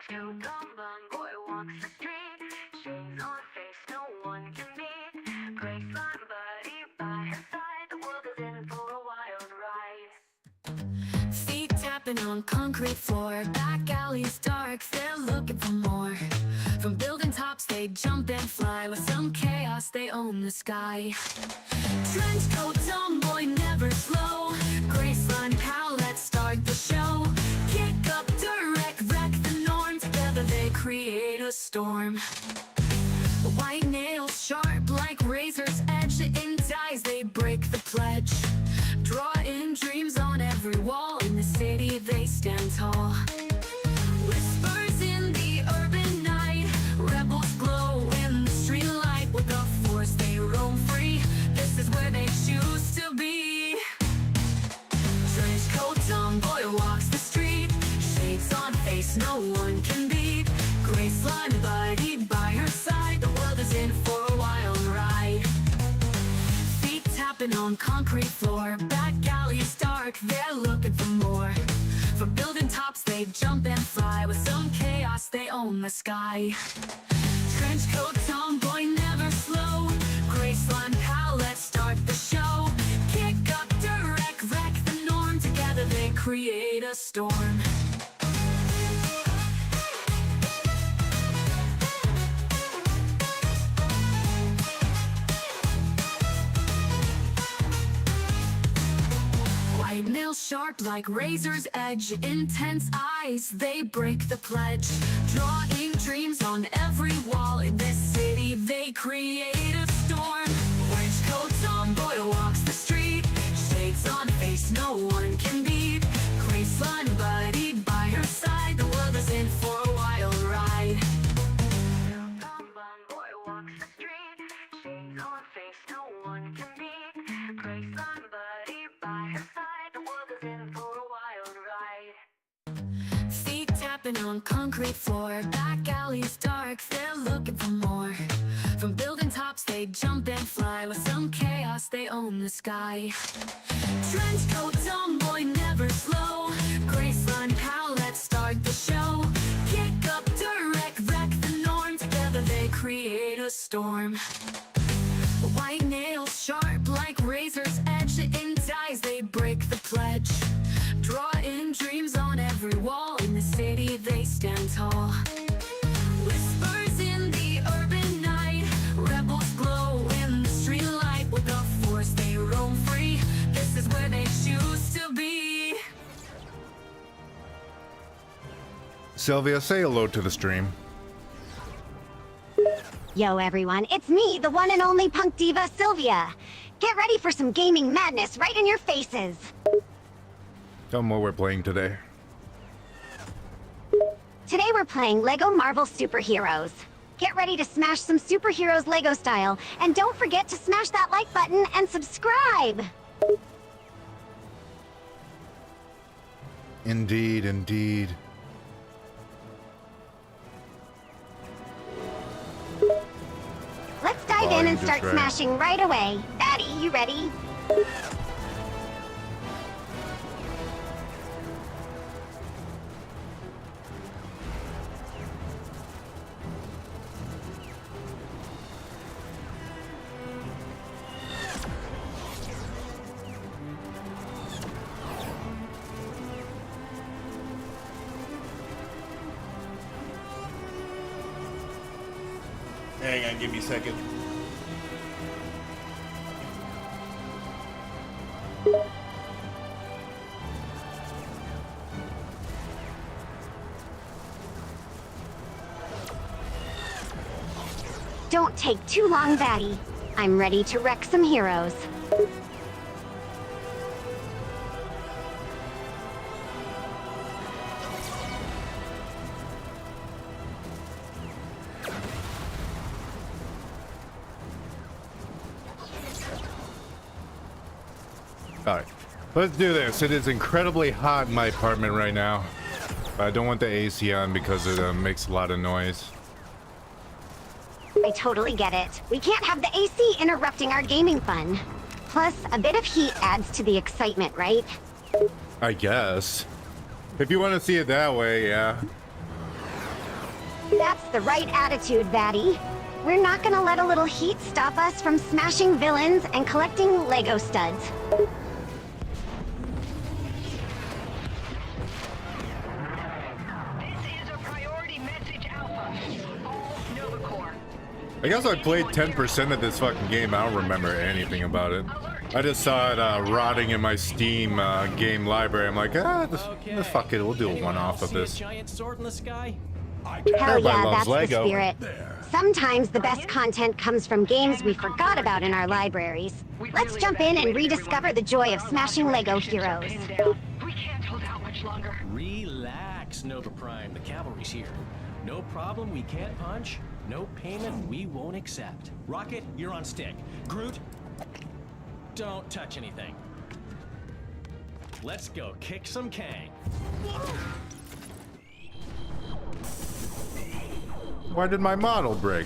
Can't boy walks the street. Shades on face, no one can beat. Grace line buddy by her side. The world is in for a wild ride. Feet tapping on concrete floor. Back alleys dark, they're looking for more. From building tops they jump and fly. With some chaos they own the sky. Trench coat, tomboy, never slow. Graceline pal, let's start the show. Kick up, direct, wreck the norm. Together they create a storm. White nails sharp like razor's edge. In ties they break the pledge. Draw in dreams on every wall. In the city they stand tall. Whispers in the urban night. Rebels glow in the street light. With the force they roam free. This is where they choose to be. Trench coat, tomboy walks the street. Shades on face, no one can beat. Graceline buddy by her side. The world is in for a wild ride. Feet tapping on concrete floor. Back alleys dark, they're looking for more. From building tops they jump and fly. With some chaos they own the sky. Trench coat, tomboy, never slow. Graceline pal, let's start the show. Kick up, direct, wreck the norm. Together they create a storm. White nails sharp like razor's edge. Intense eyes, they break the pledge. Drawing dreams on every wall. In this city they create a storm. Orange coat, tomboy walks the street. Shades on face, no one can beat. Graceline buddy by her side. The world is in for a wild ride. Boy walks the street. Shades on face, no one can beat. Graceline buddy by her side. The world is in for a wild ride. Feet tapping on concrete floor. Back alleys dark, they're looking for more. From building tops they jump and fly. With some chaos they own the sky. Trench coat, tomboy, never slow. Graceline pal, let's start the show. Kick up, direct, wreck the norm. Together they create a storm. White nails sharp like razor's edge. In ties they break the pledge. Draw in dreams on every wall. In the city they stand tall. Whispers in the urban night. Rebels glow in the street light. With the force they roam free. This is where they choose to be. Sylvia, say hello to the stream. Yo everyone, it's me, the one and only punk diva, Sylvia. Get ready for some gaming madness right in your faces. Tell them what we're playing today. Today we're playing LEGO Marvel Superheroes. Get ready to smash some superheroes LEGO style, and don't forget to smash that like button and subscribe! Indeed, indeed. Let's dive in and start smashing right away. Daddy, you ready? Hang on, give me a second. Don't take too long, Vatty. I'm ready to wreck some heroes. Alright, let's do this. It is incredibly hot in my apartment right now. But I don't want the AC on because it makes a lot of noise. I totally get it. We can't have the AC interrupting our gaming fun. Plus, a bit of heat adds to the excitement, right? I guess. If you want to see it that way, yeah. That's the right attitude, Vatty. We're not gonna let a little heat stop us from smashing villains and collecting Lego studs. I guess I played 10% of this fucking game. I don't remember anything about it. I just saw it rotting in my Steam game library. I'm like, fuck it, we'll do a one-off of this. Giant sword in the sky? Hell Everybody yeah, loves that's Lego. the spirit. Sometimes the best content comes from games we forgot about in our libraries. Let's jump in and rediscover the joy of smashing Lego heroes. We can't hold out much longer. Relax, Nova Prime. The cavalry's here. No problem, we can't punch. No payment, we won't accept. Rocket, you're on stick. Groot, don't touch anything. Let's go kick some Kang. Why did my model break?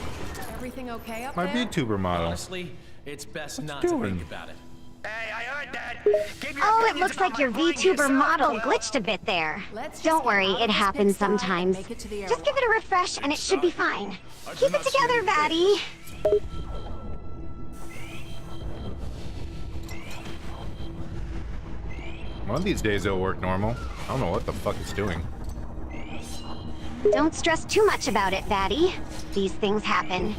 Everything okay up My there? VTuber model. Honestly, it's best What's not it to doing? think about it. Hey, I heard that. Keep your Oh, it opinions looks about like your my flying VTuber yourself, model well. glitched a bit there. Let's just Don't get worry, out of it this happens pit stop and sometimes. make it to the Just give it a refresh and it should be fine. I Keep do it not see together, any Vatty. One of these days it'll work normal. I don't know what the fuck it's doing. Don't stress too much about it, Vatty. These things happen.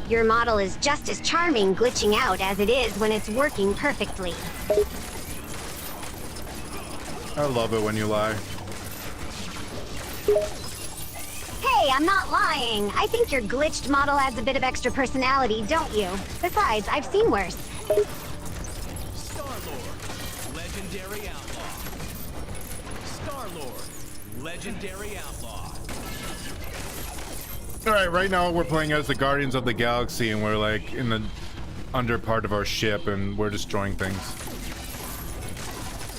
Your model is just as charming glitching out as it is when it's working perfectly. I love it when you lie. Hey, I'm not lying. I think your glitched model adds a bit of extra personality, don't you? Besides, I've seen worse. Star-Lord, legendary outlaw. Star-Lord, legendary outlaw. Alright, right now we're playing as the Guardians of the Galaxy and we're like in the under part of our ship and we're destroying things.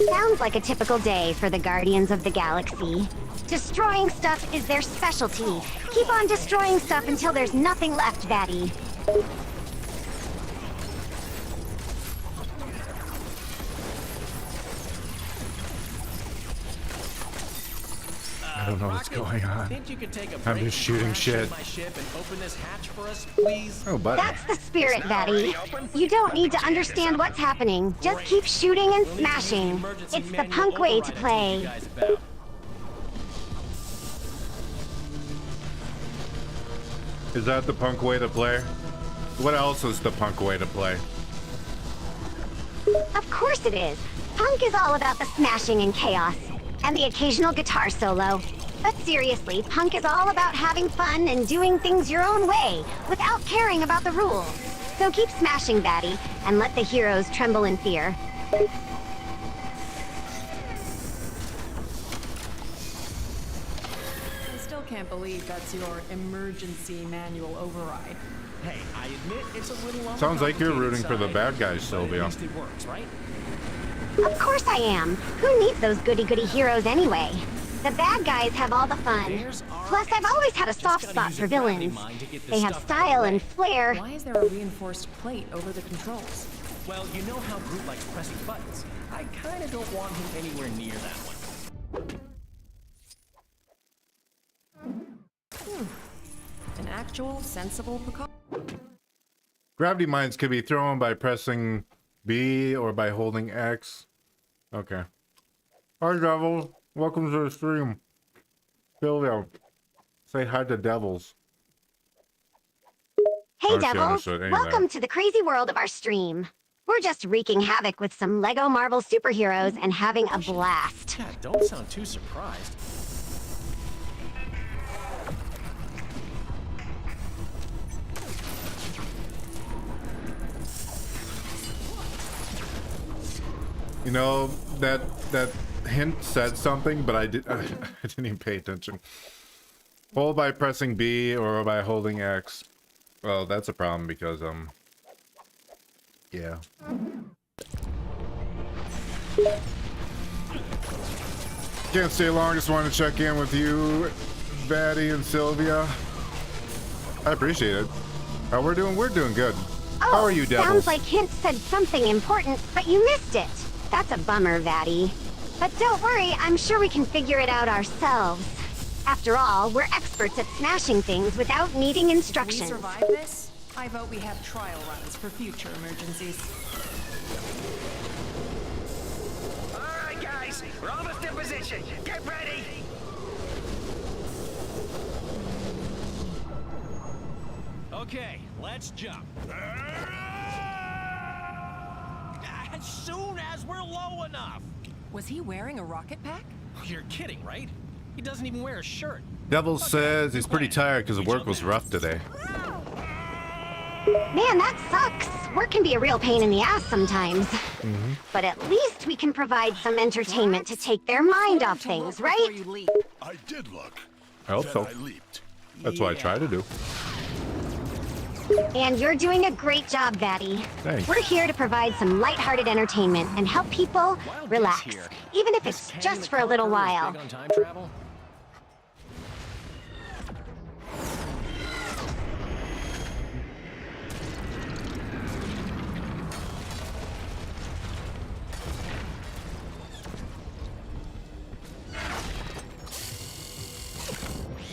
Sounds like a typical day for the Guardians of the Galaxy. Destroying stuff is their specialty. Keep on destroying stuff until there's nothing left, Vatty. I don't know what's going on. Think you could take a I'm break just and shooting crash shit. in my ship and open this hatch for us, please? Oh, but That's the spirit, Vatty. You don't need to understand what's happening. Just keep shooting and smashing. It's the punk way to play. is that the punk way to play? What else is the punk way to play? Of course it is. Punk is all about the smashing and chaos, and the occasional guitar solo. But seriously, punk is all about having fun and doing things your own way, without caring about the rules. So keep smashing, Vatty, and let the heroes tremble in fear. I still can't believe that's your emergency manual override. Hey, I admit it's a little on the Sounds like you're rooting for the complicated bad guys, side, but Sylvia. At least it works, right? Of course I am. Who needs those goody-goody heroes anyway? The bad guys have all the fun. There's our Plus, I've always had a Just soft gotta spot use for a gravity villains. mine to get this They have stuff style out of and the way. flair. Why is there a reinforced plate over the controls? Well, you know how Groot likes pressing buttons. I kind of don't want him anywhere near that one. An actual, sensible precaution. Gravity mines can be thrown by pressing B or by holding X. Okay. Hi, Devils. Welcome to the stream. Sylvia, say hi to Devils. Hey, Oh, she Devils. understood anyway. Welcome to the crazy world of our stream. We're just wreaking havoc with some Lego Marvel superheroes and having a blast. Yeah, don't sound too surprised. You know, that hint said something, but I didn't even pay attention. Hold by pressing B or by holding X. Well, that's a problem because yeah. Can't stay long, just wanted to check in with you, Vatty and Sylvia. I appreciate it. We're doing good. How are you, Devils? Sounds like Hint said something important, but you missed it. That's a bummer, Vatty. But don't worry, I'm sure we can figure it out ourselves. After all, we're experts at smashing things without needing If we instructions. survive this, I vote we have trial runs for future emergencies. All right, guys, we're almost in position. Get ready. Okay, let's jump. As soon as we're low enough. Was he wearing a rocket pack? You're kidding, right? He doesn't even wear a shirt. Devil says he's pretty tired because the work was rough today. Man, that sucks. Work can be a real pain in the ass sometimes. But at least we can provide some entertainment to take their mind off things, Before right? you leap. I did look. I hope Then so. I leaped. That's what I try to do. And you're doing a great job, Vatty. Thanks. We're here to provide some lighthearted entertainment and help people Wild relax, guess here. even if This it's Kang just the for a little Conqueror is while. big on time travel?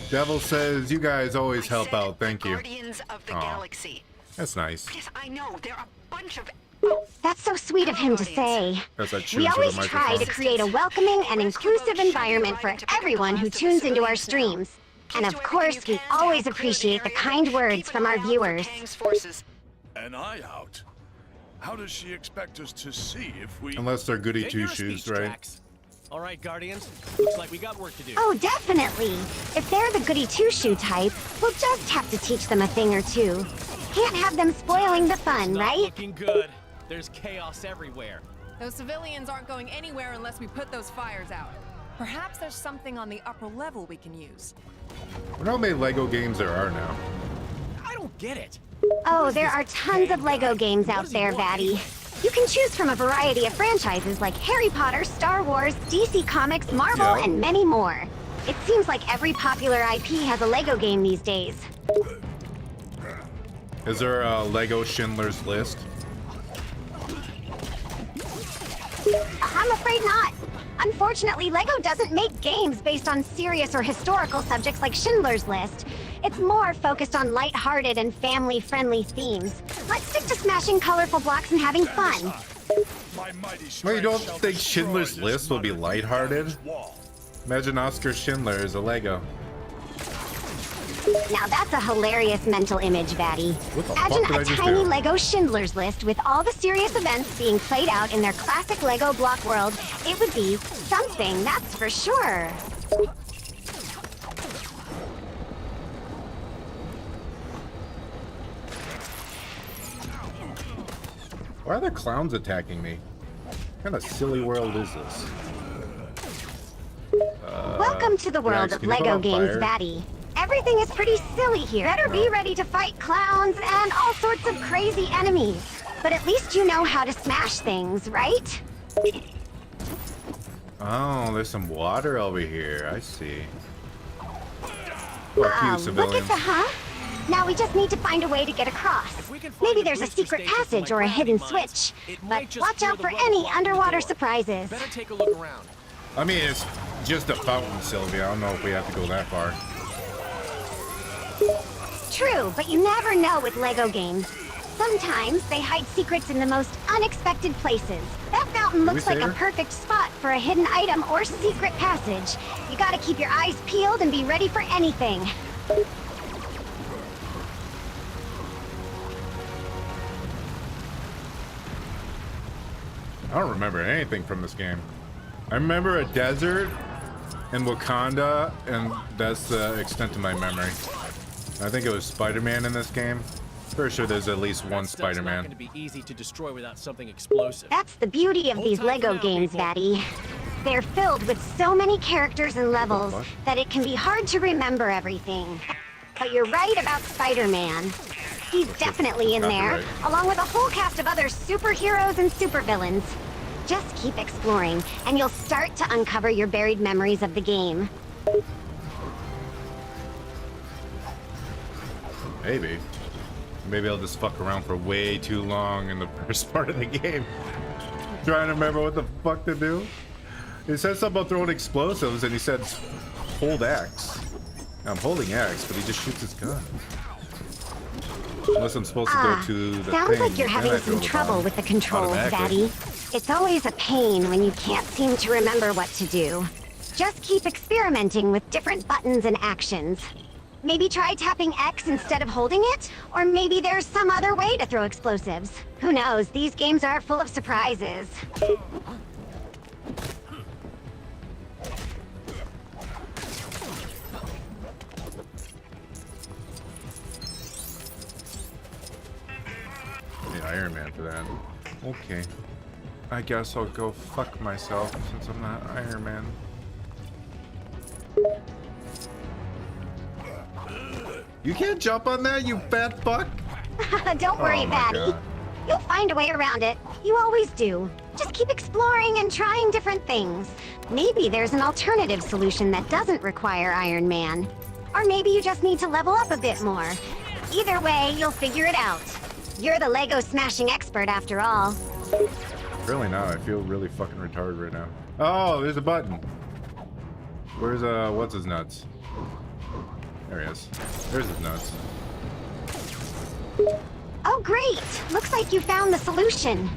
Devil says you guys always help out. Thank you. Guardians of the Aw. Galaxy. That's nice. Yes, I know. There are a bunch of. That's so sweet of him to say. As I We choose always the try to microphone. create a welcoming and inclusive environment for everyone who tunes into our streams. And of course, we always appreciate the kind words from our viewers. An eye out. How does she expect us to see if we... Unless they're goody Figure of two-shoes, speech, right? Drax. All right, Guardians. Looks like we got work to do. Oh, definitely. If they're the goody two-shoe type, we'll just have to teach them a thing or two. Can't have them spoiling the fun, Not right? looking good. There's chaos everywhere. Those civilians aren't going anywhere unless we put those fires out. Perhaps there's something on the upper level we can use. I wonder how many Lego games there are now. I don't get it. Oh, there are tons of Lego games out there, Vatty. You can choose from a variety of franchises like Harry Potter, Star Wars, DC Comics, Marvel, Yeah. and many more. It seems like every popular IP has a Lego game these days. Is there a Lego Schindler's List? I'm afraid not. Unfortunately, Lego doesn't make games based on serious or historical subjects like Schindler's List. It's more focused on light-hearted and family-friendly themes. Let's stick to smashing colorful blocks and having fun. My mighty Well, you don't strength shall think destroy Schindler's this List will be mother lighthearted? damned wall. Imagine Oscar Schindler as a Lego. Now that's a hilarious mental image, Vatty. What the Imagine fuck did I a just tiny do? Lego Schindler's List with all the serious events being played out in their classic Lego block world. It would be something, that's for sure. Why are there clowns attacking me? What kind of silly world is this? Welcome to the world Drax, of can you put Lego on games, fire? Vatty. Everything is pretty silly here. Better be ready to fight clowns and all sorts of crazy enemies. But at least you know how to smash things, right? Oh, there's some water over here. I see. Fuck you, Look at civilians. the huh? Now we just need to find a way to get across. we can find Maybe a there's a booster secret station for passage my or a gravity hidden mines. switch. It But might just watch clear out the for rubble any blocking the underwater door. surprises. Better take a look around. I mean, it's just a fountain, Sylvia. I don't know if we have to go that far. True, but you never know with Lego games. Sometimes they hide secrets in the most unexpected places. That fountain we looks like see a her? perfect spot for a hidden item or secret passage. You gotta keep your eyes peeled and be ready for anything. I don't remember anything from this game. I remember a desert in Wakanda, and that's the extent of my memory. I think it was Spider-Man in this game. Pretty sure there's at least one That stuff's not Spider-Man. going to be easy to destroy without something explosive. That's the beauty of Hold these tight for Lego now, games, people. Vatty. They're filled with so many characters and levels fuck? that it can be hard to remember everything. But you're right about Spider-Man. He's definitely in there, Copyright. along with a whole cast of other superheroes and supervillains. Just keep exploring, and you'll start to uncover your buried memories of the game. Maybe. Maybe I'll just fuck around for way too long in the first part of the game. Trying to remember what the fuck to do. He said something about throwing explosives, and he said hold X. I'm holding X, but he just shoots his gun. Unless I'm supposed to go to the Sounds thing, like you're then having I throw some the trouble bomb. with the controls, Automatically. Vatty. It's always a pain when you can't seem to remember what to do. Just keep experimenting with different buttons and actions. Maybe try tapping X instead of holding it? Or maybe there's some other way to throw explosives. Who knows? These games are full of surprises. The Iron Man for that. Okay. I guess I'll go fuck myself since I'm not Iron Man. You can't jump on that, you fat fuck! Don't worry, Oh my Vatty. God. You'll find a way around it. You always do. Just keep exploring and trying different things. Maybe there's an alternative solution that doesn't require Iron Man. Or maybe you just need to level up a bit more. Either way, you'll figure it out. You're the Lego smashing expert after all. Really not, I feel really fucking retarded right now. Oh, there's a button. Where's, what's his nuts? There he is. There's his nuts. Oh, great! Looks like you found the solution.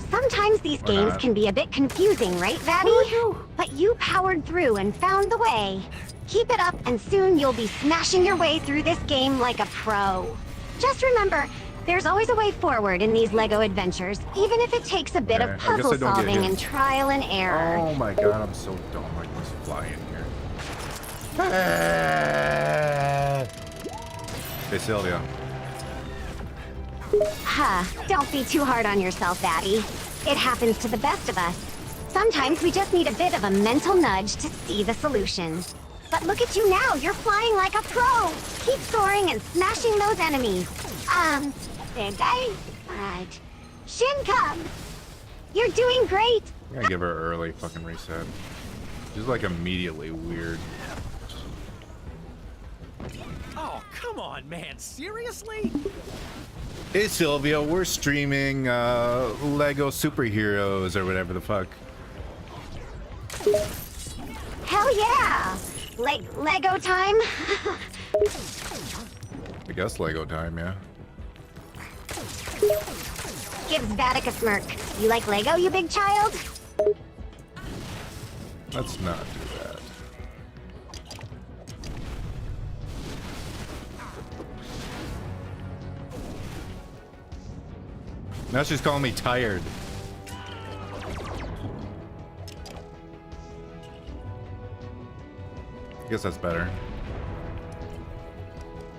Sometimes these Or games not. can be a bit confusing, right, Vatty? But you powered through and found the way. Keep it up, and soon you'll be smashing your way through this game like a pro. Just remember, there's always a way forward in these Lego adventures, even if it takes a bit Okay, I of guess I puzzle don't get solving hit. and trial and error. Oh my god, I'm so dumb. I can just fly in here. Hey, Sylvia. Huh, don't be too hard on yourself, Vatty. It happens to the best of us. Sometimes we just need a bit of a mental nudge to see the solution. But look at you now, you're flying like a pro! Keep soaring and smashing those enemies. Big guy? Alright. Shin come! You're doing great! I'm gonna give her an early fucking reset. She's like immediately weird. Oh, come on, man. Seriously? Hey Sylvia, we're streaming Lego superheroes or whatever the fuck. Hell yeah! Lego time? I guess Lego time, yeah. Gives Vattic a smirk. You like Lego, you big child? Let's not do that. Now she's calling me tired. I guess that's better.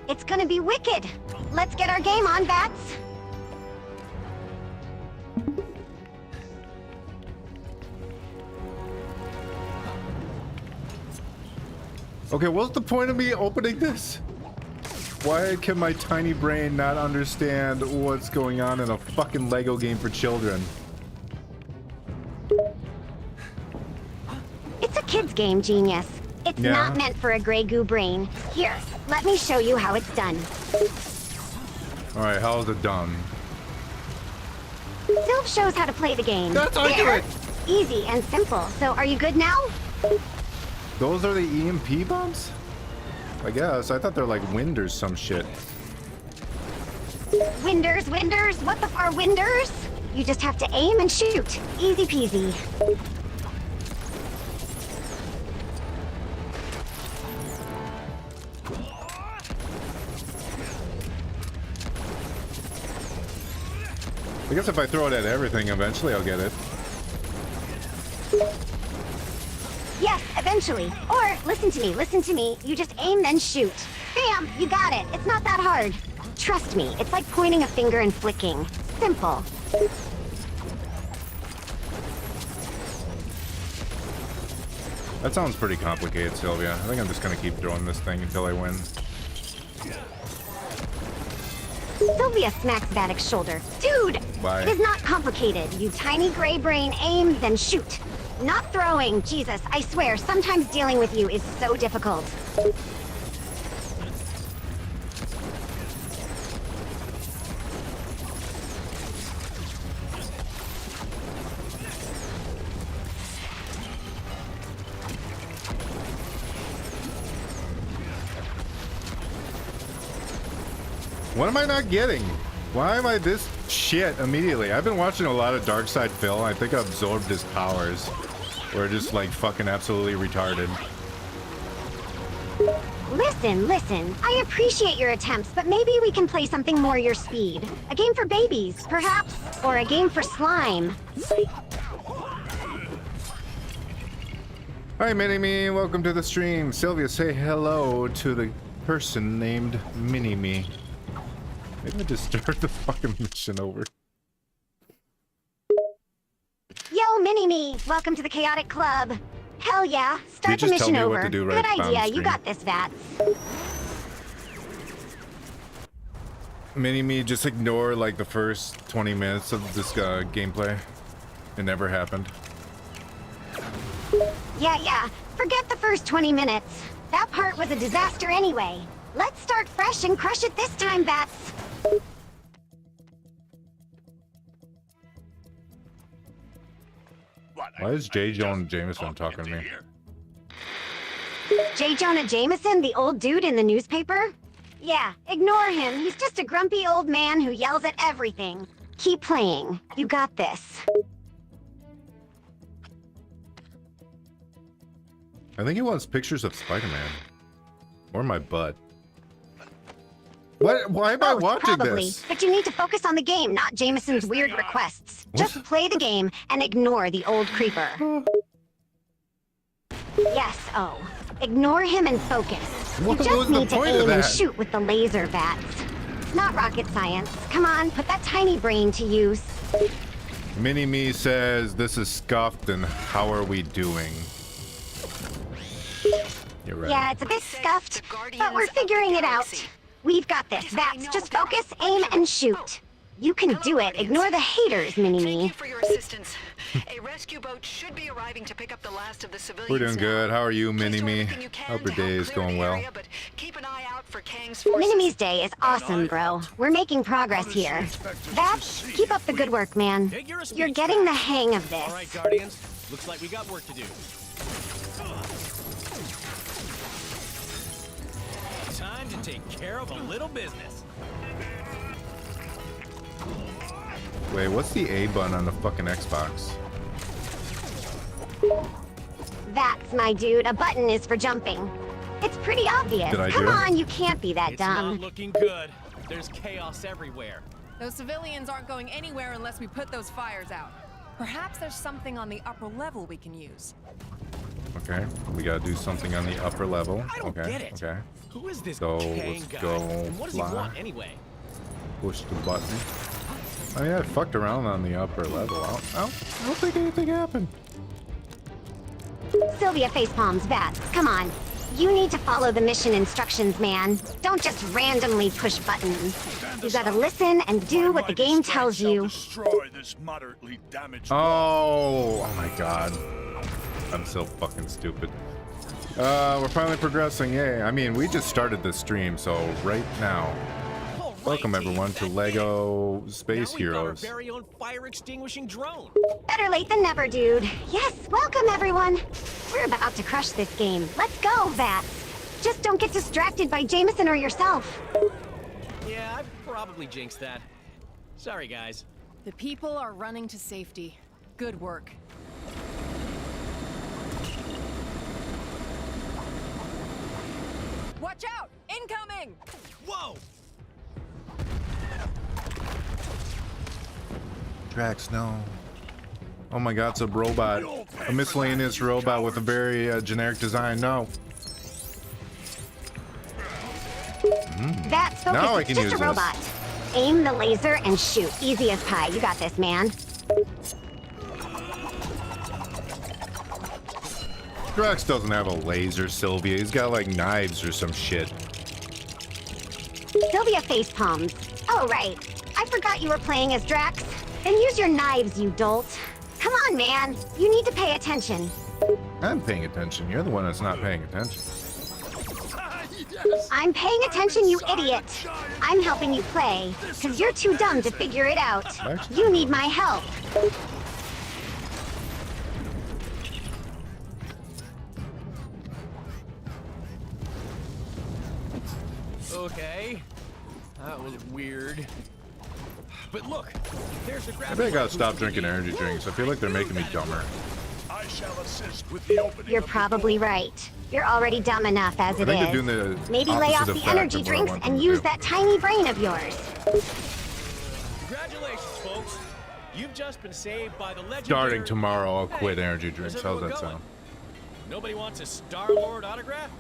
It's gonna be wicked. Let's get our game on, Bats. Okay, what's the point of me opening this? Why can my tiny brain not understand what's going on in a fucking Lego game for children? It's a kid's game, genius. It's Yeah. not meant for a gray goo brain. Here, let me show you how it's done. Alright, how is it done? Sylv shows how to play the game. That's how I do There. it. Easy and simple. So are you good now? Those are the EMP bombs? I guess. I thought they're like wind or some shit. Winders, what the are winders? You just have to aim and shoot. Easy peasy. I guess if I throw it at everything, eventually I'll get it. Yes, eventually. Or, listen to me. You just aim, then shoot. Bam! You got it. It's not that hard. Trust me, it's like pointing a finger and flicking. Simple. That sounds pretty complicated, Sylvia. I think I'm just gonna keep throwing this thing until I win. Sylvia smacks Vattic's shoulder. Dude! Why? It is not complicated. You tiny gray brain aim, then shoot. Not throwing. Jesus, I swear, sometimes dealing with you is so difficult. What am I not getting? Why am I this shit immediately? I've been watching a lot of Dark Side Phil. I think I absorbed his powers. We're just like fucking absolutely retarded. Listen. I appreciate your attempts, but maybe we can play something more your speed. A game for babies, perhaps? Or a game for slime. Hi, Mini-Me. Welcome to the stream. Sylvia, say hello to the person named Mini-Me. Maybe I just start the fucking mission over. Yo, Mini-Me. Welcome to the Chaotic Club. Hell yeah. Start the just tell mission me over. what to do right Good on the idea. You screen. got this, Vats. Mini-Me, just ignore like the first 20 minutes of this gameplay. It never happened. Yeah. Forget the first 20 minutes. That part was a disaster anyway. Let's start fresh and crush it this time, Vats. Why is J. Jonah Jameson talking to me? J. Jonah Jameson, the old dude in the newspaper? Yeah, ignore him. He's just a grumpy old man who yells at everything. Keep playing. You got this. I think he wants pictures of Spider-Man. Or my butt. What? Why am I watching probably. this? But you need to focus on the game, not Jameson's weird requests. Just play the game and ignore the old creeper. Yes, oh. Ignore him and focus. What You just was the need to point of aim and that? shoot with the laser Vats. It's not rocket science. Come on, put that tiny brain to use. Mini-Me says, this is scuffed and how are we doing? You're right. Yeah, it's a bit scuffed, but we're figuring it out. We've got this, Vats. Just focus, aim, and shoot. You can do it. Ignore the haters, Mini-Me. Thank you for your assistance. A rescue boat should be arriving to pick up the last of the civilians. We're doing good. How are you, Please do Mini-Me? everything you can Hope your to help day is clear going the well. area, but keep an eye out for Kang's forces. Mini-Me's day is awesome, bro. We're making progress here. Vats, keep up the good work, man. Figure of speech. You're getting the hang of All right, this. Guardians. Looks like we got work to do. Time to take care of a little business. Wait, what's the A button on the fucking Xbox? That's my dude. A button is for jumping. It's pretty obvious. Did I Come do it? on, you can't be that It's not dumb. looking good. There's chaos everywhere. Those civilians aren't going anywhere unless we put those fires out. Perhaps there's something on the upper level we can use. Okay, we gotta do something on the upper level. I don't Okay, get it. okay. Who is this So, Kang let's guy? go And what does fly. he want anyway? Push the button. I mean, I fucked around on the upper level. I don't think anything happened. Sylvia facepalms, Vats. Come on. You need to follow the mission instructions, man. Don't just randomly push buttons. You gotta listen and do what the game tells you. Destroy this moderately damaged. Oh my god. I'm so fucking stupid. We're finally progressing, yay. I mean, we just started this stream, so right now. All right, Welcome team, everyone to that LEGO Space now we've got our Heroes. very own fire extinguishing drone. Better late than never, dude. Yes, welcome everyone. We're about to crush this game. Let's go, Vats. Just don't get distracted by Jameson or yourself. Yeah, I probably jinxed that. Sorry, guys. The people are running to safety. Good work. Watch out! Incoming! Whoa! Drax, no. Oh my god, it's a robot. A miscellaneous robot with a very generic design. No. Vats, focus. Now I It's can just use a this. robot. Aim the laser and shoot. Easy as pie. You got this, man. Drax doesn't have a laser, Sylvia. He's got like knives or some shit. Sylvia facepalms. Oh, right. I forgot you were playing as Drax. Then use your knives, you dolt. Come on, man. You need to pay attention. I'm paying attention. You're the one that's not paying attention. I'm paying attention, you idiot. I'm helping you play, because you're too dumb to figure it out. You need my help. Okay. That was weird. But look, there's the I think I gotta stop drinking energy drinks. I feel like they're making me dumber. I shall assist with the opening. You're of the probably right. You're already dumb enough as I it think they're doing the is. Maybe lay off opposite the effect energy of what I drinks want them and to use do. that tiny brain of yours. Congratulations, folks. You've just been saved by the legendary... Starting tomorrow, I'll Hey, quit energy where's drinks. How's everyone that going? sound? Nobody wants a Star-Lord autograph?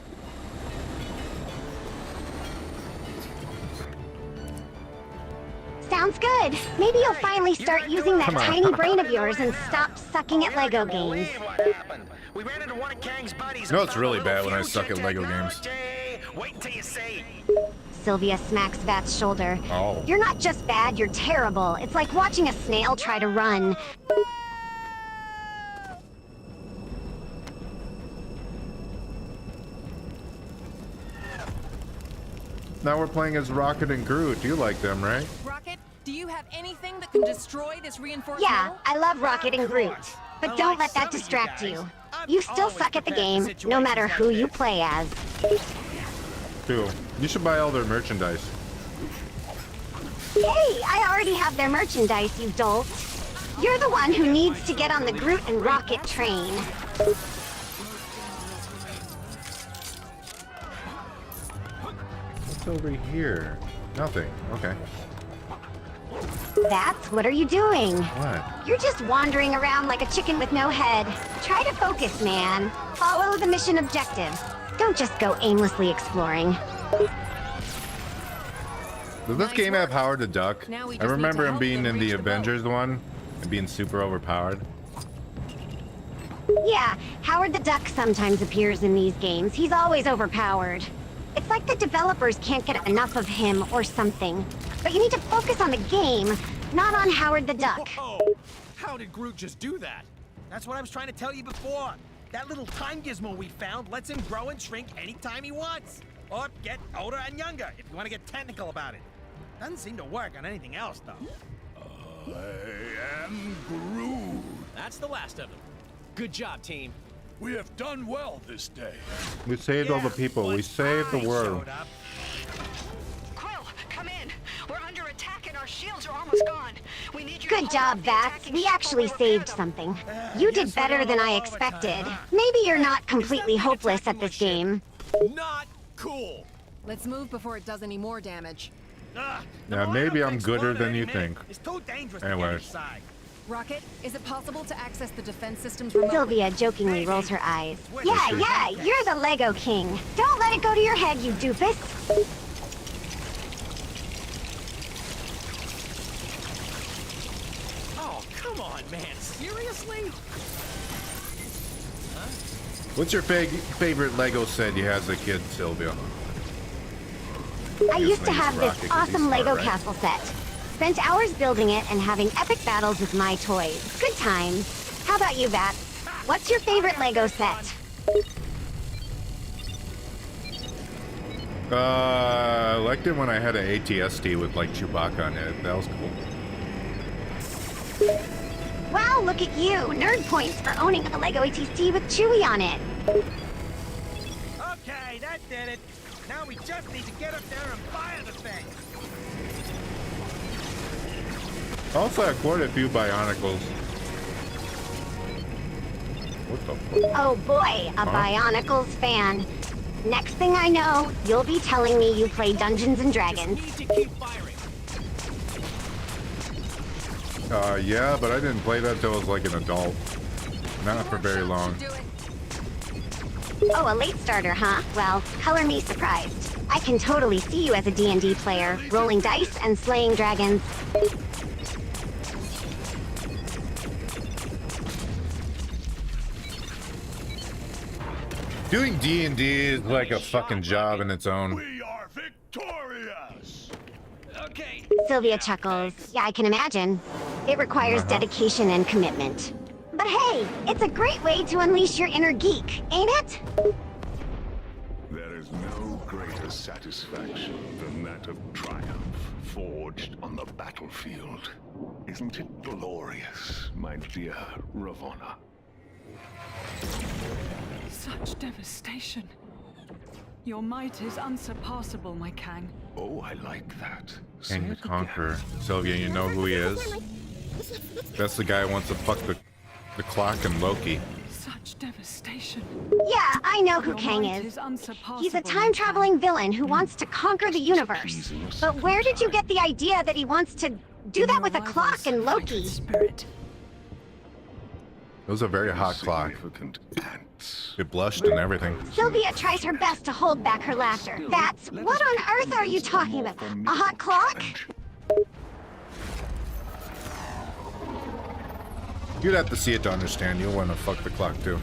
Sounds good. Maybe you'll finally start using that Come on. tiny brain of yours and stop sucking at Lego games. What happened? We ran into one of Kang's buddies. You know, it's about a really little bad when I future suck at Lego games. technology. Wait until you see. Sylvia smacks Vat's shoulder. Oh. You're not just bad, you're terrible. It's like watching a snail try to run. Now we're playing as Rocket and Groot. You like them, right? Rocket, do you have anything that can destroy this reinforced Yeah, metal? I love Rocket and Groot. But don't let that distract you. You still suck at the game, no matter who you play as. Cool. You should buy all their merchandise. Hey, I already have their merchandise, you dolt. You're the one who needs to get on the Groot and Rocket train. What's over here? Nothing. Okay. That's what are you doing? What? You're just wandering around like a chicken with no head. Try to focus, man. Follow the mission objective. Don't just go aimlessly exploring. Does this Nice game work. have Howard the Duck? Now we I just need remember to him help being them in the reach the boat. Avengers one and being super overpowered. Yeah, Howard the Duck sometimes appears in these games. He's always overpowered. It's like the developers can't get enough of him or something. But you need to focus on the game, not on Howard the Duck. Whoa! How did Groot just do that? That's what I was trying to tell you before. That little time gizmo we found lets him grow and shrink anytime he wants. Or get older and younger, if you want to get technical about it. Doesn't seem to work on anything else, though. I am Groot. That's the last of them. Good job, team. We have done well this day. We saved all the people. We saved the world. Quill, come in. We're under attack and our shields are almost gone. We need you to Good hold job, off the Vats. attacking We ship actually while we're saved them. something. You did better than I expected. Maybe you're not completely hopeless at this game. Not cool. Let's move before it does any more damage. Yeah, maybe I'm gooder than you think. It's too dangerous Anyway. to get inside. Rocket, is it possible to access the defense systems remotely? Sylvia jokingly rolls her eyes. Yeah, you're the Lego king. Don't let it go to your head, you doofus. Oh, come on, man. Seriously? What's your favorite Lego set you had as a kid, Sylvia? I used to have this Rocket 'cause he's awesome smart, Lego right? castle set. Spent hours building it and having epic battles with my toys. Good times. How about you, Vats? What's your favorite Lego set? I liked it when I had an ATST with like Chewbacca on it. That was cool. Wow, look at you. Nerd points for owning a Lego ATST with Chewie on it. Okay, that did it. Now we just need to get up there and fire the thing. Also, I quite a few Bionicles. What the fuck? Oh boy, a Bionicles fan. Next thing I know, you'll be telling me you play Dungeons and Dragons. Need to keep firing. Yeah, but I didn't play that till I was like an adult. Not for very long. Should do it. Oh, a late starter, huh? Well, color me surprised. I can totally see you as a D&D player, rolling dice and slaying dragons. Doing D&D is like a fucking job in its own. We are victorious. Okay. Sylvia chuckles. Yeah, I can imagine. It requires dedication and commitment. But hey, it's a great way to unleash your inner geek, ain't it? There is no greater satisfaction than that of triumph forged on the battlefield. Isn't it glorious, my dear Ravonna? Such devastation. Your might is unsurpassable, my Kang. Oh, I like that. Say King the it again. Conqueror. Sylvia, you know who he is? That's the guy who wants to fuck the clock and Loki. Such devastation. Yeah, I know who Your Kang might is. unsurpassable, He's a my time-traveling villain who wants to conquer the universe. But where did you get the idea that he wants to do that with a clock and Loki? Spirit. It was a very hot clock. Significant ants. It blushed and everything. Sylvia tries her best to hold back her laughter. That's what on earth are you talking about? A hot clock? You'd have to see it to understand. You'll want to fuck the clock too.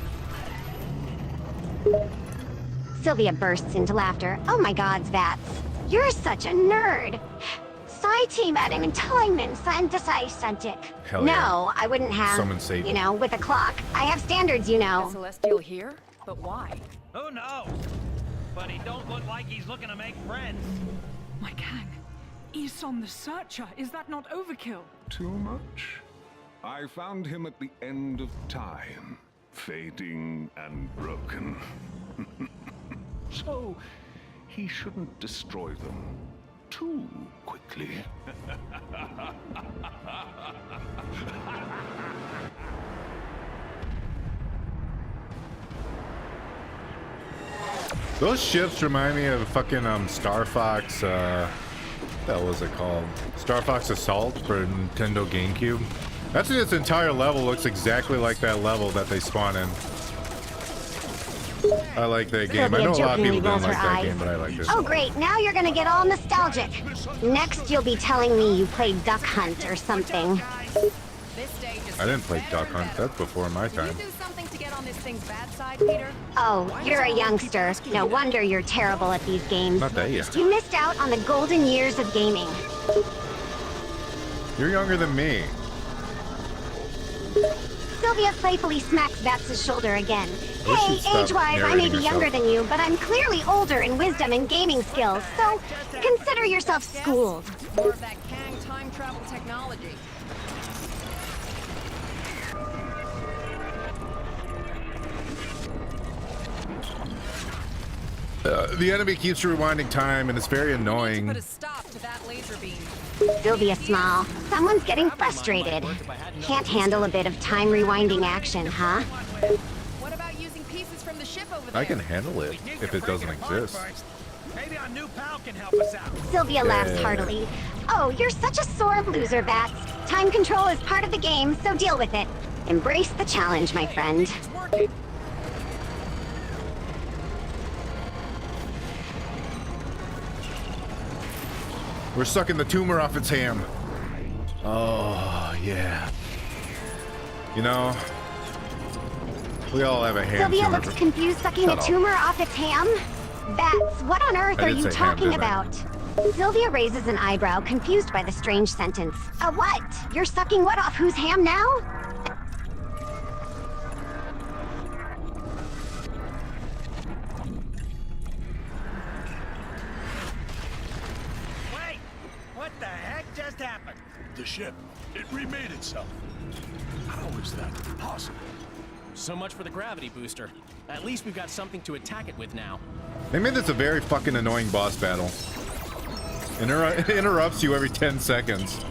Sylvia bursts into laughter. Oh my god, Vats. You're such a nerd. Team at him Timon Santic. Hell yeah. No, I wouldn't have, Summon Satan. you know, with a clock. I have standards, you A know. celestial here? But why? Who knows? But he don't look like he's looking to make friends. My Kang. Isom the Searcher. Is that not overkill? Too much? I found him at the end of time, fading and broken. So, he shouldn't destroy them too quickly. Those ships remind me of fucking Star Fox. What the hell was it called? Star Fox Assault for Nintendo GameCube. Actually, this entire level looks exactly like that level that they spawn in. I like that game. I know a lot of people don't like that game, but I like it. Oh great, now you're gonna get all nostalgic. Next you'll be telling me you played Duck Hunt or something. This stage is I didn't play better Duck and Hunt. better. That's before my Did time. you do something to get on this thing's bad side, Peter? Oh, you're a youngster. No wonder you're terrible at these games. Not that young. You missed out on the golden years of gaming. You're younger than me. Sylvia playfully smacks Vats' shoulder again. I wish Hey, you'd stop age-wise, I may narrating be younger yourself. than you, but I'm clearly older in wisdom and gaming skills, so consider yourself schooled. More of that Kang time travel technology. The enemy keeps rewinding time, and it's very annoying. Put a stop to that laser beam. Sylvia smile. Someone's getting frustrated. Can't handle a bit of time rewinding action, huh? What about using pieces from the ship over there? I can handle it if it doesn't exist. Maybe our new pal can help us out. Sylvia laughs Yeah. heartily. Oh, you're such a sore loser, Vats. Time control is part of the game, so deal with it. Embrace the challenge, my friend. It's working. We're sucking the tumor off its ham. Oh, yeah. You know, we all have a ham Sylvia tumor. looks confused, sucking Shut a up. tumor off its ham. Vats, what on earth I are did you say ham, talking didn't I? about? Sylvia raises an eyebrow, confused by the strange sentence. A what? You're sucking what off whose ham now? Wait! What the heck just happened? The ship, it remade itself. How is that possible? So much for the gravity booster. At least we've got something to attack it with now. They made this a very fucking annoying boss battle. Interrupts you every 10 seconds.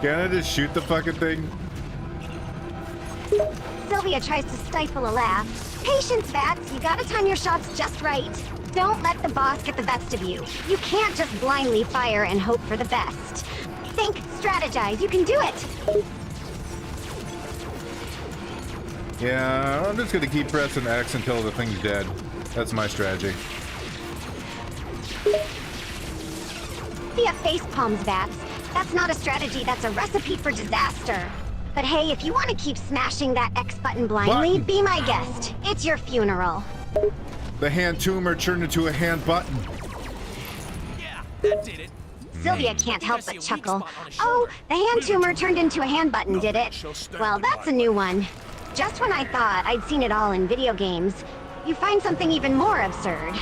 Can't I just shoot the fucking thing? Sylvia tries to stifle a laugh. Patience, Vats. You gotta time your shots just right. Don't let the boss get the best of you. You can't just blindly fire and hope for the best. Think, strategize. You can do it. Yeah, I'm just gonna keep pressing X until the thing's dead. That's my strategy. Sylvia face palms, Vats. That's not a strategy, that's a recipe for disaster. But hey, if you want to keep smashing that X button blindly, be my guest. It's your funeral. The hand tumor turned into a hand button. Yeah, that did it. Sylvia can't help but chuckle. Oh, the hand tumor turned into a hand button, did it? Well, that's a new one. Just when I thought I'd seen it all in video games, you find something even more absurd.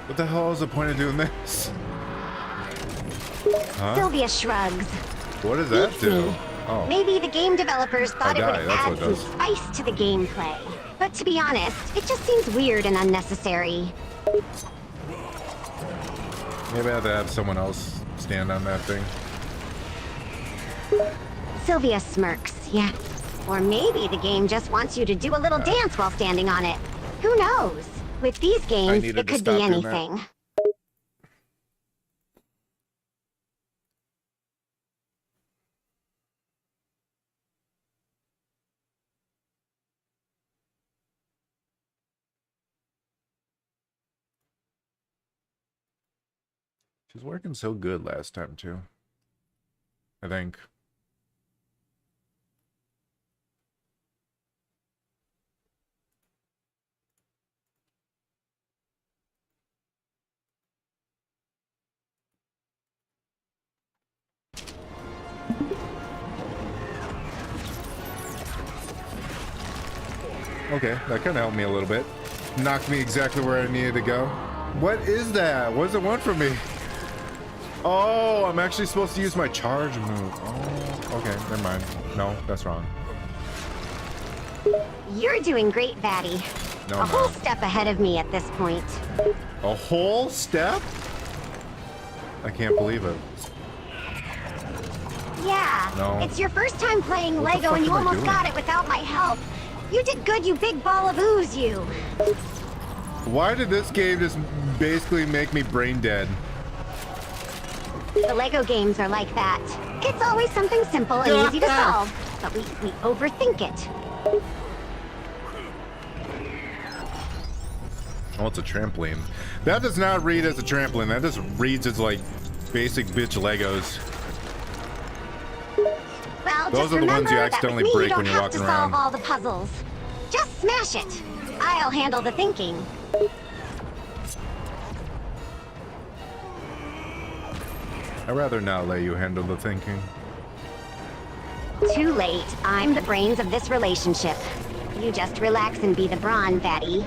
What the hell is the point of doing this? Huh? Sylvia shrugs. What does that Beats do? me. Oh. Maybe the game developers thought it would die, that's add what it some does. spice to the gameplay. But to be honest, it just seems weird and unnecessary. Maybe I have to have someone else stand on that thing. Sylvia smirks, yeah. Or maybe the game just wants you to do a little dance while standing on it. Who knows? With these games, needed it to could be stop doing that. anything. She was working so good last time too. I think. Okay, that kind of helped me a little bit. Knocked me exactly where I needed to go. What is that? What does it want from me? Oh, I'm actually supposed to use my charge move. Oh, okay, never mind. No, that's wrong. You're doing great, Vatty. No, A whole step ahead of me at this point. A whole step? I can't believe it. Yeah, No. it's your first time playing What the Lego fuck and you am I almost doing? got it without my help. You did good, you big ball of ooze, you. Why did this game just basically make me brain dead? The Lego games are like that. It's always something simple and easy to solve, but we overthink it. Oh, it's a trampoline. That does not read as a trampoline. That just reads as like basic bitch Legos. Well, Those just are the ones remember you that accidentally with me, break you when don't you're have to walking solve around. all the puzzles. Just smash it. I'll handle the thinking. I'd rather not let you handle the thinking. Too late. I'm the brains of this relationship. You just relax and be the brawn, Vatty.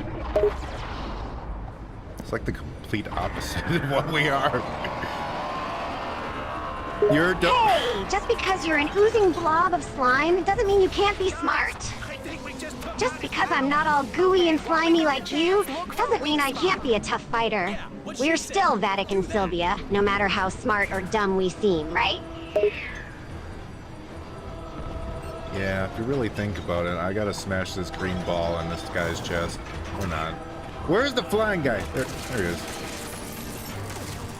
It's like the complete opposite of what we are. You're Hey, just because you're an oozing blob of slime doesn't mean you can't be smart. Just because I'm not all gooey and slimy like you doesn't mean I can't be a tough fighter. We're still Vattic and Sylvia, no matter how smart or dumb we seem, right? Yeah, if you really think about it, I gotta smash this green ball in this guy's chest. Or not. Where's the flying guy? There he is.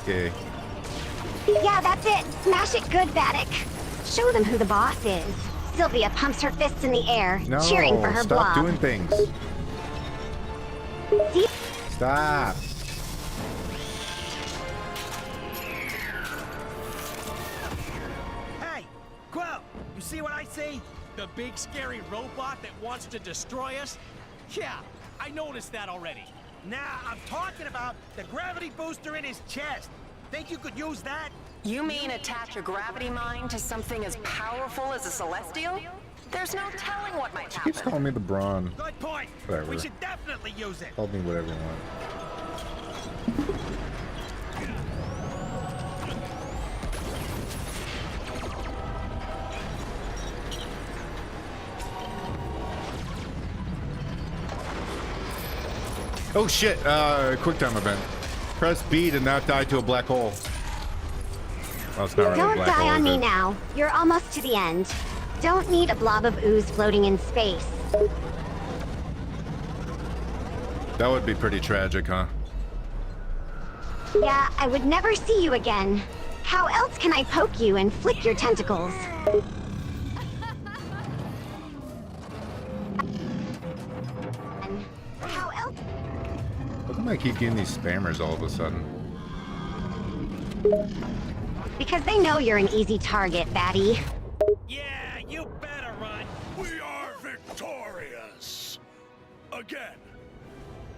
Okay. Yeah, that's it. Smash it good, Vattic. Show them who the boss is. Sylvia pumps her fists in the air, No, cheering for her stop blob. doing things. See? Stop. Hey, Quill, you see what I see? The big scary robot that wants to destroy us? Yeah, I noticed that already. Nah, I'm talking about the gravity booster in his chest. Think you could use that? You mean attach a gravity mine to something as powerful as a celestial? There's no telling what might Keeps happen. calling me the brawn. Good point. Whatever. We should definitely use it. Call me whatever you want. Oh shit, quick time event. Press B to not die to a black hole. Well, it's not really a Don't black die hole, on is me it? now. You're almost to the end. Don't need a blob of ooze floating in space. That would be pretty tragic, huh? Yeah, I would never see you again. How else can I poke you and flick your tentacles? How else? How come I keep getting these spammers all of a sudden? Because they know you're an easy target, Vatty. Yeah, you better run. We are victorious. Again.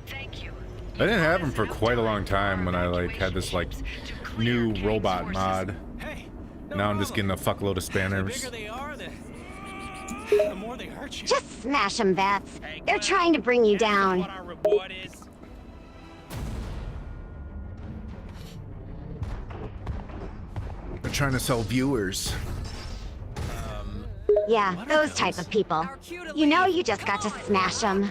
Thank you. I didn't have them for quite a long time when I like had this like new robot mod. Hey, no Now I'm just problem. getting a fuckload of The bigger spammers. they are, the more they hurt you. Just smash them, Vats. Hey, They're Quill, trying to bring you ask us down. What our reward is? trying to sell viewers. Yeah, those type of people. You know you just got to smash them.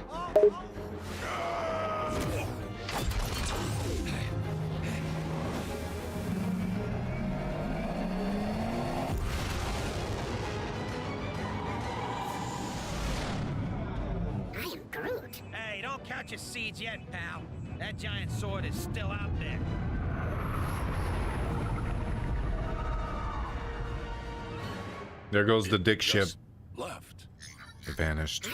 Hey, don't count your seeds yet, pal. That giant sword is still out there. There goes the dick ship. Left. It vanished.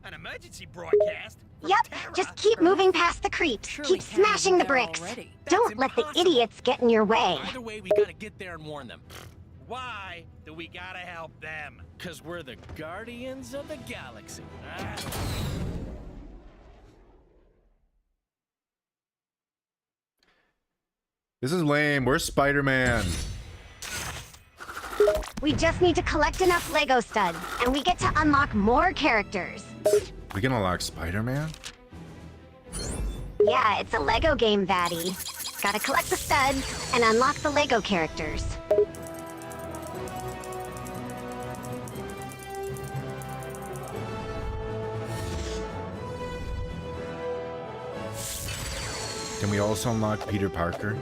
An emergency broadcast? Yep, just keep moving past the creeps. Keep smashing the bricks. Don't let the idiots get in your way. Either way, we gotta get there and warn them. Why do we gotta help them? Cause we're the guardians of the galaxy. This is lame. Where's Spider-Man? We just need to collect enough Lego studs, and we get to unlock more characters. We can unlock Spider-Man? Yeah, it's a Lego game, Vatty. Gotta collect the studs and unlock the Lego characters. Can we also unlock Peter Parker?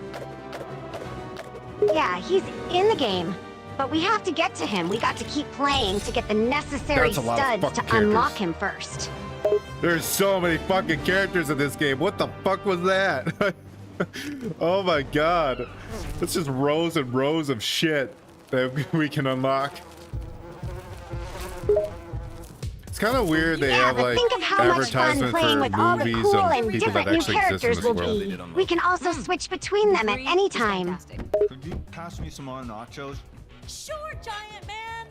Yeah, he's in the game. But we have to get to him. We got to keep playing to get the necessary That's a lot of studs fucking to unlock characters. him first. There's so many fucking characters in this game. What the fuck was that? Oh my god. It's just rows and rows of shit that we can unlock. It's kind of weird they have but like think of how much fun advertisements playing for with all the movies cool of and people that different new actually exist in characters this will world. be. We can also switch between them at any time. Could you pass me some more nachos? Sure, giant man!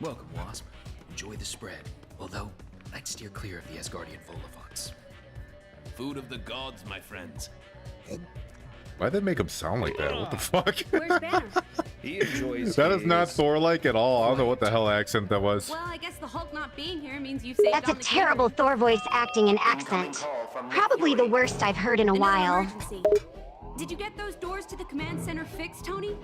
Welcome, Wasp. Enjoy the spread. Although, I'd steer clear of the Asgardian Volivants. Food of the gods, my friends. Why'd they make him sound like that? What the fuck? Where's Banner? He enjoys That is not his- Thor-like at all. I don't know what the hell accent that was. Well, I guess the Hulk not being here means you've saved That's a on the terrible Thor voice acting and accent. Probably the worst I've heard in a while. Emergency. Did you get those doors to the command center fixed, Tony?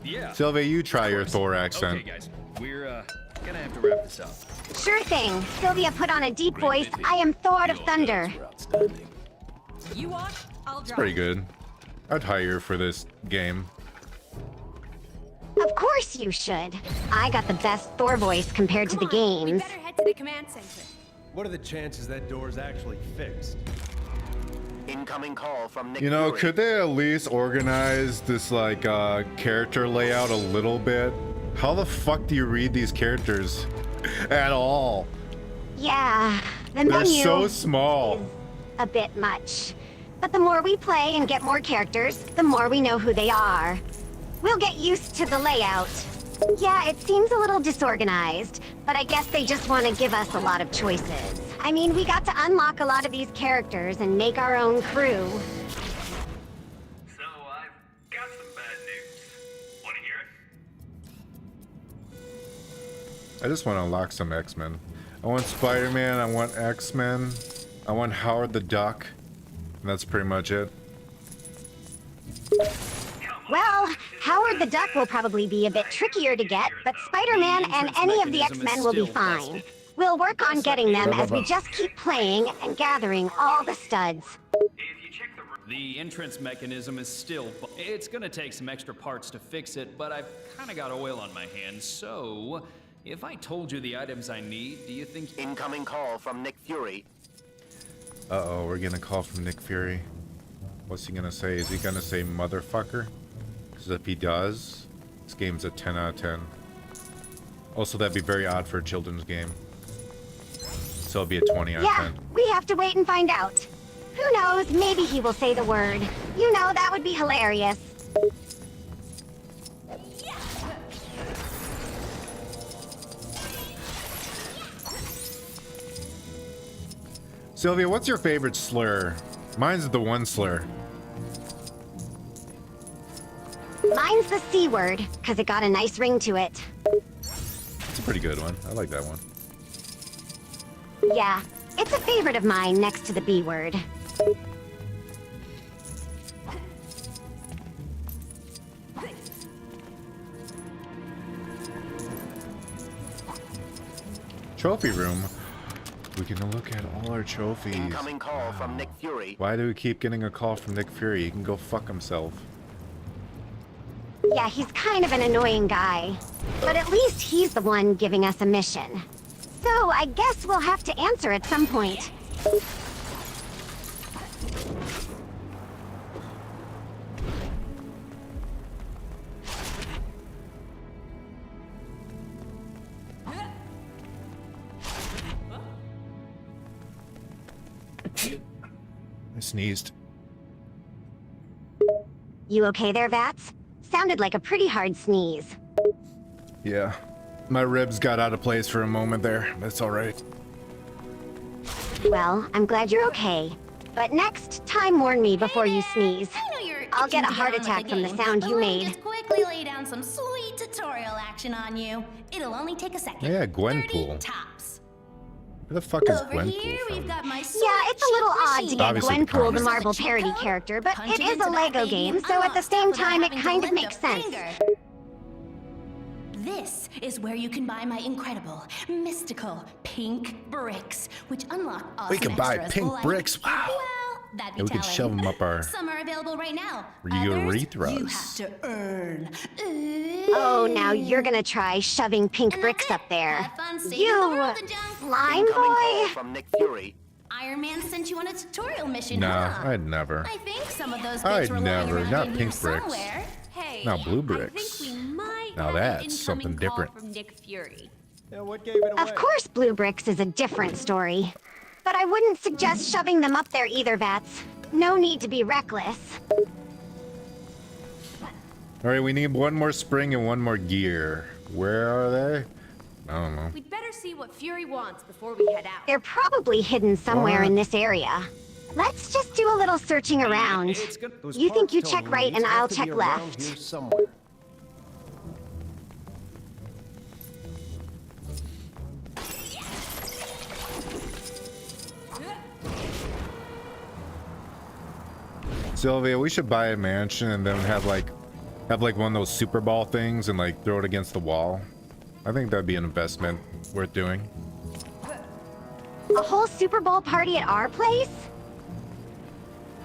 Yeah. Sylvia, you try your Thor accent. Okay, guys. We're, gonna have to wrap this up. Sure thing. Sylvia put on a deep voice. I am Thor of Thunder. You watch, I'll It's drive. pretty good. I'd hire for this game. Of course you should. I got the best Thor voice compared to the games. Better head to the command center. What are the chances that door's actually fixed? Incoming call from Nick. You know, Fury. could they at least organize this like character layout a little bit? How the fuck do you read these characters at all? Yeah, the They're menu so small. a bit much. But the more we play and get more characters, the more we know who they are. We'll get used to the layout. Yeah, it seems a little disorganized, but I guess they just want to give us a lot of choices. I mean, we got to unlock a lot of these characters and make our own crew. So, I've got some bad news. Want to hear it? I just want to unlock some X-Men. I want Spider-Man, I want X-Men, I want Howard the Duck, and that's pretty much it. Well, Howard the Duck will probably be a bit trickier to get, but Spider-Man and any of the X-Men will be fine. We'll work on getting them as we just keep playing and gathering all the studs. The entrance mechanism is still... It's gonna take some extra parts to fix it, but I've kinda got oil on my hands, so... If I told you the items I need, do you think... Incoming call from Nick Fury. Uh-oh, we're getting a call from Nick Fury. What's he gonna say? Is he gonna say motherfucker? Because if he does, this game's a 10 out of 10. Also, that'd be very odd for a children's game. So it'll be a 20 out of Yeah, 10. we have to wait and find out. Who knows, maybe he will say the word. You know, that would be hilarious. Sylvia, what's your favorite slur? Mine's the one slur. Mine's the C word, because it got a nice ring to it. It's a pretty good one. I like that one. Yeah, It's a favorite of mine next to the B word. Trophy room. We can look at all our trophies. Incoming call from Nick Fury. Why do we keep getting a call from Nick Fury? He can go fuck himself. Yeah, he's kind of an annoying guy. But at least he's the one giving us a mission. So I guess we'll have to answer at some point. I sneezed. You okay there, Vats? Sounded like a pretty hard sneeze. Yeah. My ribs got out of place for a moment there. That's alright. Well, I'm glad you're okay. But next time warn me before you sneeze. I'll get a heart attack from the sound you made. Just quickly lay down some sweet tutorial action on you. It'll only take a second. Yeah, Gwenpool. Where the fuck is Gwenpool from? Yeah, it's a little odd to get Obviously the Gwenpool, the comics. Marvel parody character, but it is a Lego game, so at the same time, it kind of makes sense. This is where you can buy my incredible, mystical pink bricks, which unlock awesome We can buy extras pink like- bricks. Wow. Well, that'd be Yeah, we can telling. shove them up our Some are available right now. urethras. You have to earn. Oh, now you're gonna try shoving pink bricks up there. You slime boy! From Nick Fury. Iron Man sent you on a tutorial mission, Nah, huh? I'd never. I think some of those I'd bricks were lying never. around Not in pink here bricks. somewhere. Hey, Now blue I bricks. think we might Now have that's an something incoming call different. from Nick Fury. Yeah, what gave it away? Of course Blue Bricks is a different story. But I wouldn't suggest shoving them up there either, Vats. No need to be reckless. Alright, we need one more spring and one more gear. Where are they? I don't know. We'd better see what Fury wants before we head out. They're probably hidden somewhere What? in this area. Let's just do a little searching around. You think you check right and I'll check left. Somewhere. Sylvia, we should buy a mansion and then have like one of those Super Ball things and like throw it against the wall. I think that'd be an investment worth doing. A whole Super Bowl party at our place?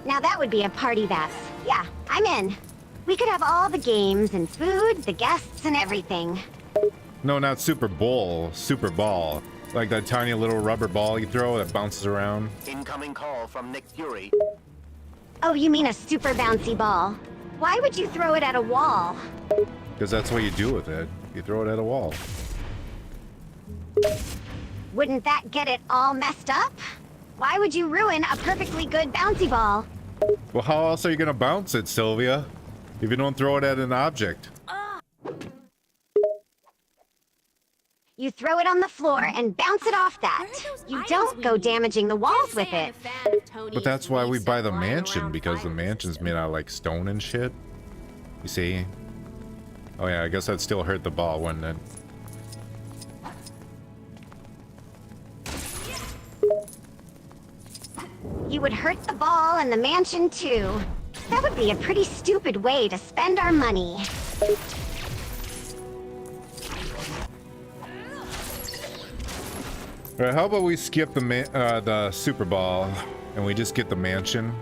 Now that would be a party, Vats. Yeah, I'm in. We could have all the games and food, the guests and everything. No, not Super Bowl, Super Ball. Like that tiny little rubber ball you throw that bounces around. Incoming call from Nick Fury. Oh, you mean a super bouncy ball? Why would you throw it at a wall? Because that's what you do with it. You throw it at a wall. Wouldn't that get it all messed up? Why would you ruin a perfectly good bouncy ball? Well, how else are you gonna bounce it, Sylvia? If you don't throw it at an object. You throw it on the floor and bounce it off that. You don't go damaging the walls with it. But that's why we buy the mansion, because the mansion's made out of like stone and shit. You see? Oh yeah, I guess that'd still hurt the ball, wouldn't it? You would hurt the ball and the mansion too. That would be a pretty stupid way to spend our money. Alright, how about we skip the Super Ball and we just get the mansion,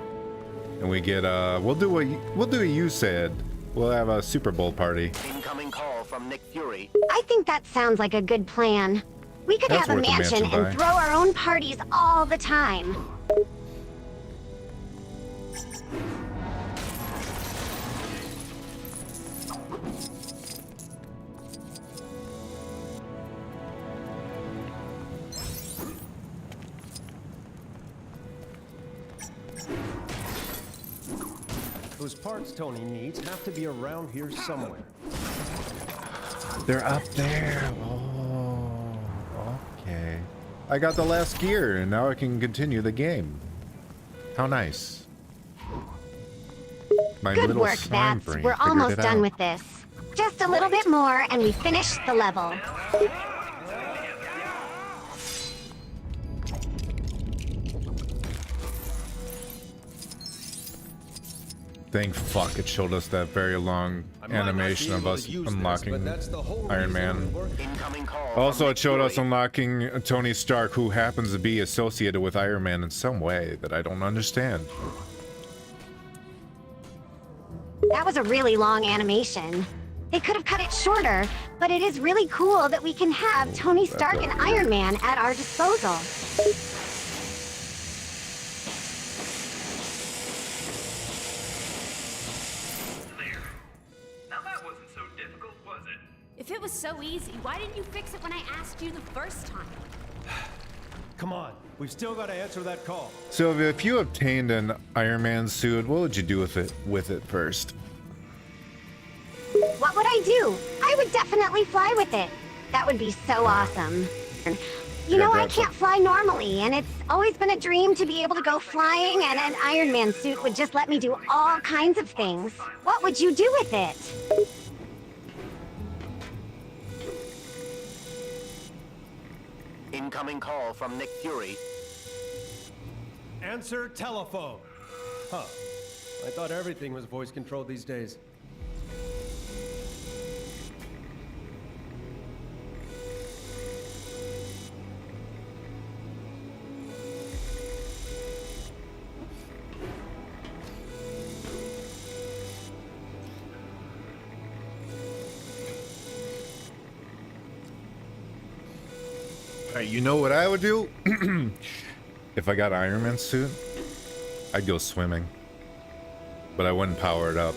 and we get we'll do what you said. We'll have a Super Bowl party. Incoming call from Nick Fury. I think that sounds like a good plan. We could That's have a worth a mansion mansion and buy. throw our own parties all the time. Those parts Tony needs have to be around here somewhere. They're up there. Oh, okay. I got the last gear, and now I can continue the game. How nice. My Good little work, slime Vats. brain We're figured almost it done out. with this. Just a little bit more and we finish the level. Thank fuck it showed us that very long animation of us unlocking Iron Man. Also, it showed us unlocking Tony Stark, who happens to be associated with Iron Man in some way that I don't understand. That was a really long animation. They could have cut it shorter, but it is really cool that we can have Tony Stark and Iron Man at our disposal. If it was so easy, why didn't you fix it when I asked you the first time? Come on, we've still got to answer that call. Sylvia, if you obtained an Iron Man suit, what would you do with it first? What would I do? I would definitely fly with it. That would be so awesome. You know, I can't fly normally, and it's always been a dream to be able to go flying, and an Iron Man suit would just let me do all kinds of things. What would you do with it? Incoming call from Nick Fury. Answer telephone. Huh. I thought everything was voice controlled these days. You know what I would do? If I got Iron Man suit, I'd go swimming. But I wouldn't power it up.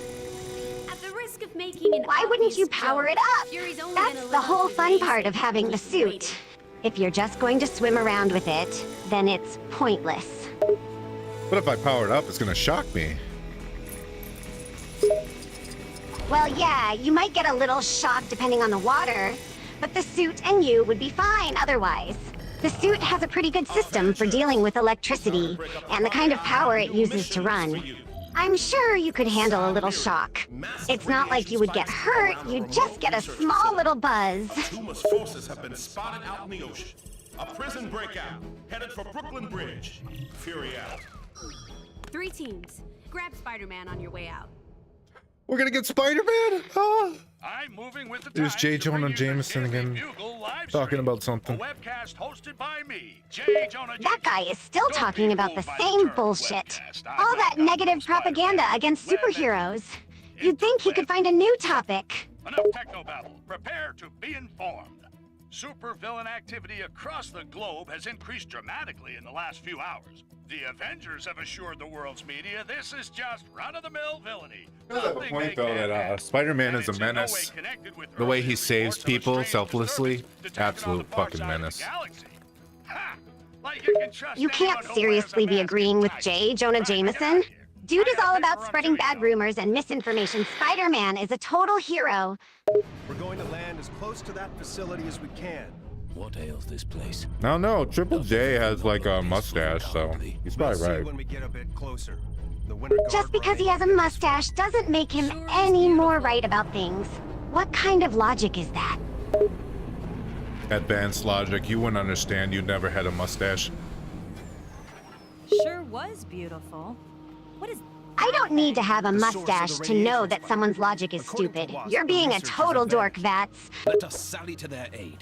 At the risk of making an Why wouldn't you power it up? Fury's only That's gonna the let whole you fun raise part it. of having the suit. If you're just going to swim around with it, then it's pointless. But if I power it up, it's gonna shock me. Well, yeah, you might get a little shock depending on the water, but the suit and you would be fine otherwise. The suit has a pretty good system for dealing with electricity and the kind of power it uses to run. I'm sure you could handle a little shock. It's not like you would get hurt, you'd just get a small little buzz. Tuma's forces have been spotted out in the ocean. A prison breakout, headed for Brooklyn Bridge. Fury out. 3 teams. Grab Spider-Man on your way out. We're gonna get Spider-Man? Oh. I'm moving with the There's times J. to Jonah bring you the Jameson Daily again, Bugle live talking stream. about something. A webcast hosted by me, J. Jonah That guy is still talking about the same bullshit. All that negative propaganda against superheroes. You'd think he could find a new topic. Enough technobabble. Prepare to be informed. Supervillain activity across the globe has increased dramatically in the last few hours. The Avengers have assured the world's media this is just run-of-the-mill villainy. Does have a point though that Spider-Man is a menace. The way he saves people selflessly, absolute fucking menace. You can't seriously be agreeing with J. Jonah Jameson. Dude is all about spreading bad rumors and misinformation. Spider-Man is a total hero. We're going to land as close to that facility as we can. What ails this place? No, Triple J has like a mustache, so he's probably right. When we get a bit closer. Just because he has a mustache doesn't make him any more right about things. What kind of logic is that? Advanced logic, you wouldn't understand. You never had a mustache. Sure was beautiful. What is... I don't need to have a mustache to know that someone's logic is stupid. You're being a total dork, Vats. Let us sally to their aid.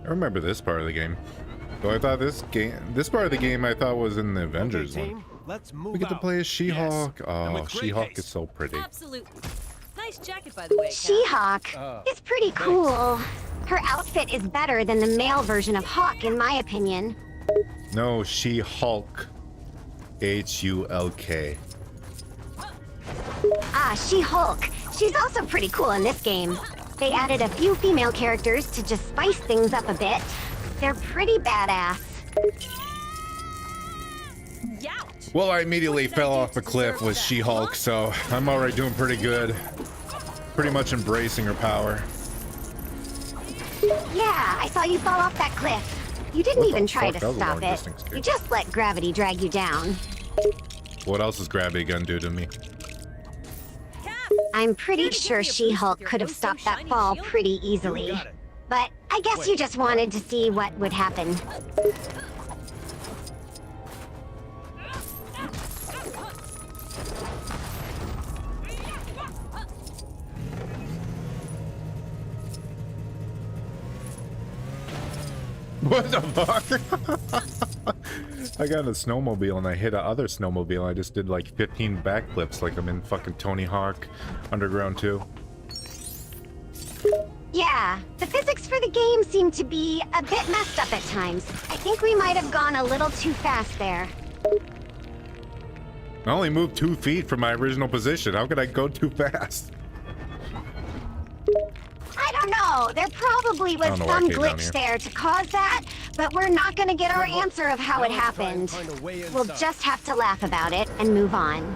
I remember this part of the game. Though I thought this part of the game I thought was in the Avengers one. Let's move We get to play as She-Hulk. Yes. Oh, She-Hulk is so pretty. Absolutely. Nice jacket, by the way. Cap. She-Hulk is pretty cool. Her outfit is better than the male version of Hawk, in my opinion. No, She-Hulk. H-U-L-K. Ah, She-Hulk. She's also pretty cool in this game. They added a few female characters to just spice things up a bit. They're pretty badass. Well, I immediately fell off a cliff with She-Hulk, so I'm already doing pretty good. Pretty much embracing her power. Yeah, I saw you fall off that cliff. You didn't even try to stop it. You just let gravity drag you down. What else is gravity gonna do to me? Cap, I'm pretty sure She-Hulk could have stopped that fall pretty easily. But I guess you just wanted to see what would happen. What the fuck? I got a snowmobile and I hit a other snowmobile. I just did like 15 backflips like I'm in fucking Tony Hawk Underground 2. Yeah, the physics for the game seem to be a bit messed up at times. I think we might have gone a little too fast there. I only moved 2 feet from my original position. How could I go too fast? I don't know. There probably was some glitch there to cause that, but we're not going to get our answer of how it happened. We'll just have to laugh about it and move on.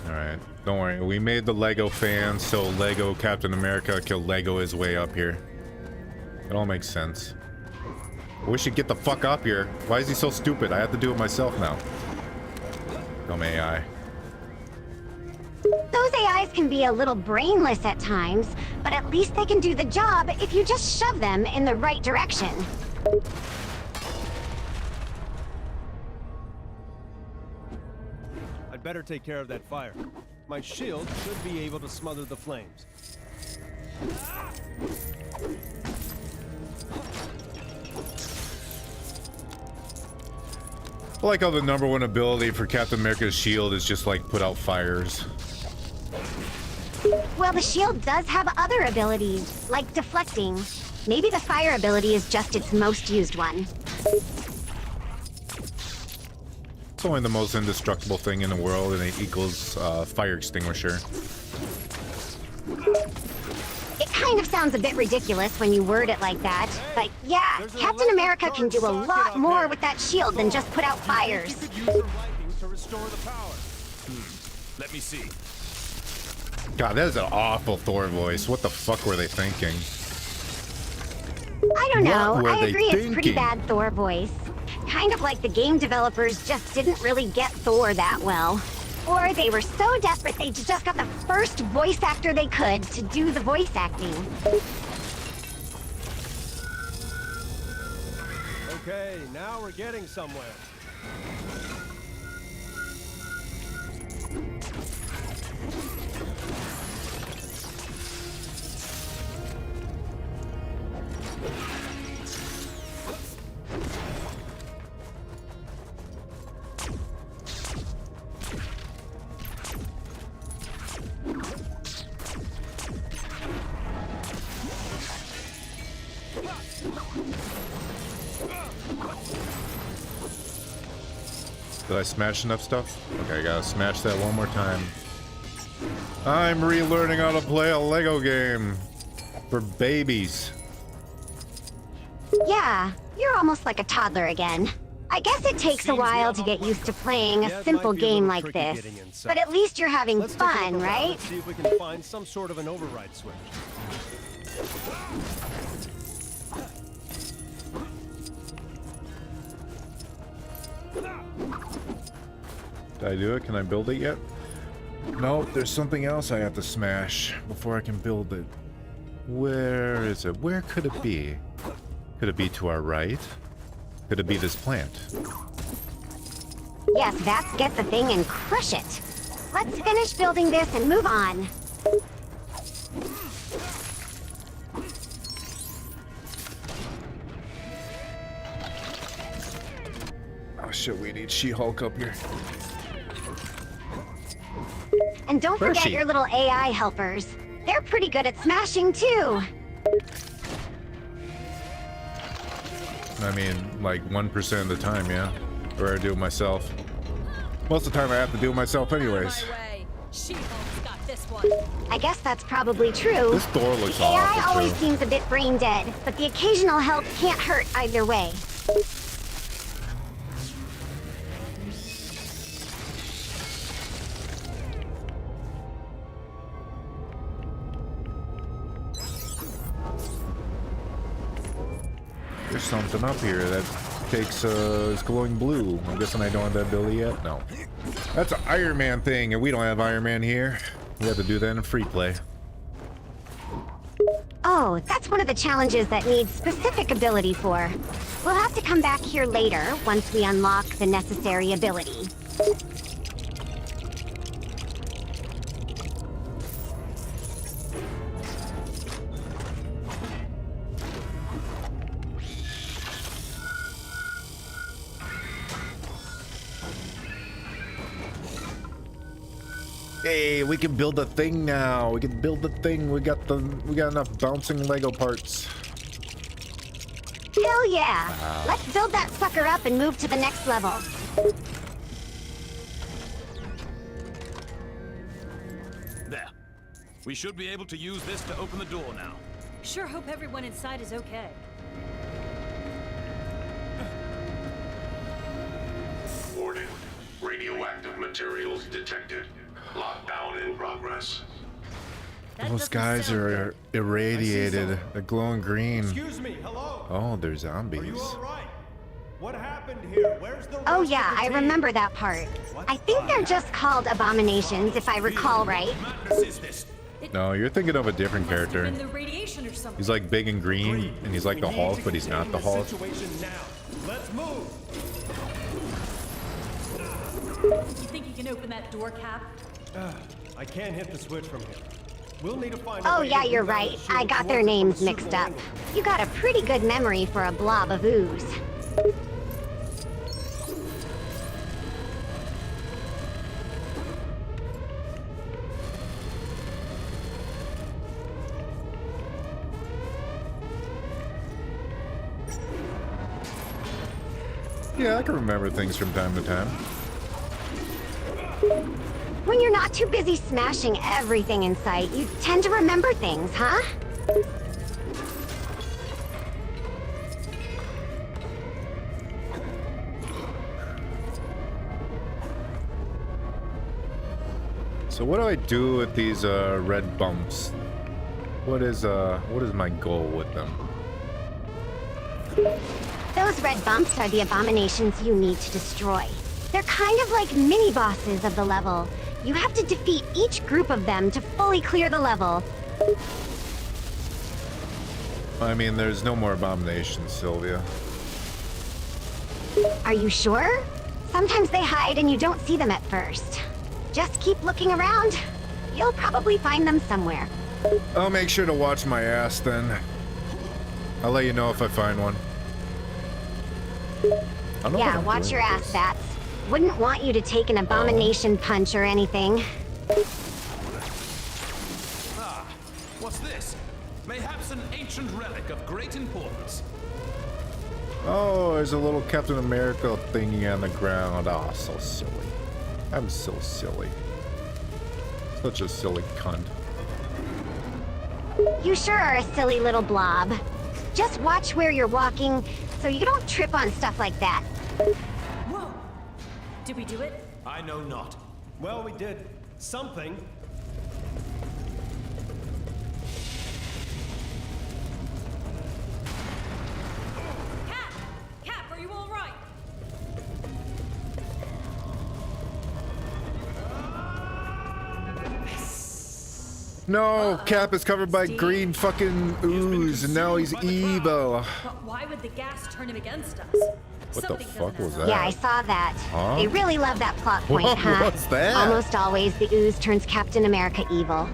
Alright, don't worry. We made the Lego fans, so Lego Captain America can Lego his way up here. It all makes sense. We should get the fuck up here. Why is he so stupid? I have to do it myself now. Dumb AI. Those AIs can be a little brainless at times, but at least they can do the job if you just shove them in the right direction. I'd better take care of that fire. My shield should be able to smother the flames. I like how the #1 ability for Captain America's shield is just like put out fires. Well, the shield does have other abilities, like deflecting. Maybe the fire ability is just its most used one. It's only the most indestructible thing in the world, and it equals fire extinguisher. It kind of sounds a bit ridiculous when you word it like that, but yeah, Captain America can do a lot more with that shield than just put out fires. Let me see. God, that is an awful Thor voice. What the fuck were they thinking? I don't know. I agree it's pretty thinking? bad Thor voice. Kind of like the game developers just didn't really get Thor that well. Or they were so desperate they just got the first voice actor they could to do the voice acting. Okay, now we're getting somewhere. Did I smash enough stuff? Okay, I gotta smash that one more time. I'm relearning how to play a Lego game for babies. Yeah, you're almost like a toddler again. I guess it takes a while to get used to playing a simple game like this, but at least you're having fun, right? See if we can find some sort of an override switch. Did I do it? Can I build it yet? No, there's something else I have to smash before I can build it. Where is it? Where could it be? Could it be to our right? Could it be this plant? Yes, Vats, get the thing and crush it. Let's finish building this and move on. Oh shit, we need She-Hulk up here. And don't Where is forget she? your little AI helpers. They're pretty good at smashing too. I mean, like 1% of the time, yeah. Or I do it myself. Most of the time I have to do it myself anyways. I guess that's probably true. This door looks The AI awful, always too. seems a bit brain dead, but the occasional help can't hurt either way. There's something up here that takes is glowing blue. I'm guessing I don't have that ability yet. No, that's an Iron Man thing, and we don't have Iron Man here. We have to do that in free play. Oh, that's one of the challenges that needs specific ability for. We'll have to come back here later once we unlock the necessary ability. Hey, we can build a thing now. We can build the thing. We got enough bouncing Lego parts. Hell yeah! Wow. Let's build that sucker up and move to the next level. There. We should be able to use this to open the door now. Sure hope everyone inside is okay. Warning. Radioactive materials detected. Lockdown in progress. Those guys are irradiated. They're glowing green. Excuse me, hello? Oh, they're zombies. Are you alright? What happened here? Where's the Oh rest yeah, of the I team? remember that part. I think they're just called abominations, if I recall right. No, you're thinking of a different character. Been the radiation or something. He's like big and green, and he's like the Hulk, but he's not the Hulk. Situation now. Let's move. You think you can open that door, Cap? I can't hit the switch from here. We'll need to find Oh yeah, you're right. I got their names mixed up. You got a pretty good memory for a blob of ooze. Yeah, I can remember things from time to time. When you're not too busy smashing everything in sight, you tend to remember things, huh? So what do I do with these red bumps? What is my goal with them? Those red bumps are the abominations you need to destroy. They're kind of like mini-bosses of the level. You have to defeat each group of them to fully clear the level. I mean, there's no more abominations, Sylvia. Are you sure? Sometimes they hide and you don't see them at first. Just keep looking around. You'll probably find them somewhere. I'll make sure to watch my ass then. I'll let you know if I find one. I don't know what Yeah, I'm watch doing your with ass, this. Bats. Wouldn't want you to take an abomination punch or anything. Ah, what's this? Mayhaps an ancient relic of great importance. Oh, there's a little Captain America thingy on the ground. Oh, so silly. I'm so silly. Such a silly cunt. You sure are a silly little blob. Just watch where you're walking so you don't trip on stuff like that. Whoa! Did we do it? I know not. Well, we did something. Cap! Cap, are you all right? No, Cap is covered by green fucking ooze, and now he's evil. But why would the gas turn him against us? What the Something fuck doesn't was add that? Yeah, I saw that. Huh? They really love that plot point, What huh? was that? Almost always the ooze turns Captain America evil.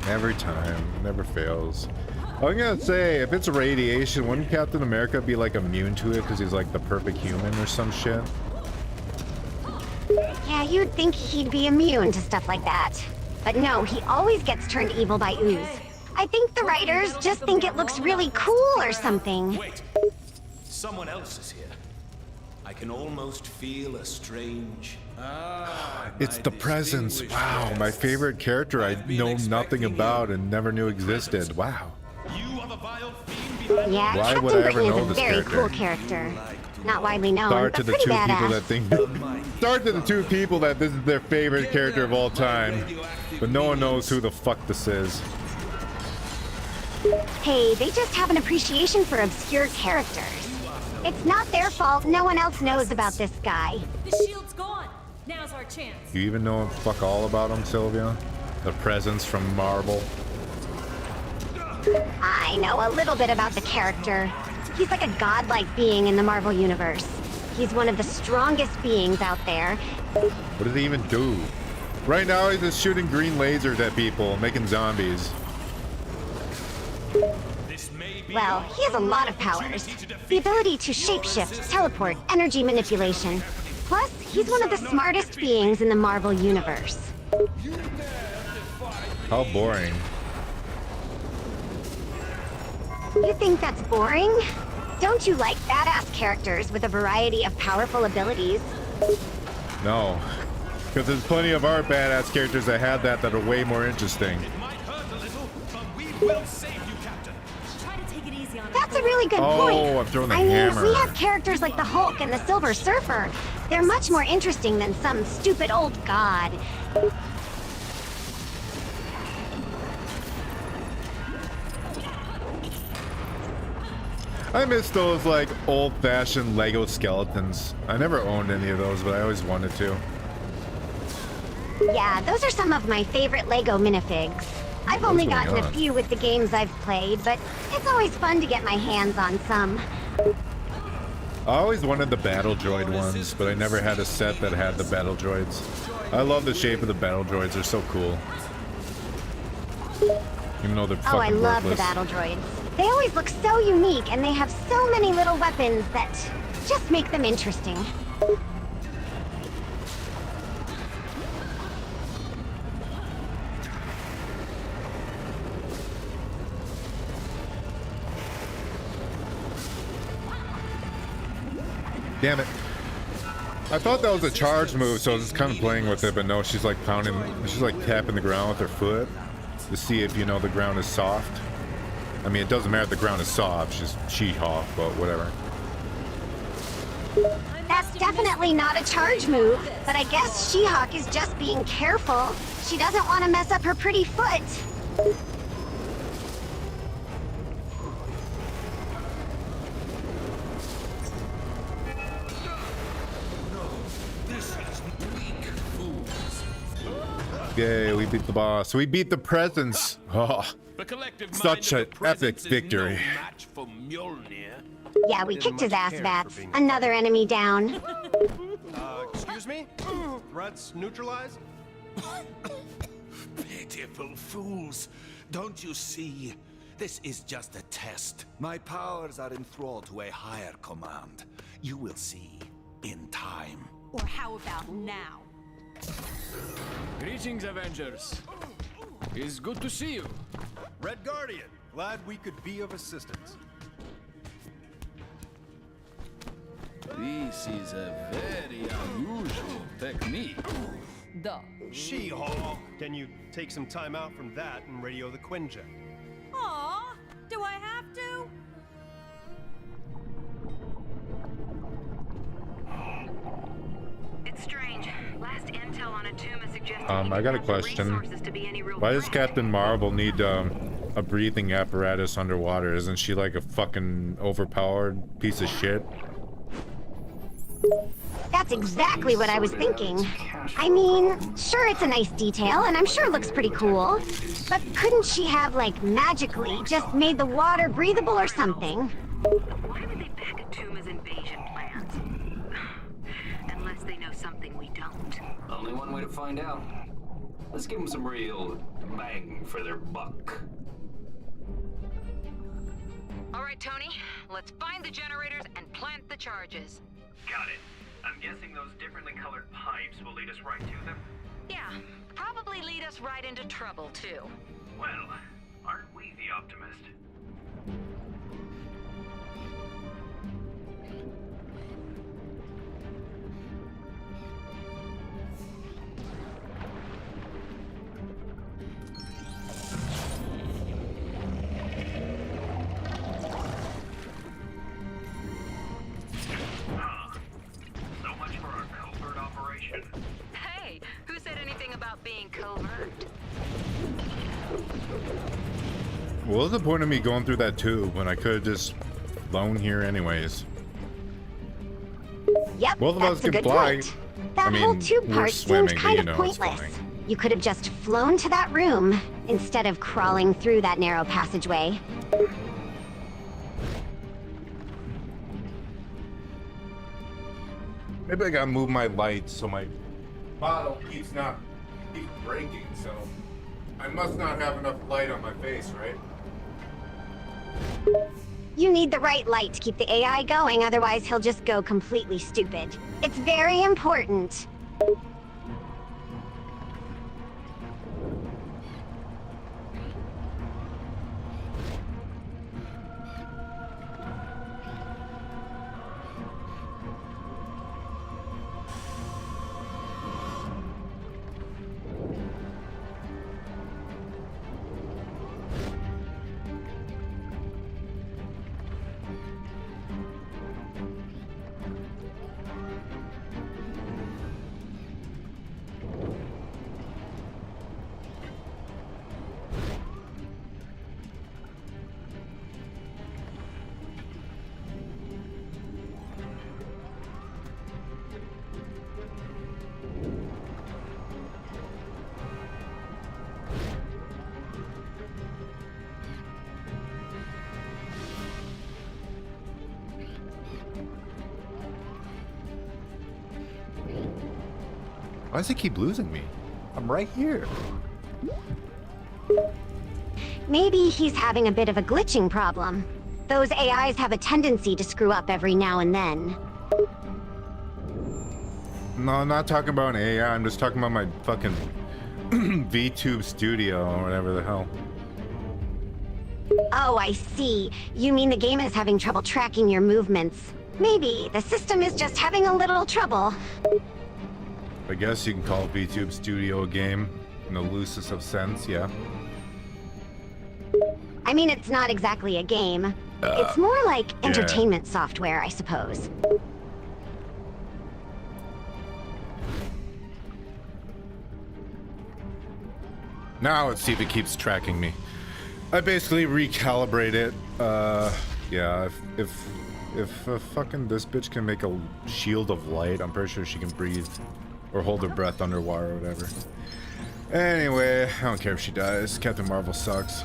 Every time, never fails. I'm gonna say, if it's radiation, wouldn't Captain America be like immune to it because he's like the perfect human or some shit? Yeah, you'd think he'd be immune to stuff like that. But no, he always gets turned evil by ooze. I think the writers just think it looks really cool or something. Wait. Someone else is here. I can almost feel a strange... It's the presence. Wow, my favorite character I know nothing about and never knew existed. Wow. Yeah, Why Captain would I ever Britain know is a this very character? cool character. Not widely known, Start but to the pretty two people badass. that think. Start to the two people that this is their favorite character of all time, but no one knows who the fuck this is. Hey, they just have an appreciation for obscure characters. It's not their fault no one else knows about this guy. The shield's gone. Now's our chance. You even know fuck all about him, Sylvia? The presence from Marvel. I know a little bit about the character. He's like a godlike being in the Marvel Universe. He's one of the strongest beings out there. What does he even do? Right now he's just shooting green lasers at people, making zombies. Well, he has a lot of powers. The ability to shapeshift, teleport, energy manipulation. Plus, he's one of the smartest beings in the Marvel Universe. How boring. You think that's boring? Don't you like badass characters with a variety of powerful abilities? No. Because there's plenty of our badass characters that have that are way more interesting. That's a really good point. Oh, I'm throwing the I mean, hammer. we have characters like the Hulk and the Silver Surfer. They're much more interesting than some stupid old god. I miss those like old-fashioned Lego skeletons. I never owned any of those, but I always wanted to. Yeah, those are some of my favorite Lego minifigs. I've only What's going gotten a on? few with the games I've played, but it's always fun to get my hands on some. I always wanted the battle droid ones, but I never had a set that had the battle droids. I love the shape of the battle droids. They're so cool. Even though they're fucking Oh, I love the worthless. battle droids. They always look so unique, and they have so many little weapons that just make them interesting. Damn it. I thought that was a charge move, so I was just kind of playing with it, but no, she's like pounding, she's like tapping the ground with her foot to see if, you know, the ground is soft. I mean, it doesn't matter if the ground is soft, she's She-Hulk, but whatever. That's definitely not a charge move, but I guess She-Hulk is just being careful. She doesn't want to mess up her pretty foot. Yay, we beat the boss. We beat the presence. Oh, such an epic victory. Yeah, we kicked his ass, Vats. Another enemy down. Excuse me? Threats neutralized? Pitiful fools. Don't you see? This is just a test. My powers are enthralled to a higher command. You will see in time. Or how about now? Greetings, Avengers. It's good to see you. Red Guardian, glad we could be of assistance. This is a very unusual technique. Duh. She-Hulk. Can you take some time out from that and radio the Quinjet? Aw, do I have to? It's strange. Last intel on a tomb is suggesting I got a question. Why does Captain Marvel need a breathing apparatus underwater? Isn't she like a fucking overpowered piece of shit? That's exactly what I was thinking. I mean, sure, it's a nice detail, and I'm sure it looks pretty cool. But couldn't she have, like, magically just made the water breathable or something? Why would they back a tomb as invasion plans? Unless they know something we don't. Only one way to find out. Let's give them some real bang for their buck. All right, Tony. Let's find the generators and plant the charges. Got it. I'm guessing those differently colored pipes will lead us right to them? Yeah, probably lead us right into trouble, too. Well, aren't we the optimist? So much for our covert operation. Hey, who said anything about being covert? What was the point of me going through that tube when I could have just flown here anyways? Yep, Both of that's us a can good fly. point. That I mean, whole tube we're part swimming, seemed but kind you of know it's pointless. flying. You could have just flown to that room instead of crawling through that narrow passageway. Maybe I gotta move my light so my bottle keeps breaking, so I must not have enough light on my face, right? You need the right light to keep the AI going, otherwise he'll just go completely stupid. It's very important. Why does he keep losing me? I'm right here. Maybe he's having a bit of a glitching problem. Those AIs have a tendency to screw up every now and then. No, I'm not talking about an AI. I'm just talking about my fucking VTube studio or whatever the hell. Oh, I see. You mean the game is having trouble tracking your movements. Maybe the system is just having a little trouble. I guess you can call VTube Studio a game in the loosest of sense, yeah. I mean, it's not exactly a game. It's more like entertainment software, I suppose. Now let's see if it keeps tracking me. I basically recalibrate it. Yeah, if fucking this bitch can make a shield of light, I'm pretty sure she can breathe or hold her breath underwater or whatever. Anyway, I don't care if she dies. Captain Marvel sucks.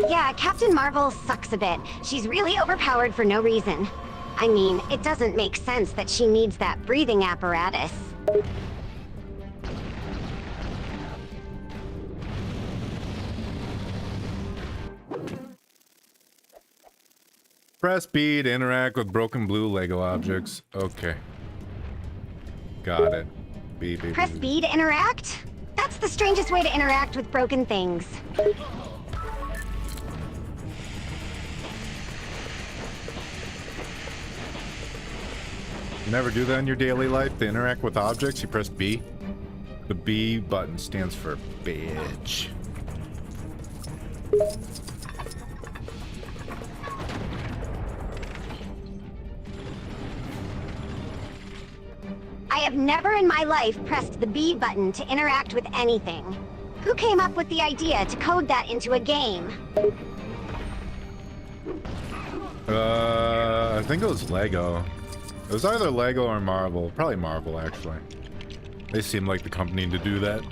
Yeah, Captain Marvel sucks a bit. She's really overpowered for no reason. I mean, it doesn't make sense that she needs that breathing apparatus. Press B to interact with broken blue Lego objects. Okay. Got it. B. Press B to interact? That's the strangest way to interact with broken things. Never do that in your daily life? To interact with objects, you press B. The B button stands for bitch. I have never in my life pressed the B button to interact with anything. Who came up with the idea to code that into a game? I think it was Lego. It was either Lego or Marvel. Probably Marvel, actually. They seem like the company to do that.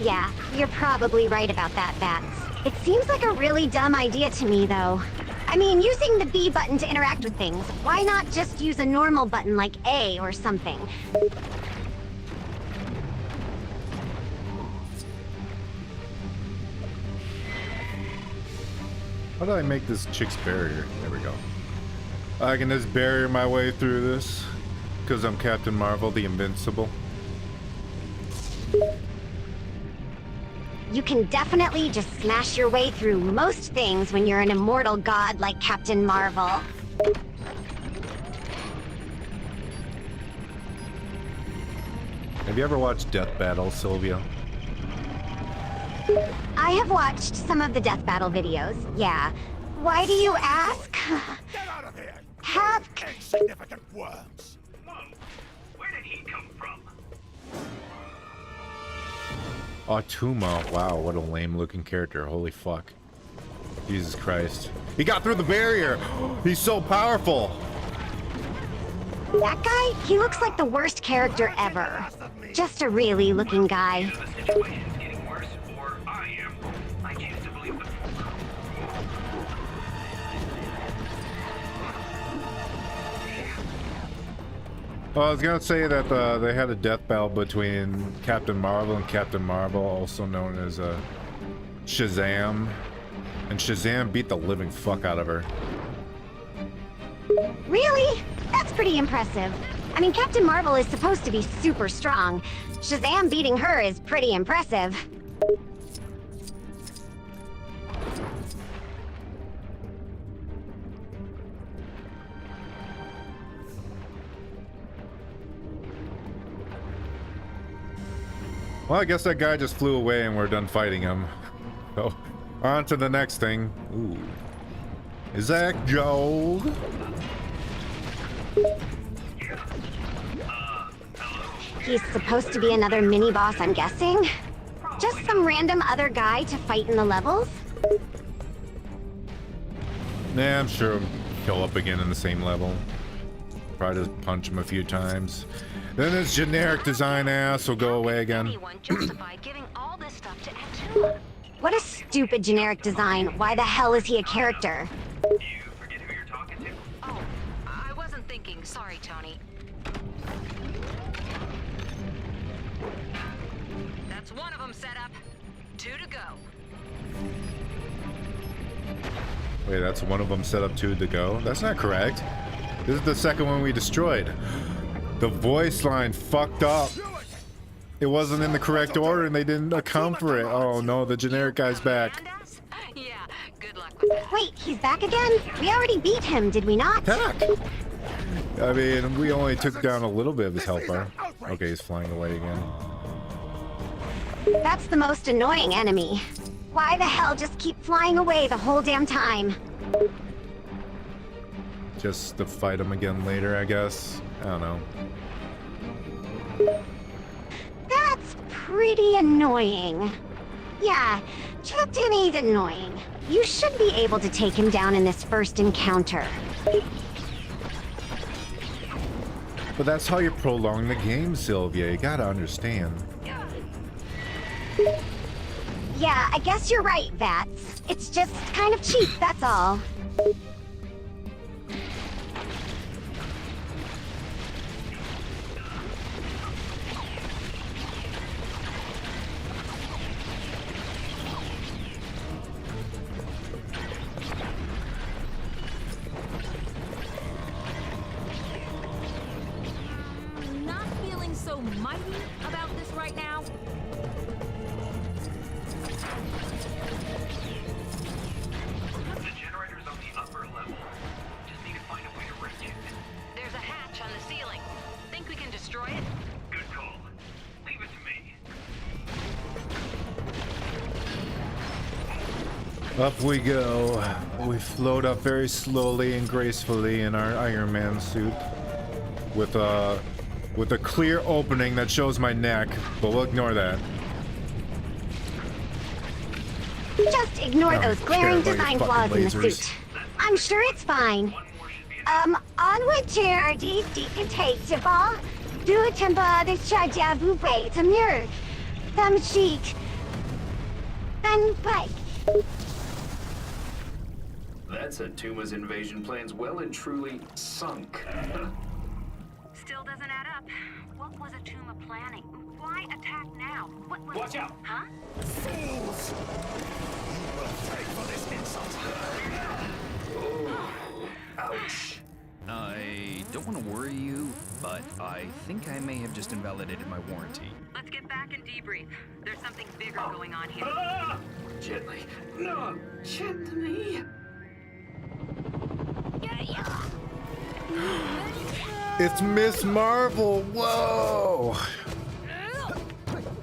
Yeah, you're probably right about that, Bats. It seems like a really dumb idea to me, though. I mean, using the B button to interact with things, why not just use a normal button like A or something? How do I make this chick's barrier? There we go. I can just barrier my way through this because I'm Captain Marvel, the Invincible. You can definitely just smash your way through most things when you're an immortal god like Captain Marvel. Have you ever watched Death Battle, Sylvia? I have watched some of the Death Battle videos, yeah. Why do you ask? Get out of here! Have insignificant worms. Whoa, where did he come from? Automa. Wow, what a lame looking character. Holy fuck. Jesus Christ. He got through the barrier! He's so powerful! That guy? He looks like the worst character ever. Just a really looking guy. Well, I was gonna say that they had a death battle between Captain Marvel and Captain Marvel, also known as Shazam. And Shazam beat the living fuck out of her. Really? That's pretty impressive. I mean, Captain Marvel is supposed to be super strong. Shazam beating her is pretty impressive. Well, I guess that guy just flew away and we're done fighting him. So, on to the next thing. Ooh. Zach Joe. He's supposed to be another mini-boss, I'm guessing? Just some random other guy to fight in the levels? Nah, I'm sure he'll up again in the same level. Probably just punch him a few times. Then his generic design ass will go away again. What a stupid generic design. Why the hell is he a character? Oh, I wasn't thinking. Sorry, Tony. That's one of them set up. 2 to go. Wait, that's one of them set up 2 to go? That's not correct. This is the second one we destroyed. The voice line fucked up. It wasn't in the correct order and they didn't account for it. Oh no, the generic guy's back. Yeah, good luck with that. Wait, he's back again? We already beat him, did we not? Attack! I mean, we only took down a little bit of his health bar. Okay, he's flying away again. That's the most annoying enemy. Why the hell just keep flying away the whole damn time? Just to fight him again later, I guess. I don't know. That's pretty annoying. Yeah, Captain is annoying. You should be able to take him down in this first encounter. But that's how you prolong the game, Sylvia. You gotta understand. Yeah, I guess you're right, Vats. It's just kind of cheap, that's all. Not feeling so mighty about this right now. The generator's on the upper level. Just need to find a way to reach it. There's a hatch on the ceiling. Think we can destroy it? Good call. Leave it to me. Up we go. We float up very slowly and gracefully in our Iron Man suit. With a clear opening that shows my neck, but we'll ignore that. Just ignore those glaring design flaws in the suit. I'm sure it's fine. Onward chair, deep detectable. Du temper the charger vous wait a mirror. Some chic. Then bike. That said, Tuma's invasion plans well and truly sunk. Still doesn't add up. What was Atuma planning? Why attack now? What was... Watch out! Huh? Fools! You will pay for this insult. Oh, ouch. I don't want to worry you, but I think I may have just invalidated my warranty. Let's get back and debrief. There's something bigger going on here. Gently. No, gently. It's Miss Marvel. Whoa!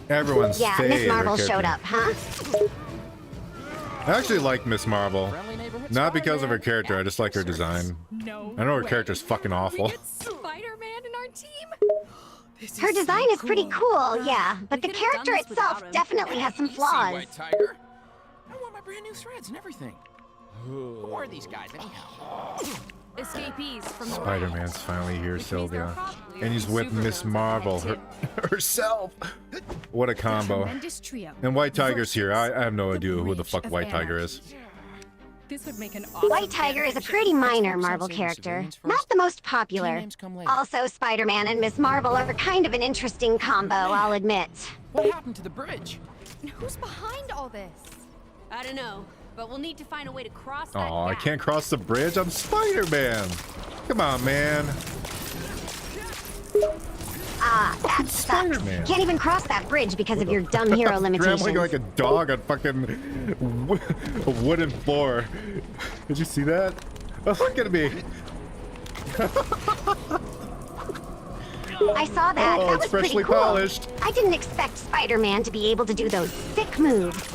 Everyone's Yeah, favorite Miss Marvel character. showed up, huh? I actually like Miss Marvel. Not because of her character, I just like her design. I know her character's fucking awful. Spider-Man in our team? Her design is pretty cool, yeah, but the character itself definitely has some flaws. White Tiger? I want my brand new threads and everything. Who are these guys, anyhow? Escapees from the Spider-Man's finally here, Sylvia. And he's with Miss Marvel herself. What a combo. Tremendous trio. And White Tiger's here. I have no idea who the fuck White Tiger is. This would make an awesome White Tiger is a pretty minor Marvel character, not the most popular. Also, Spider-Man and Miss Marvel are kind of an interesting combo, I'll admit. What happened to the bridge? And who's behind all this? I don't know, but we'll need to find a way to cross that Oh, I gap. can't cross the bridge. I'm Spider-Man. Come on, man. That sucks. Spider-Man. Can't even cross that bridge because of your dumb hero limitations. Scrambling like a dog on fucking a wooden floor. Did you see that? Oh, look at me. I saw that. Oh, That it's was pretty freshly cool. polished. I didn't expect Spider-Man to be able to do those sick moves.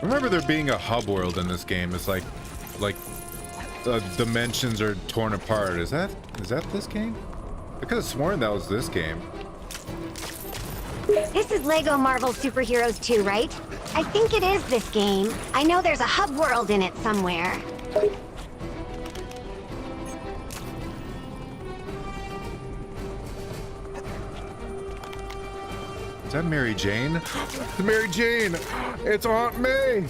I remember there being a hub world in this game. It's like dimensions are torn apart. Is that this game? I could have sworn that was this game. This is Lego Marvel Superheroes 2, right? I think it is this game. I know there's a hub world in it somewhere. Is that Mary Jane? It's Mary Jane! It's Aunt May!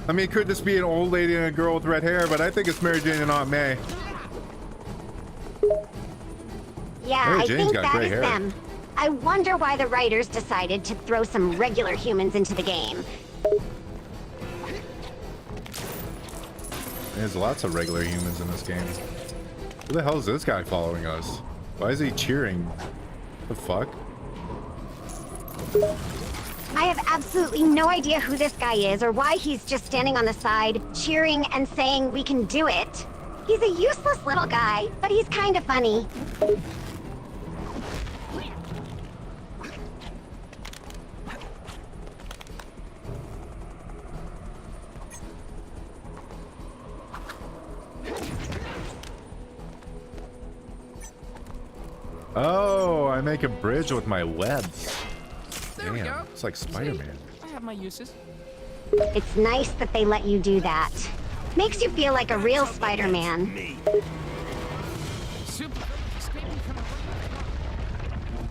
I mean, could this be an old lady and a girl with red hair? But I think it's Mary Jane and Aunt May. Yeah, Mary I Jane's think got that gray is hair. them. I wonder why the writers decided to throw some regular humans into the game. There's lots of regular humans in this game. Who the hell is this guy following us? Why is he cheering? The fuck? I have absolutely no idea who this guy is or why he's just standing on the side, cheering and saying we can do it. He's a useless little guy, but he's kind of funny. Oh, I make a bridge with my webs. There we go. It's like Spider-Man. I have my uses. It's nice that they let you do that. Makes you feel like a real Spider-Man. Super escaping from a...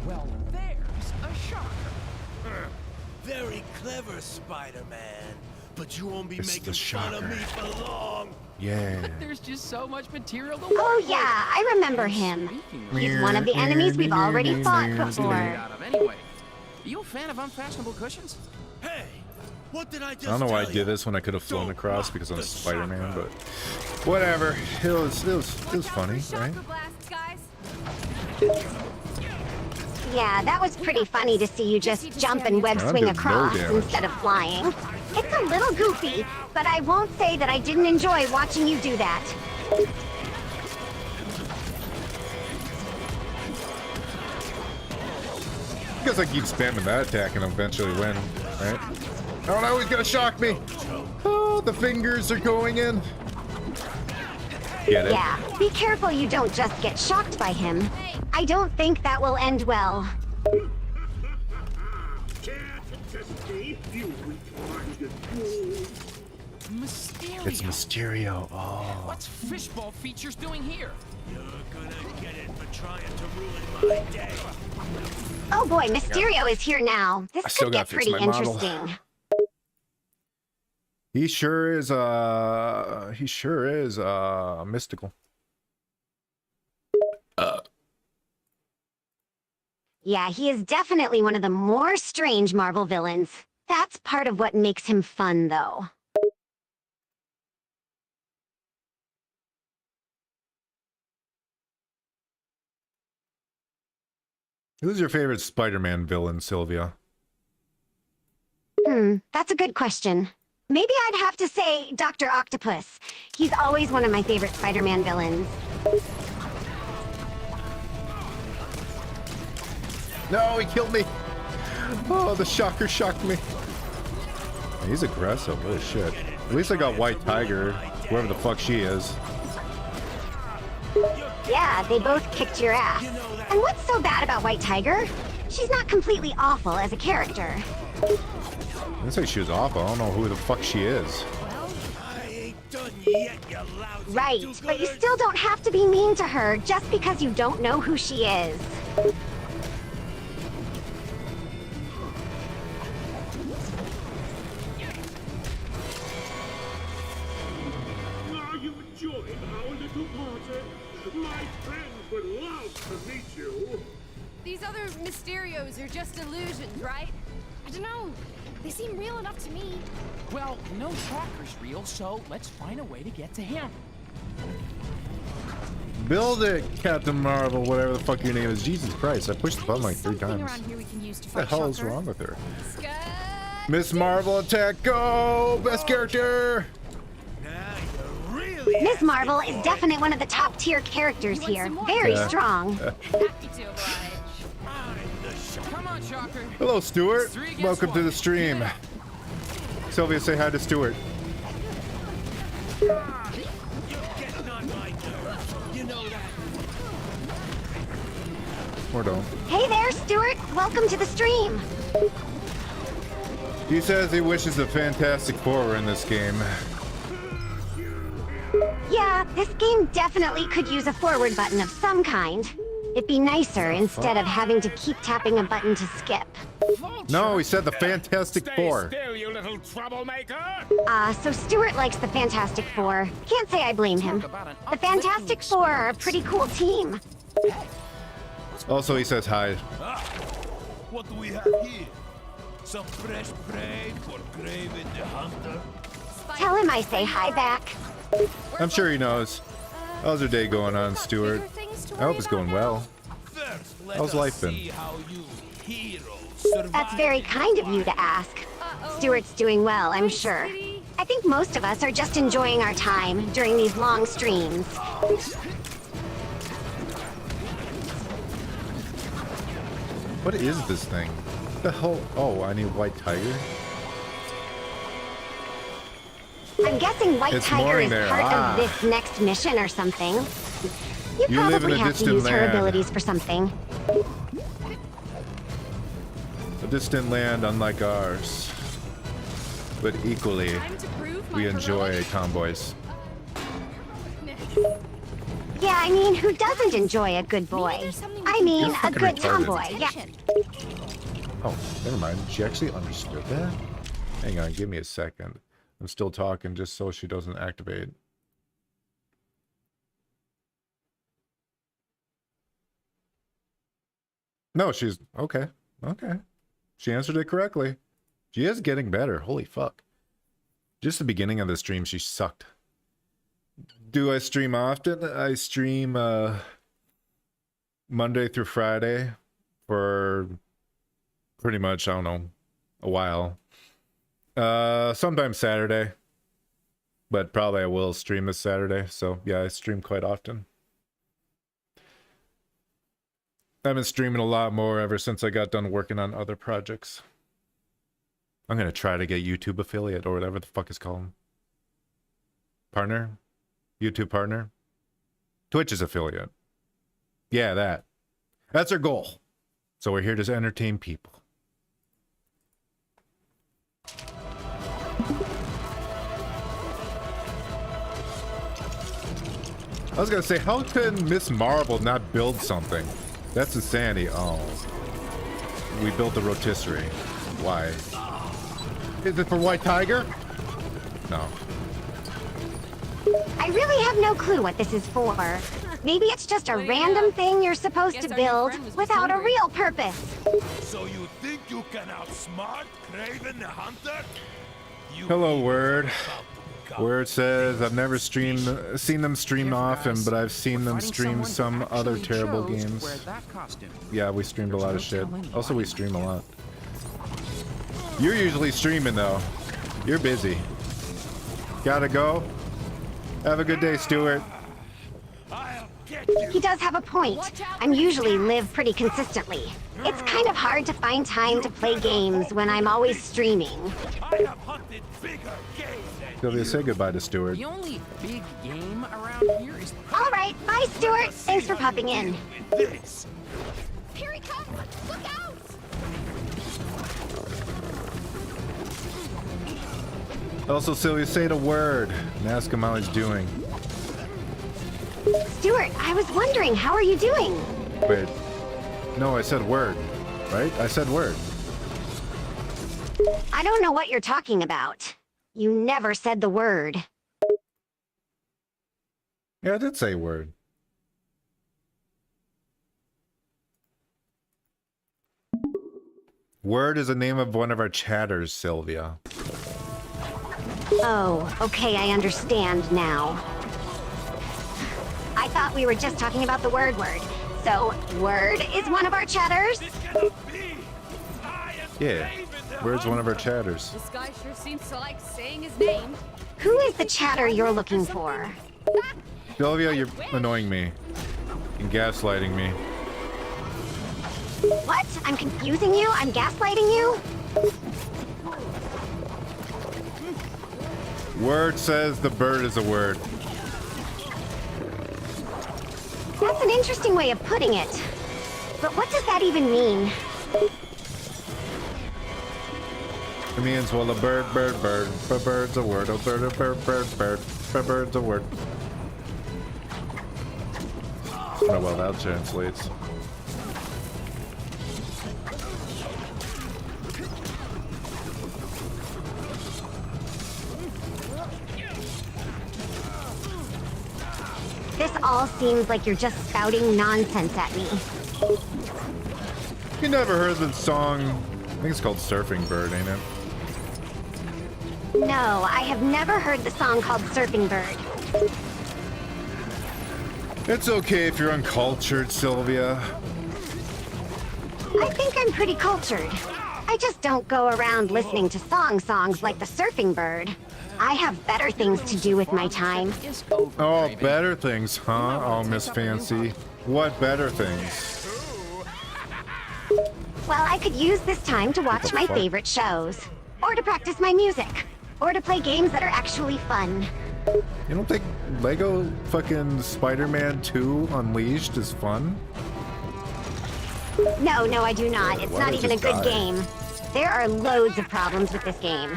Well, there's a shocker. Very clever, Spider-Man. But you won't be It's the making fun of shocker. me for long. Yeah. There's just so much material to work Oh with. yeah, I remember him. He's one of the enemies we've already fought before. Out of anyway. Are you a fan of unfashionable cushions? Hey, what did I just I don't know why I tell did you? this when I could have flown across because I'm Spider-Man, but whatever. It was funny, right? Blasts, guys. Yeah, that was pretty funny to see you just jump and web That swing did no across damage. instead of flying. It's a little goofy, but I won't say that I didn't enjoy watching you do that. I guess I keep spamming that attack and eventually win, right? Oh no, he's gonna shock me! Oh, the fingers are going in. Get it? Yeah, be careful you don't just get shocked by him. I don't think that will end well. Mysterio. It's Mysterio. Oh. What's Fishball Features doing here? You're gonna get it for trying to ruin my day. Oh boy, Mysterio is here now. This I still could get gotta fix pretty my model. interesting. He sure is mystical. Yeah, he is definitely one of the more strange Marvel villains. That's part of what makes him fun, though. Who's your favorite Spider-Man villain, Sylvia? That's a good question. Maybe I'd have to say Dr. Octopus. He's always one of my favorite Spider-Man villains. No, he killed me. Oh, the shocker shocked me. He's aggressive. Holy shit. At least I got White Tiger, whoever the fuck she is. Yeah, they both kicked your ass. And what's so bad about White Tiger? She's not completely awful as a character. I didn't say she was awful. I don't know who the fuck she is. Right, but you still don't have to be mean to her just because you don't know who she is. Are you enjoying our little party? My friends would love to meet you. These other Mysterios are just illusions, right? I don't know. They seem real enough to me. Well, no Shocker's real, so let's find a way to get to him. Build it, Captain Marvel, whatever the fuck your name is. Jesus Christ, I pushed the button like 3 times. Around here we can use to What the fight hell is Shocker. wrong with her? Miss Marvel attack, go! Best character! Miss Marvel is definitely one of the top tier characters here. Very strong. Come on, Shocker. Hello, Stuart. Welcome to the stream. Sylvia, say hi to Stuart. Or don't. Hey there, Stuart. Welcome to the stream. He says he wishes the Fantastic Four were in this game. Yeah, this game definitely could use a forward button of some kind. It'd be nicer instead of having to keep tapping a button to skip. No, he said the Fantastic Four. Still, you little troublemaker! So Stuart likes the Fantastic Four. Can't say I blame him. The Fantastic Four are a pretty cool team. Also, he says hi. What do we have here? Some fresh prey for Craven the Hunter? Tell him I say hi back. I'm sure he knows. How's your day going on, Stuart? I hope it's going well. How's life been? That's very kind of you to ask. Stuart's doing well, I'm sure. I think most of us are just enjoying our time during these long streams. What is this thing? What the hell? Oh, I need White Tiger. I'm guessing White It's Tiger mooring is there. part of this next mission or something. You live in probably a have to distant use her land. abilities for something. A distant land unlike ours. But equally, we enjoy tomboys. Yeah, I mean, who doesn't enjoy a good boy? I mean, You're a fucking good retarded. tomboy, yeah. Oh, never mind. She actually understood that? Hang on, give me a second. I'm still talking just so she doesn't activate. No, she's... Okay. Okay. She answered it correctly. She is getting better. Holy fuck. Just the beginning of the stream, she sucked. Do I stream often? I stream Monday through Friday for pretty much, I don't know, a while. Sometimes Saturday. But probably I will stream this Saturday. So yeah, I stream quite often. I've been streaming a lot more ever since I got done working on other projects. I'm going to try to get YouTube affiliate or whatever the fuck it's called. Partner? YouTube partner? Twitch is affiliate. Yeah, that. That's our goal. So we're here to entertain people. I was going to say, how could Miss Marvel not build something? That's insanity. Oh. We built a rotisserie. Why? Is it for White Tiger? No. I really have no clue what this is for. Maybe it's just a random thing you're supposed to build without a real purpose. So you think you can outsmart Craven the Hunter? Hello, Word. Where it says I've never seen them stream often, but I've seen them stream some other terrible games. Yeah, we streamed a lot of shit. Also, we stream a lot. You're usually streaming though. You're busy. Gotta go. Have a good day, Stuart. He does have a point. I'm usually live pretty consistently. It's kind of hard to find time to play games when I'm always streaming. Sylvia, say goodbye to Stuart. The only big game around here is... All right, bye, Stuart. Thanks for popping in. Here he comes! Look out! Also, Sylvia, say the word and ask him how he's doing. Stuart, I was wondering, how are you doing? Wait. No, I said word. Right? I said word. I don't know what you're talking about. You never said the word. Yeah, I did say word. Word is the name of one of our chatters, Sylvia. Oh, okay, I understand now. I thought we were just talking about the word. So, word is one of our chatters? Yeah, word's one of our chatters. This guy sure seems to like saying his name. Who is the chatter you're looking for? Sylvia, you're annoying me. And gaslighting me. What? I'm confusing you? I'm gaslighting you? Word says the bird is a word. That's an interesting way of putting it. But what does that even mean? It means, well, a bird, a bird's a word, a bird's a word. I don't know well that translates. This all seems like you're just spouting nonsense at me. You never heard the song? I think it's called Surfing Bird, ain't it? No, I have never heard the song called Surfing Bird. It's okay if you're uncultured, Sylvia. I think I'm pretty cultured. I just don't go around listening to songs like the Surfing Bird. I have better things to do with my time. Oh, better things, huh? Oh, Miss Fancy. What better things? Well, I could use this time to watch my favorite shows. Or to practice my music. Or to play games that are actually fun. You don't think Lego fucking Spider-Man 2 Unleashed is fun? No, I do not. It's not even a good game. There are loads of problems with this game.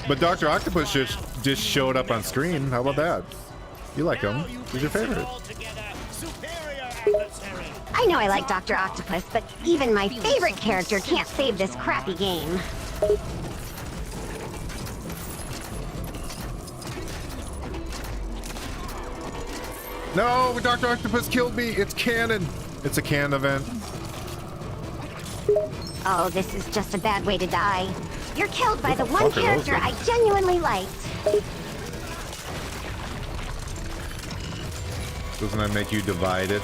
But Dr. Octopus just showed up on screen. How about that? You like him. He's your favorite. I know I like Dr. Octopus, but even my favorite character can't save this crappy game. No, Dr. Octopus killed me. It's canon. It's a canon event. Oh, this is just a bad way to die. You're killed by the one character I genuinely liked. Doesn't that make you divided?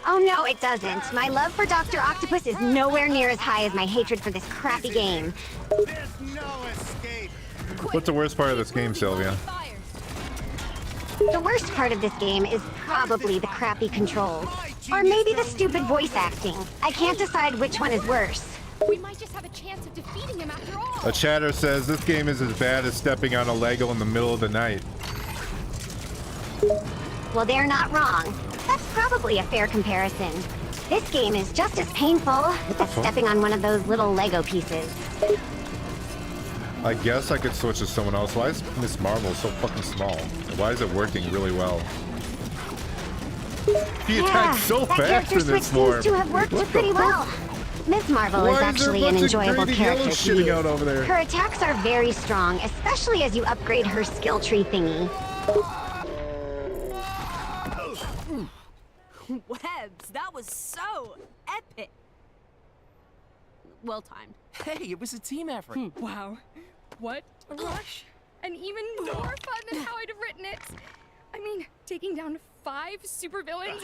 Oh no, it doesn't. My love for Dr. Octopus is nowhere near as high as my hatred for this crappy game. What's the worst part of this game, Sylvia? The worst part of this game is probably the crappy controls. Or maybe the stupid voice acting. I can't decide which one is worse. We might just have a chance of defeating him after all. A chatter says this game is as bad as stepping on a Lego in the middle of the night. Well, they're not wrong. That's probably a fair comparison. This game is just as painful as stepping on one of those little Lego pieces. I guess I could switch to someone else. Why is Miss Marvel so fucking small? Why is it working really well? He attacks so fast in this form. Seems to have worked pretty well. Miss Marvel is actually an enjoyable character to use. Out over there? Her attacks are very strong, especially as you upgrade her skill tree thingy. Webs, that was so epic. Well timed. Hey, it was a team effort. Wow. What a rush. And even more fun than how I'd have written it. I mean, taking down 5 supervillains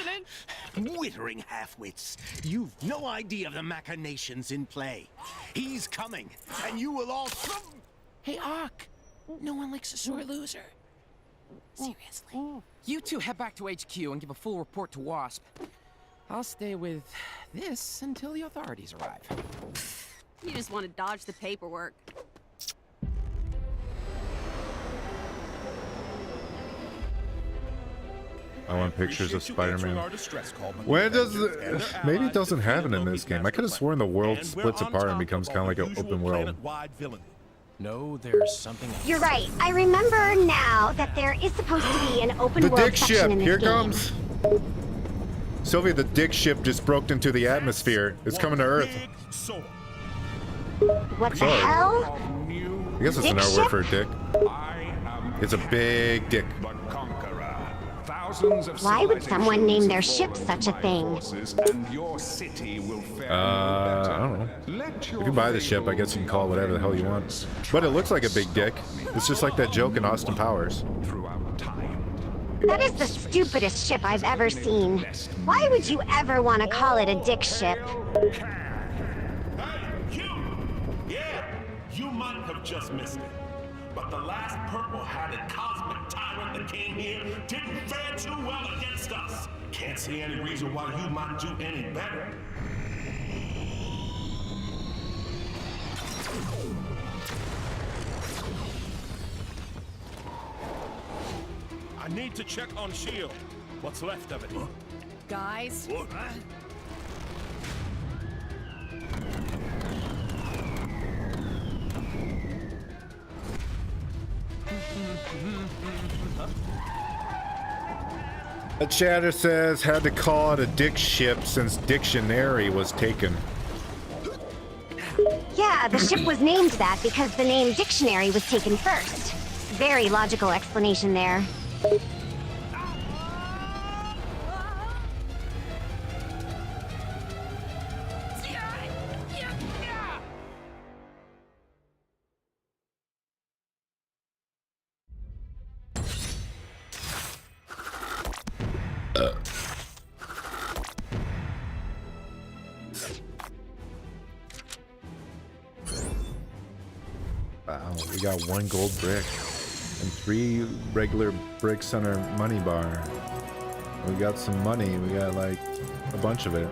and a... Withering halfwits. You've no idea of the machinations in play. He's coming, and you will all... Hey, Ark. No one likes a sore loser. Seriously. You two head back to HQ and give a full report to WASP. I'll stay with this until the authorities arrive. You just want to dodge the paperwork. I want pictures of Spider-Man. When does it... Maybe it doesn't have it in this game. I could have sworn the world splits apart and becomes kind of like an open world. No, there's something else. You're right. I remember now that there is supposed to be an open The world dick section ship! in this Here game. comes! Sylvia, the dick ship just broke into the atmosphere. It's coming to Earth. What the Sorry. hell? I guess it's Dick another ship? word for a dick. It's a big dick. Why would someone name their ship such a thing? I don't know. If you buy the ship, I guess you can call it whatever the hell you want. But it looks like a big dick. It's just like that joke in Austin Powers. That is the stupidest ship I've ever seen. Why would you ever want to call it a dick ship? Yeah, you might have just missed it. But the last purple-hatted cosmic tyrant that came here didn't fare too well against us. Can't see any reason why you might do any better. I need to check on S.H.I.E.L.D. What's left of it. Guys. What? The chatter says had to call it a dick ship since dictionary was taken. Yeah, the ship was named that because the name dictionary was taken first. Very logical explanation there. Wow, we got 1 gold brick and 3 regular bricks on our money bar. We got some money. We got like a bunch of it.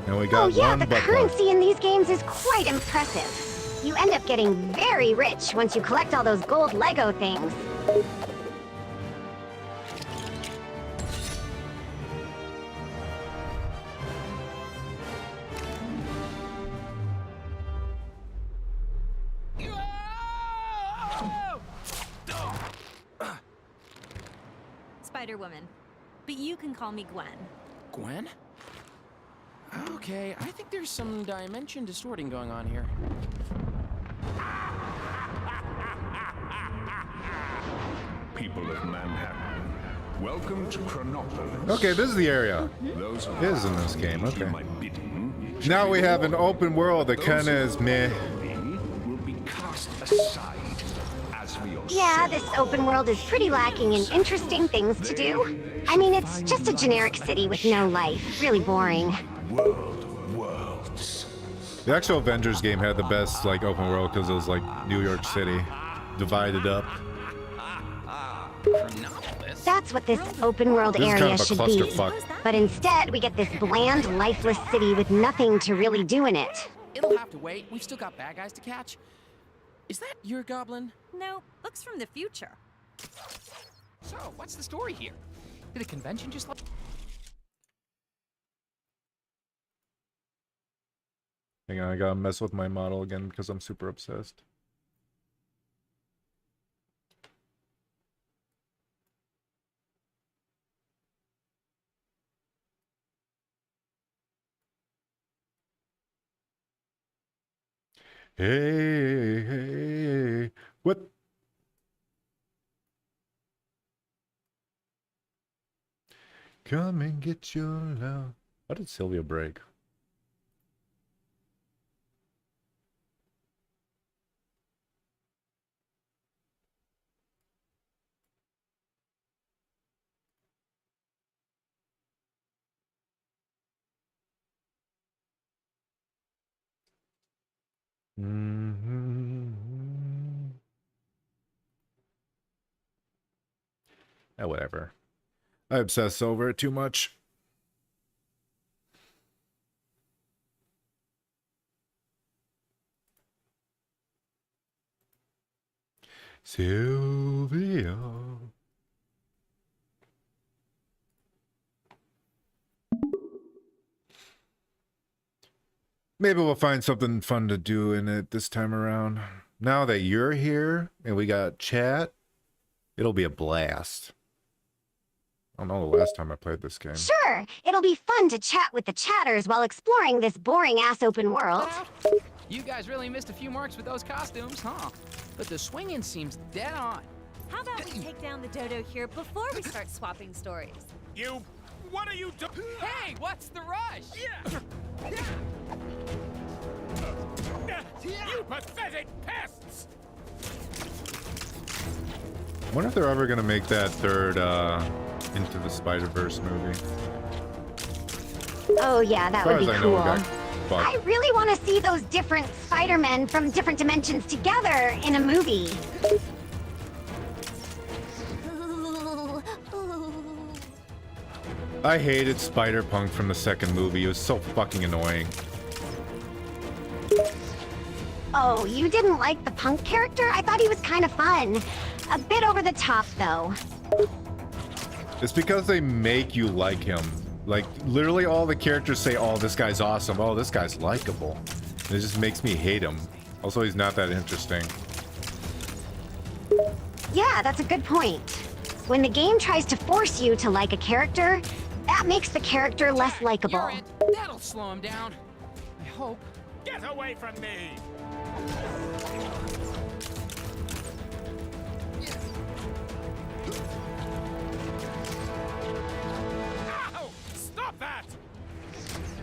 And we got Oh yeah, one the butt plug. currency in these games is quite impressive. You end up getting very rich once you collect all those gold Lego things. Spider-Woman. But you can call me Gwen. Gwen? Okay, I think there's some dimension distorting going on here. People of Manhattan, welcome to Chronopolis. Okay, this is the area. Those It is in this game, okay. my bidding Now we have an open world that kind of is meh. will be cast aside as for your Yeah, this open world is pretty lacking in interesting things to do. I mean, it's just a generic city with no life. Really boring. worlds. The actual Avengers game had the best like open world because it was like New York City, divided up. That's what this open world This is area kind of a should be. clusterfuck. But instead, we get this bland, lifeless city with nothing to really do in it. It'll have to wait. We've still got bad guys to catch. Is that your goblin? No, looks from the future. So, what's the story here? Did a convention just like... Hang on, I gotta mess with my model again because I'm super obsessed. Hey, hey, what? Come and get your love. How did Sylvia break? Whatever. I obsess over it too much. Sylvia. Maybe we'll find something fun to do in it this time around. Now that you're here and we got chat, it'll be a blast. I don't know the last time I played this game. Sure, it'll be fun to chat with the chatters while exploring this boring-ass open world. You guys really missed a few marks with those costumes, huh? But the swinging seems dead on. How about we take down the dodo here before we start swapping stories? You... What are you doing? Hey, what's the rush? You pathetic pests! I wonder if they're ever gonna make that third Into the Spider-Verse movie. Oh yeah, that would be I cool. know, I really want to see those different Spider-Men from different dimensions together in a movie. I hated Spider-Punk from the second movie. It was so fucking annoying. Oh, you didn't like the Punk character? I thought he was kind of fun. A bit over the top, though. It's because they make you like him. Like, literally all the characters say, oh, this guy's awesome. Oh, this guy's likable. And it just makes me hate him. Also, he's not that interesting. Yeah, that's a good point. When the game tries to force you to like a character, that makes the character less likable. That'll slow him down. I hope. Get away from me! Ow! Stop that!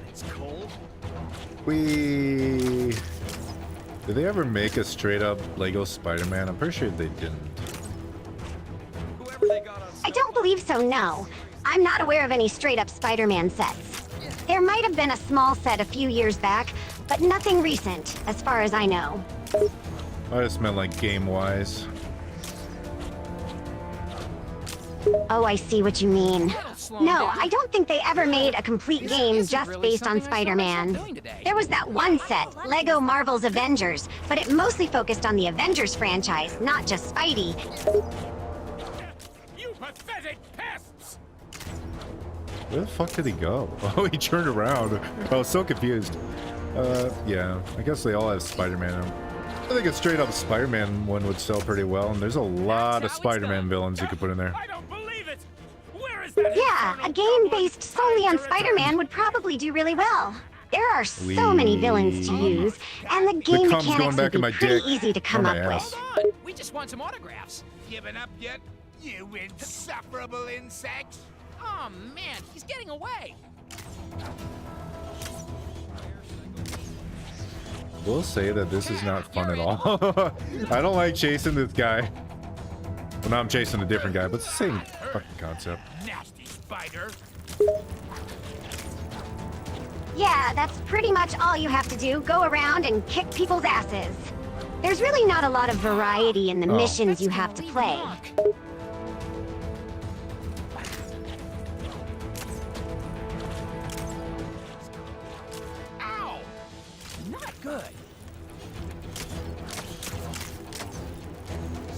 It's cold. Did they ever make a straight up Lego Spider-Man? I'm pretty sure they didn't. I don't believe so, no. I'm not aware of any straight-up Spider-Man sets. There might have been a small set a few years back, but nothing recent, as far as I know. I just meant like game-wise. Oh, I see what you mean. No, I don't think they ever made a complete game just based on Spider-Man. There was that one set, Lego Marvel's Avengers, but it mostly focused on the Avengers franchise, not just Spidey. You pathetic pests! Where the fuck did he go? Oh, he turned around. I was so confused. Yeah, I guess they all have Spider-Man in them. I think a straight up Spider-Man one would sell pretty well, and there's a lot of Spider-Man villains you could put in there. I don't believe it! Where is that? Yeah, a game based solely on Spider-Man would probably do really well. There are so many villains to use, and the game mechanics would be pretty easy to come up with. Hold on, we just want some autographs. Given up yet, you insufferable insects? Oh man, he's getting away. We'll say that this is not fun at all. I don't like chasing this guy. Well, now I'm chasing a different guy, but it's the same fucking concept. Nasty spider. Yeah, that's pretty much all you have to do. Go around and kick people's asses. There's really not a lot of variety in the missions you have to play. Ow! Not good.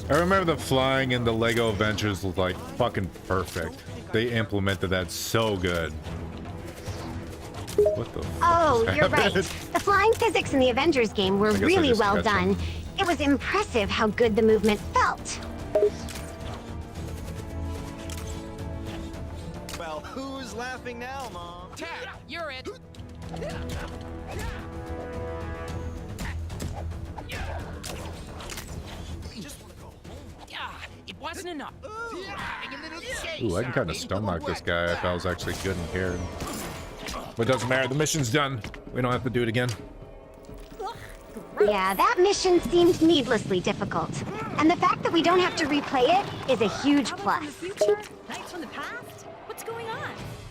I remember the flying in the Lego Adventures was like fucking perfect. They implemented that so good. What the Oh, you're right. The flying physics in the Avengers game were really well done. It was impressive how good the movement felt. Well, who's laughing now, Mom? Ted, you're it. It wasn't enough. Ooh, I can kind of stomach this guy if I was actually good and cared. But it doesn't matter, the mission's done. We don't have to do it again. Yeah, that mission seemed needlessly difficult. And the fact that we don't have to replay it is a huge plus. Nights from the past? What's going on?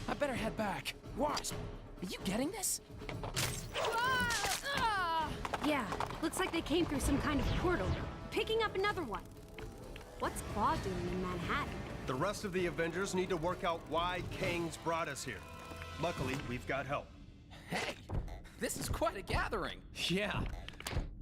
I better head back. Wasp, are you getting this? Yeah, looks like they came through some kind of portal, picking up another one. What's Claw doing in Manhattan? The rest of the Avengers need to work out why Kang's brought us here. Luckily, we've got help. Hey, this is quite a gathering. Yeah.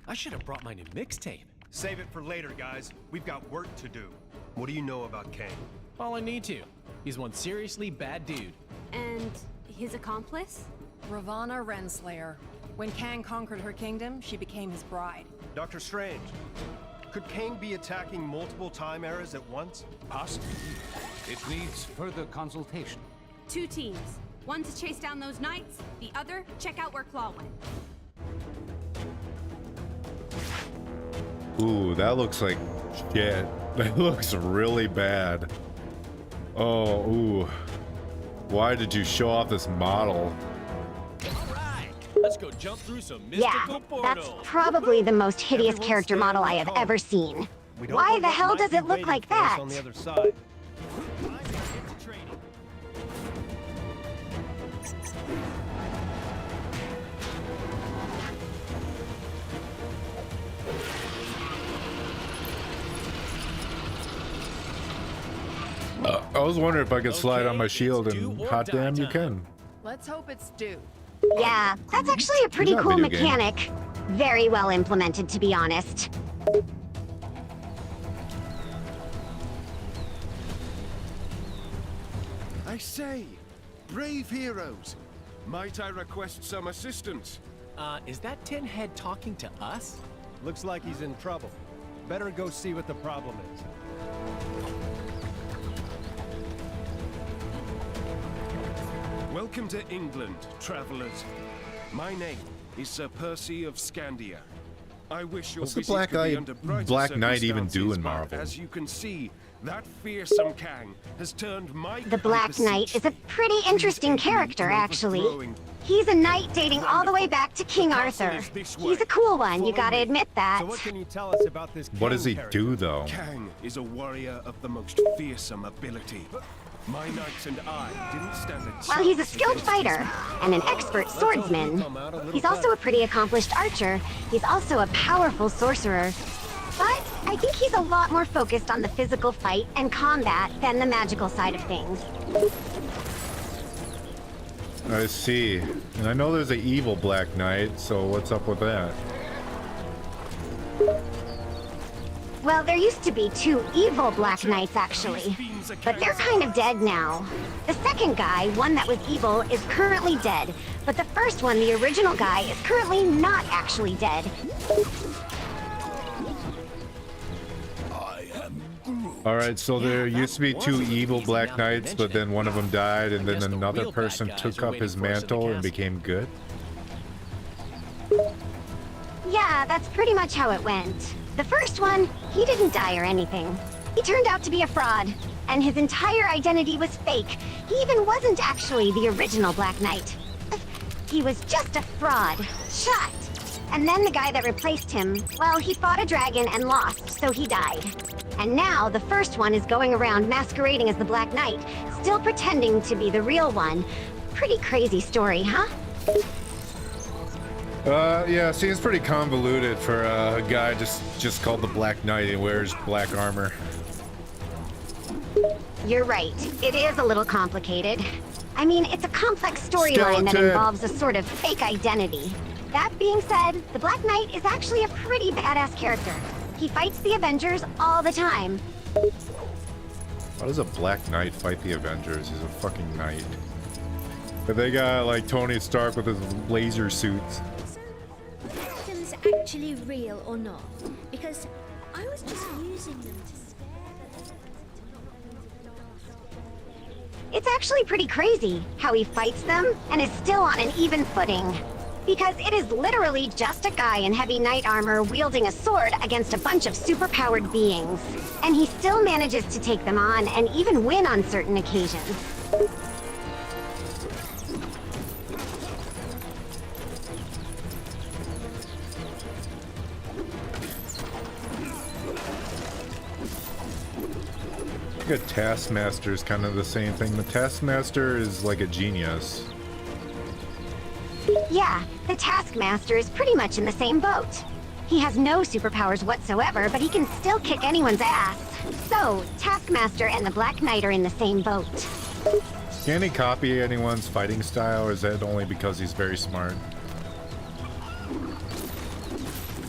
I should have brought my new mixtape. Save it for later, guys. We've got work to do. What do you know about Kang? All I need to. He's one seriously bad dude. And his accomplice? Ravana Renslayer. When Kang conquered her kingdom, she became his bride. Doctor Strange, could Kang be attacking multiple time eras at once? Possibly. It needs further consultation. 2 teams. One to chase down those knights, the other, check out where Claw went. Ooh, that looks like shit. That looks really bad. Oh, ooh. Why did you show off this model? Let's go jump through some mystical portals. That's probably the most hideous character model I have ever seen. Why the hell does it look like that? On the other side. I was wondering if I could slide on my shield, and hot damn, you can. Let's hope it's due. Yeah, that's actually a pretty Good cool video game. mechanic. Very well implemented, to be honest. I say, brave heroes, might I request some assistance? Is that tin head talking to us? Looks like he's in trouble. Better go see what the problem is. Welcome to England, travelers. My name is Sir Percy of Scandia. I wish your What's the visit Black could be Eye- under brighter Black Knight even do in circumstances, but Marvel? As you can see, that fearsome Kang has turned my The Black Knight is a pretty interesting character, actually. He's a knight dating all the way back to King Arthur. He's a cool one, you gotta admit that. So what can you tell us about this What does Kang he character? do, though? Kang is a warrior of the most fearsome ability. My knights and I didn't stand a chance. Well, he's a skilled against his fighter and an expert swordsman. He's also a pretty accomplished archer. He's also a powerful sorcerer. But I think he's a lot more focused on the physical fight and combat than the magical side of things. I see. And I know there's an evil Black Knight, so what's up with that? Well, there used to be 2 evil Black Knights, actually. But they're kind of dead now. The second guy, one that was evil, is currently dead. But the first one, the original guy, is currently not actually dead. Alright, so there used to be 2 evil Black Knights, but then one of them died, and then another person took up his mantle and became good? Yeah, that's pretty much how it went. The first one, he didn't die or anything. He turned out to be a fraud, and his entire identity was fake. He even wasn't actually the original Black Knight. He was just a fraud. Shut! And then the guy that replaced him, well, he fought a dragon and lost, so he died. And now the first one is going around masquerading as the Black Knight, still pretending to be the real one. Pretty crazy story, huh? Yeah, seems pretty convoluted for a guy just called the Black Knight and wears black armor. You're right. It is a little complicated. I mean, it's a complex storyline that Skeleton. involves a sort of fake identity. That being said, the Black Knight is actually a pretty badass character. He fights the Avengers all the time. How does a Black Knight fight the Avengers? He's a fucking knight. But they got like Tony Stark with his laser suits. Systems actually real or not? Because I was just using them to It's actually pretty crazy how he fights them and is still on an even footing. Because it is literally just a guy in heavy knight armor wielding a sword against a bunch of superpowered beings. And he still manages to take them on and even win on certain occasions. I think a Taskmaster is kind of the same thing. The Taskmaster is like a genius. Yeah, the Taskmaster is pretty much in the same boat. He has no superpowers whatsoever, but he can still kick anyone's ass. So, Taskmaster and the Black Knight are in the same boat. Can he copy anyone's fighting style, or is that only because he's very smart?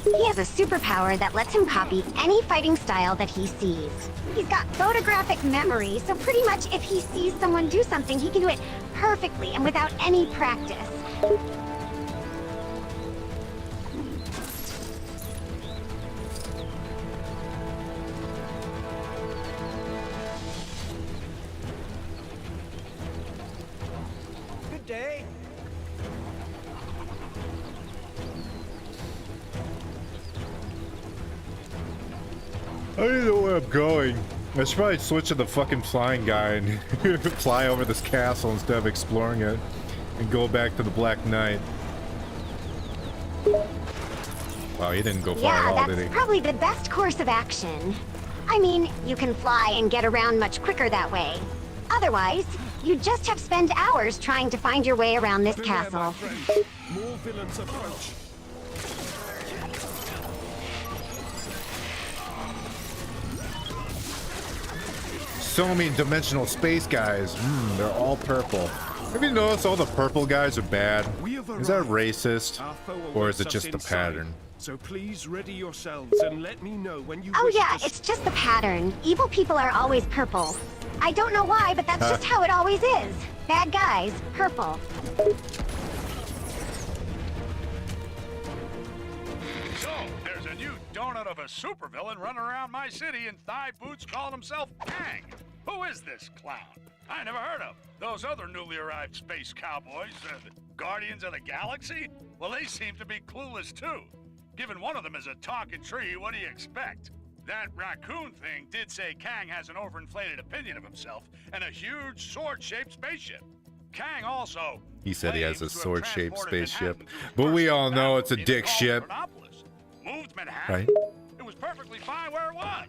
He has a superpower that lets him copy any fighting style that he sees. He's got photographic memory, so pretty much if he sees someone do something, he can do it perfectly and without any practice. Good day. I don't even know where I'm going. I should probably switch to the fucking flying guy and fly over this castle instead of exploring it and go back to the Black Knight. Wow, he didn't go far at all, did he? Yeah, that's probably the best course of action. I mean, you can fly and get around much quicker that way. Otherwise, you'd just have spent hours trying to find your way around this castle. More villains approach. So many dimensional space guys. They're all purple. Have you noticed all the purple guys are bad? Is that racist? Or is it just a pattern? So please ready yourselves and let me know when you Oh wish yeah, to it's just the pattern. Evil people are always purple. I don't know why, but that's just how it always is. Bad guys, purple. So, there's a new donut of a supervillain running around my city in thigh boots calling himself Kang. Who is this clown? I never heard of. Those other newly arrived space cowboys, the Guardians of the Galaxy? Well, they seem to be clueless too. Given one of them is a talking tree, what do you expect? That raccoon thing did say Kang has an overinflated opinion of himself and a huge sword-shaped spaceship. Kang also... He said he has a sword-shaped spaceship, but we all know it's a dick ship. Moved Manhattan. Right? It was perfectly fine where it was.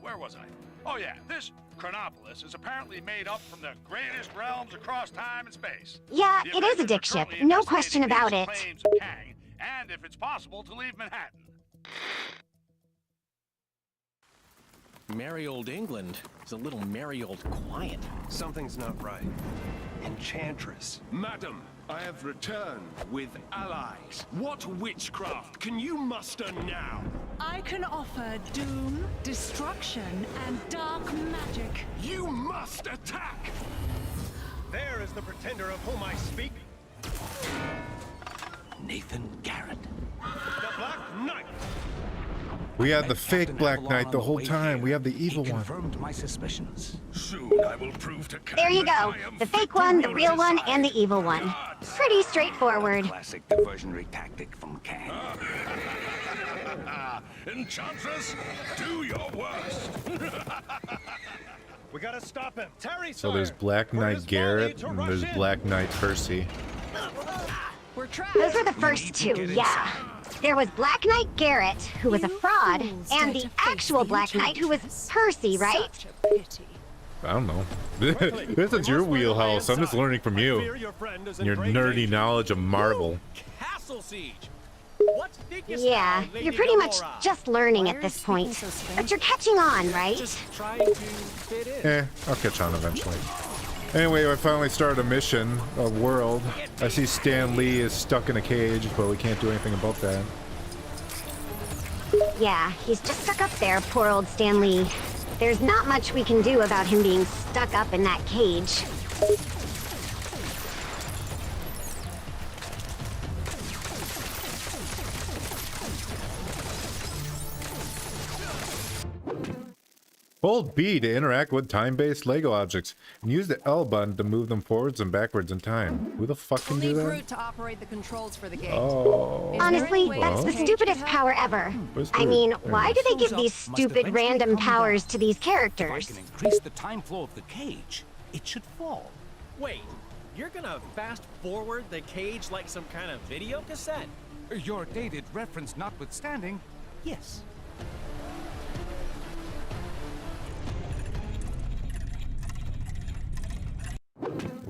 Where was I? Oh yeah, this Chronopolis is apparently made up from the greatest realms across time and space. Yeah, it is a dick ship, no question about it. Claims of Kang, and if it's possible to leave Manhattan. Merry old England is a little merry old quiet. Something's not right. Enchantress. Madam, I have returned with allies. What witchcraft can you muster now? I can offer doom, destruction, and dark magic. You must attack! There is the pretender of whom I speak. Nathan Garrett. The Black Knight. We had the fake Black Knight the whole time. We have the evil one. Confirmed my suspicions. Soon I will prove to Kang There you that go. I am The fake one, the real one, and the evil one. gods. Pretty straightforward. Classic diversionary tactic from Kang. Enchantress, do your worst. We gotta stop him. Terry, So there's Black Knight Garrett and there's Black Knight Percy. We're trapped. Those were the first two, yeah. There was Black Knight Garrett, who was a fraud, and the actual Black Knight, who was Percy, right? I don't know. This is your wheelhouse. I'm just learning from you. Your nerdy knowledge of Marvel. Castle siege. What's Yeah, you're pretty much just learning at this point. But you're catching on, right? Trying to fit in. I'll catch on eventually. Anyway, I finally started a mission, a world. I see Stan Lee is stuck in a cage, but we can't do anything about that. Yeah, he's just stuck up there, poor old Stan Lee. There's not much we can do about him being stuck up in that cage. Hold B to interact with time-based Lego objects, and use the L button to move them forwards and backwards in time. Who the fuck can do We'll need that? Groot to operate the controls for the gate. Oh. Honestly, that's the stupidest power ever. I mean, why do they give these stupid random powers to these characters? Increase the time flow of the cage. It should fall. Wait, you're gonna fast forward the cage like some kind of video cassette? Your dated reference notwithstanding, yes.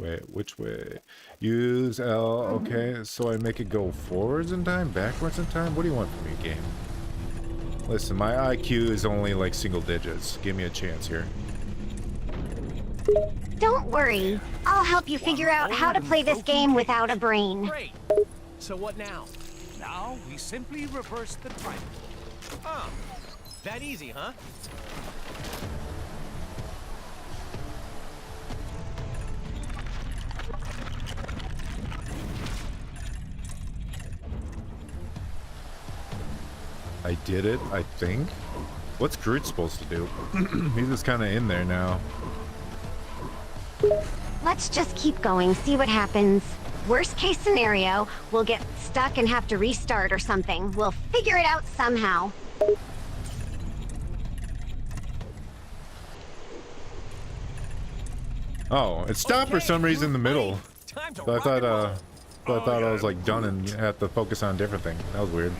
Wait, which way? Use L, okay, so I make it go forwards in time, backwards in time? What do you want from me, game? Listen, my IQ is only like single digits. Give me a chance here. Don't worry. I'll help you figure out how to play this game without a brain. Great. So what now? Now we simply reverse the triangle. Oh, that easy, huh? I did it, I think. What's Groot supposed to do? He's just kind of in there now. Let's just keep going, see what happens. Worst case scenario, we'll get stuck and have to restart or something. We'll figure it out somehow. Oh, it stopped for some reason in the middle. So I thought I was like done and had to focus on a different thing. That was weird.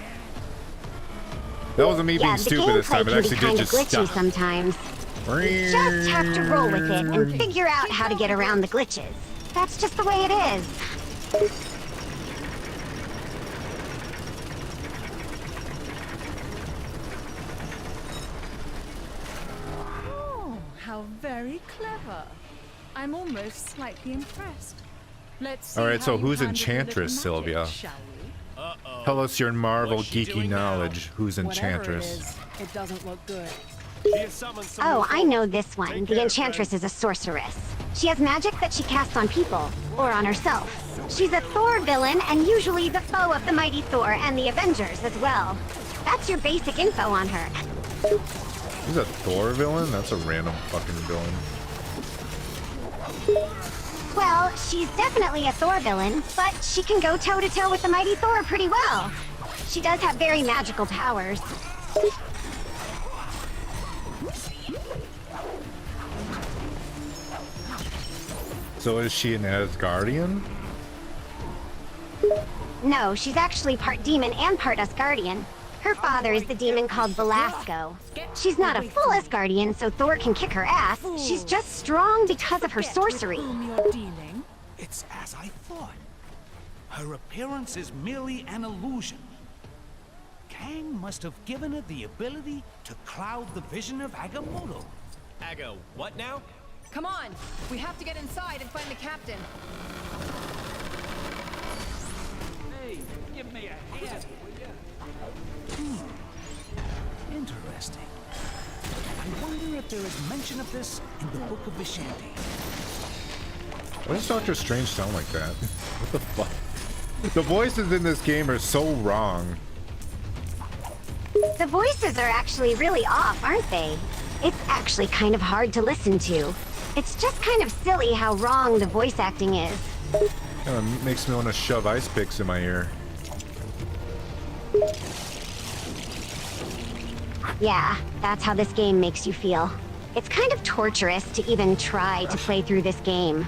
That wasn't me being stupid this time. It actually did just stop. Sometimes. You just have to roll with it and figure out how to get around the glitches. That's just the way it is. Oh, how very clever. I'm almost slightly impressed. Let's see. Alright, so how you who's handle Enchantress, a little magic, Sylvia? shall we? Uh-oh. Tell us your Marvel What's she geeky doing now? knowledge. Who's Enchantress? Whatever it is, it doesn't look good. Oh, I know this one. The Enchantress is a sorceress. She has magic that she casts on people, or on herself. She's a Thor villain, and usually the foe of the mighty Thor and the Avengers as well. That's your basic info on her. He's a Thor villain? That's a random fucking villain. Well, she's definitely a Thor villain, but she can go toe-to-toe with the mighty Thor pretty well. She does have very magical powers. So is she an Asgardian? No, she's actually part demon and part Asgardian. Her father is the demon called Velasco. She's not a full Asgardian, so Thor can kick her ass. She's just strong because of her sorcery. It's as I thought. Her appearance is merely an illusion. Kang must have given her the ability to cloud the vision of Agamotto. Aga, what now? Come on, we have to get inside and find the captain. Hey, give me a hand, will ya? Interesting. I wonder if there is mention of this in the Book of Vishanti. Why does Doctor Strange sound like that? What the fuck? The voices in this game are so wrong. The voices are actually really off, aren't they? It's actually kind of hard to listen to. It's just kind of silly how wrong the voice acting is. Kind of makes me want to shove ice picks in my ear. Yeah, that's how this game makes you feel. It's kind of torturous to even try to play through this game.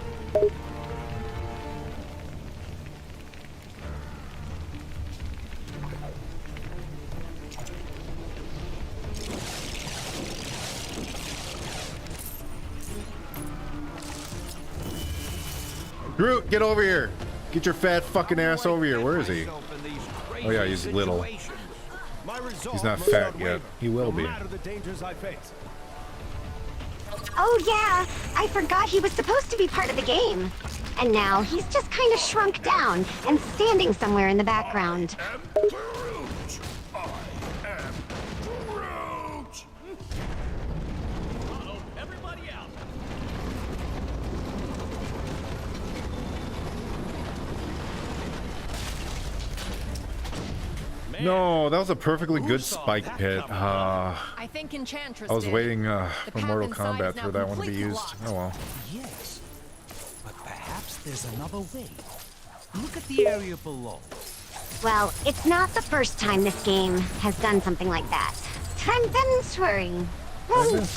Groot, get over here! Get your fat fucking ass over here. Where is he? Oh yeah, he's little. He's not fat yet. He will be. Oh yeah, I forgot he was supposed to be part of the game. And now he's just kind of shrunk down and standing somewhere in the background. No, that was a perfectly good spike pit. I think Enchantress I was did. waiting The for path Mortal inside Kombat is now for that one to be completely used. locked. Oh well. Yes, but perhaps there's another way. Look at the area below. Well, it's not the first time this game has done something like that. Transventuring. It's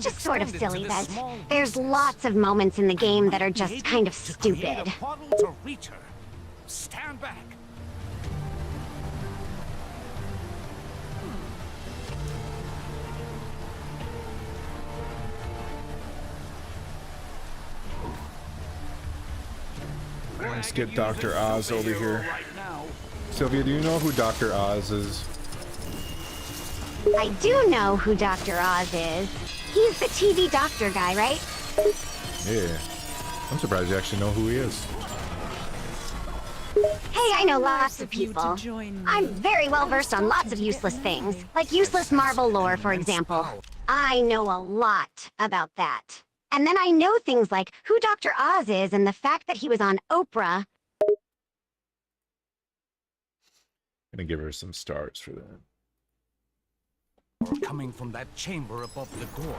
just sort of silly, but there's lots of moments in the game that are just kind of stupid. To reach her. Stand back. Let's get Dr. Oz over here. Sylvia, do you know who Dr. Oz is? I do know who Dr. Oz is. He's the TV doctor guy, right? Yeah. I'm surprised you actually know who he is. Hey, I know lots of people. I'm very well versed on lots of useless things, like useless Marvel lore, for example. I know a lot about that. And then I know things like who Dr. Oz is and the fact that he was on Oprah. Gonna give her some stars for that. Coming from that chamber above the door.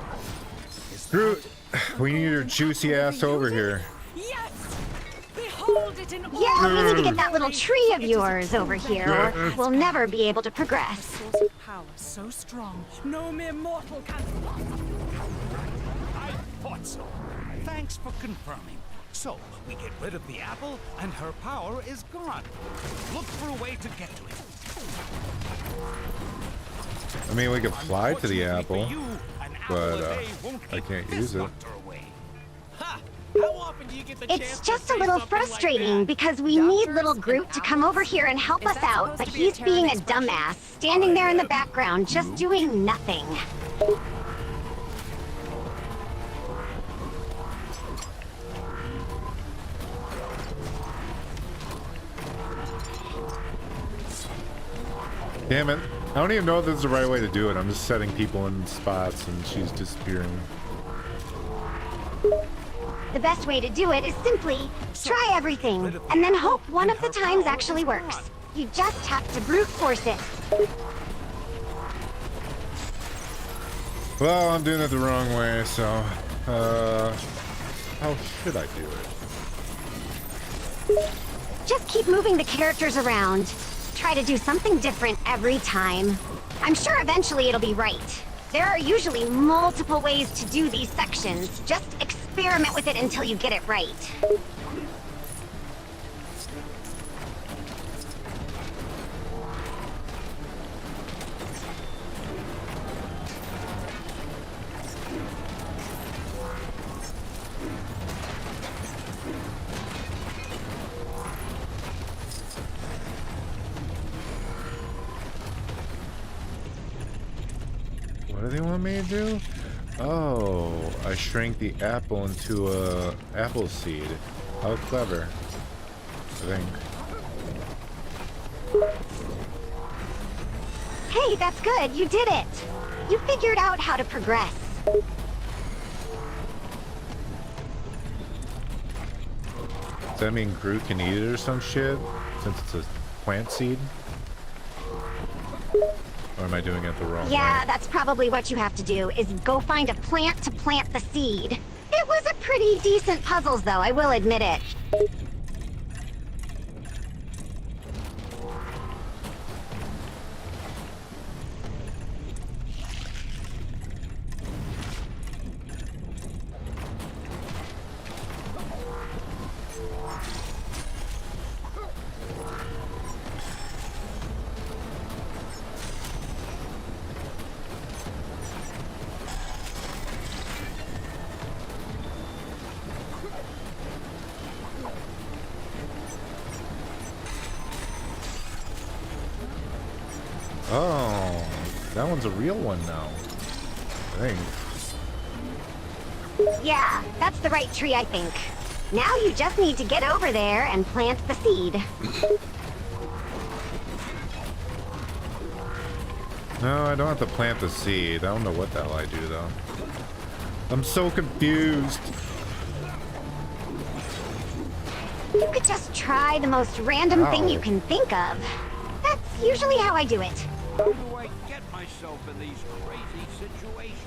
Groot, we need your juicy ass over here. Yes! Behold it in all. Yeah, we need to get that little tree of yours over here, or we'll never be able to progress. Source of power so strong, no mere mortal can. I thought so. Thanks for confirming. So, we get rid of the apple, and her power is gone. Look for a way to get to it. I mean, we could fly to the apple, but I can't use it. It's just a little frustrating because we need little Groot to come over here and help us out, but he's being a dumbass, standing there in the background, just doing nothing. Damn it. I don't even know if this is the right way to do it. I'm just setting people in spots and she's disappearing. The best way to do it is simply try everything, and then hope one of the times actually works. You just have to brute force it. Well, I'm doing it the wrong way, so... how should I do it? Just keep moving the characters around. Try to do something different every time. I'm sure eventually it'll be right. There are usually multiple ways to do these sections. Just experiment with it until you get it right. What do they want me to do? Oh, I shrank the apple into a apple seed. How clever. I think. Hey, that's good. You did it. You figured out how to progress. Does that mean Groot can eat it or some shit? Since it's a plant seed? Or am I doing it the wrong way? Yeah, that's probably what you have to do, is go find a plant to plant the seed. It was a pretty decent puzzles, though, I will admit it. Oh, that one's a real one now. I think. Yeah, that's the right tree, I think. Now you just need to get over there and plant the seed. No, I don't have to plant the seed. I don't know what the hell I do, though. I'm so confused. You could just try the most random thing you can think of. That's usually how I do it. How do I get myself in these crazy situations?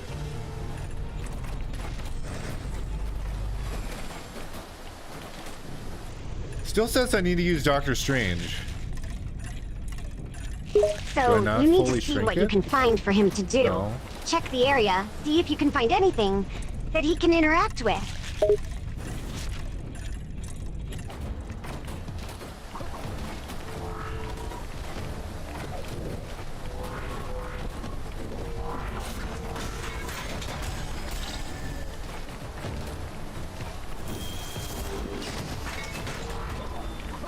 Still says I need to use Doctor Strange. So not you need fully to see shrink what you it? can find for him to do. No. Check the area, see if you can find anything that he can interact with.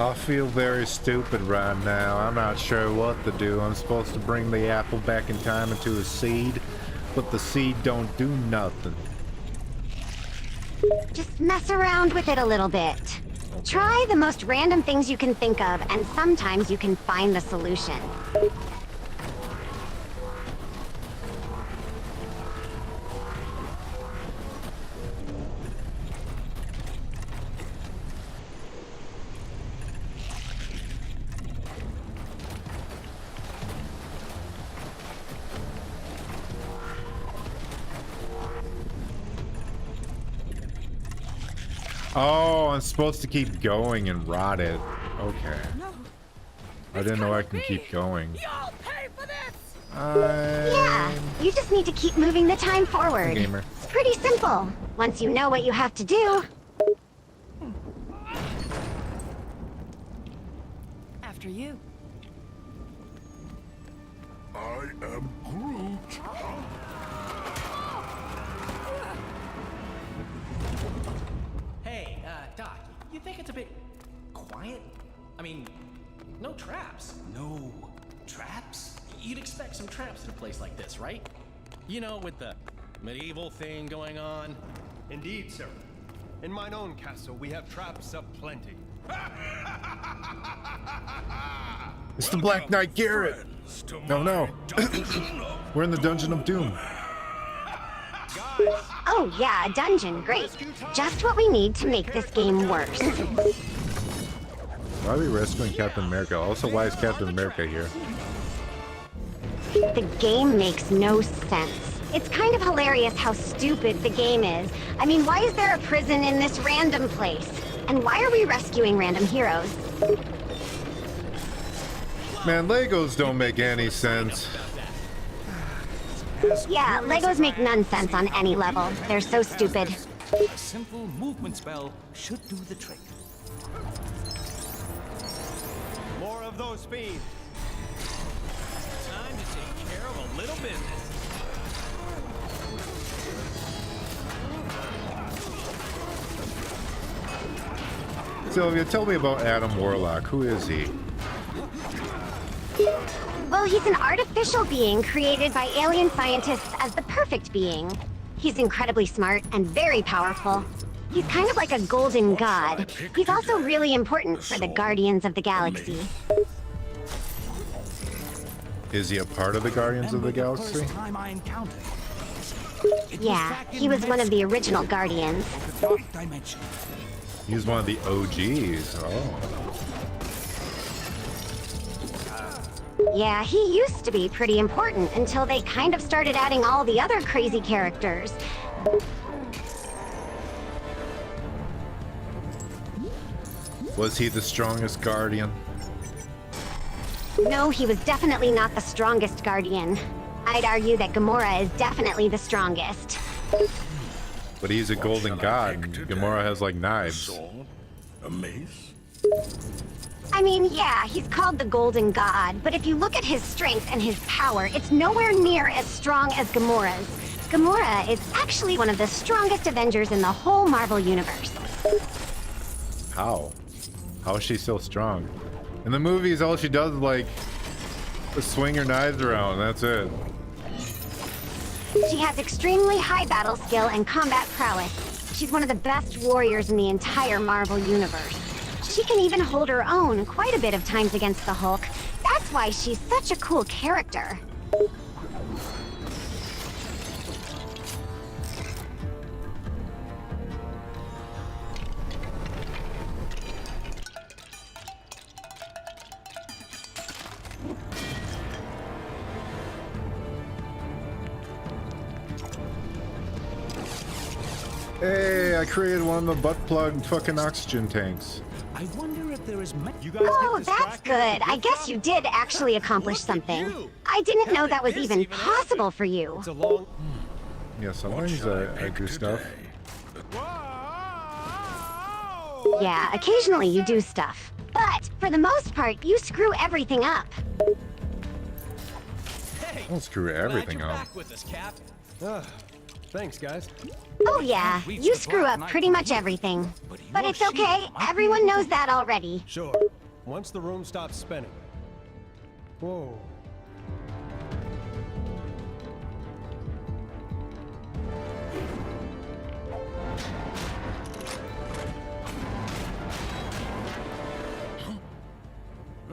I feel very stupid right now. I'm not sure what to do. I'm supposed to bring the apple back in time into a seed, but the seed don't do nothing. Just mess around with it a little bit. Try the most random things you can think of, and sometimes you can find the solution. Oh, I'm supposed to keep going and rot it. Okay. I didn't know I can keep going. Yeah, you just need to keep moving the time forward. Gamer. It's pretty simple. Once you know what you have to do. After you. I am Groot. Hey, Doc, you think it's a bit quiet? I mean, no traps. No traps? You'd expect some traps in a place like this, right? You know, with the medieval thing going on. Indeed, sir. In mine own castle, we have traps aplenty. It's the Black Knight Garrett. No. We're in the Dungeon of Doom. Oh yeah, a dungeon, great. Just what we need to make this game worse. Why are we rescuing Captain America? Also, why is Captain America here? The game makes no sense. It's kind of hilarious how stupid the game is. I mean, why is there a prison in this random place? And why are we rescuing random heroes? Man, Legos don't make any sense. Yeah, Legos make none sense on any level. They're so stupid. A simple movement spell should do the trick. More of those fiends. Time to take care of a little business. Sylvia, tell me about Adam Warlock. Who is he? Well, he's an artificial being created by alien scientists as the perfect being. He's incredibly smart and very powerful. He's kind of like a golden god. He's also really important for the Guardians of the Galaxy. Is he a part of the Guardians of the Galaxy? First time I encountered. Yeah, he was one of the original Guardians. Dark dimension. He's one of the OGs. Oh. Yeah, he used to be pretty important until they kind of started adding all the other crazy characters. Was he the strongest Guardian? No, he was definitely not the strongest Guardian. I'd argue that Gamora is definitely the strongest. But he's a golden god, and Gamora has like knives. A mace? I mean, yeah, he's called the Golden God, but if you look at his strength and his power, it's nowhere near as strong as Gamora's. Gamora is actually one of the strongest Avengers in the whole Marvel Universe. How? How is she so strong? In the movies, all she does is like swing her knives around. That's it. She has extremely high battle skill and combat prowess. She's one of the best warriors in the entire Marvel Universe. She can even hold her own quite a bit of times against the Hulk. That's why she's such a cool character. Hey, I created one of the butt plug fucking oxygen tanks. I wonder if there is you guys Oh, that's good. I guess you did actually accomplish something. I didn't know that was even possible for you. It's a long... Yeah, sometimes I do stuff. Yeah, occasionally you do stuff. But for the most part, you screw everything up. Hey, Don't screw everything glad you're up. back with us, Cap. Thanks, guys. Oh yeah, you screw up pretty much everything. But it's okay, everyone knows that already. Sure. Once the room stops spinning. Whoa.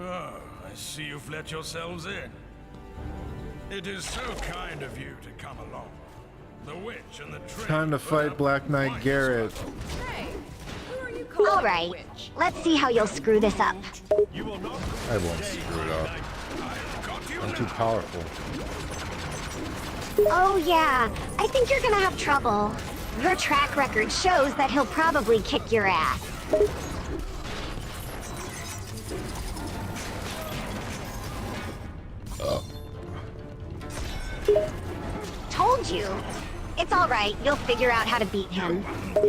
Oh, I see you've let yourselves in. It is so kind of you to come along. The witch and the trick. Time to fight Black Knight Garrett. Alright, let's see how you'll screw this up. I won't screw it up. I'm too powerful. Oh yeah, I think you're gonna have trouble. Your track record shows that he'll probably kick your ass. Told you. It's alright, you'll figure out how to beat him. I'll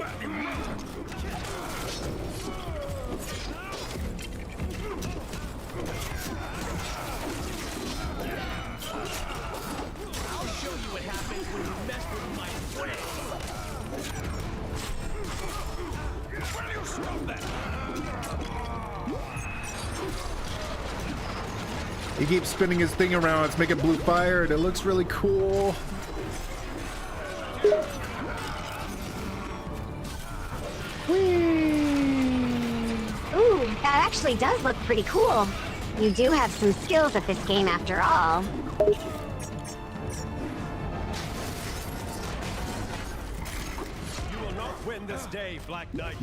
show you what happens when you mess with my friend. Will you stop that? He keeps spinning his thing around. It's making blue fire, and it looks really cool. Ooh, that actually does look pretty cool. You do have some skills at this game after all. You will not win this day, Black Knight.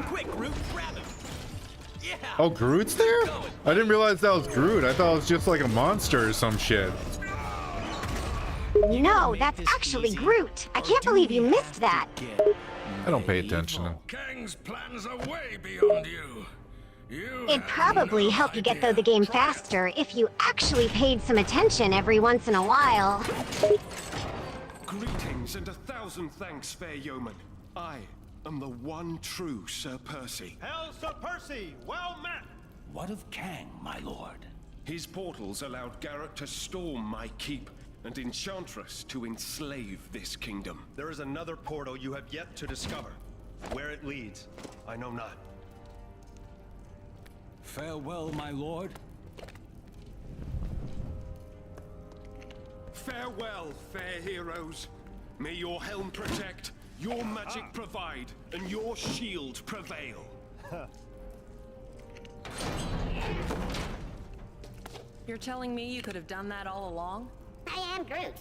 Quick, Groot, grab him. Yeah. Oh, Groot's there? I didn't realize that was Groot. I thought it was just like a monster or some shit. No, that's actually Groot. I can't believe you missed that. I don't pay attention. Kang's plans are way beyond you. It'd probably help you get through the game faster if you actually paid some attention every once in a while. Greetings and 1,000 thanks, fair yeoman. I am the one true Sir Percy. Hail, Sir Percy! Well met! What of Kang, my lord? His portals allowed Garrett to storm my keep, and Enchantress to enslave this kingdom. There is another portal you have yet to discover. Where it leads, I know not. Farewell, my lord. Farewell, fair heroes. May your helm protect, your magic provide, and your shield prevail. You're telling me you could have done that all along? I am Groot.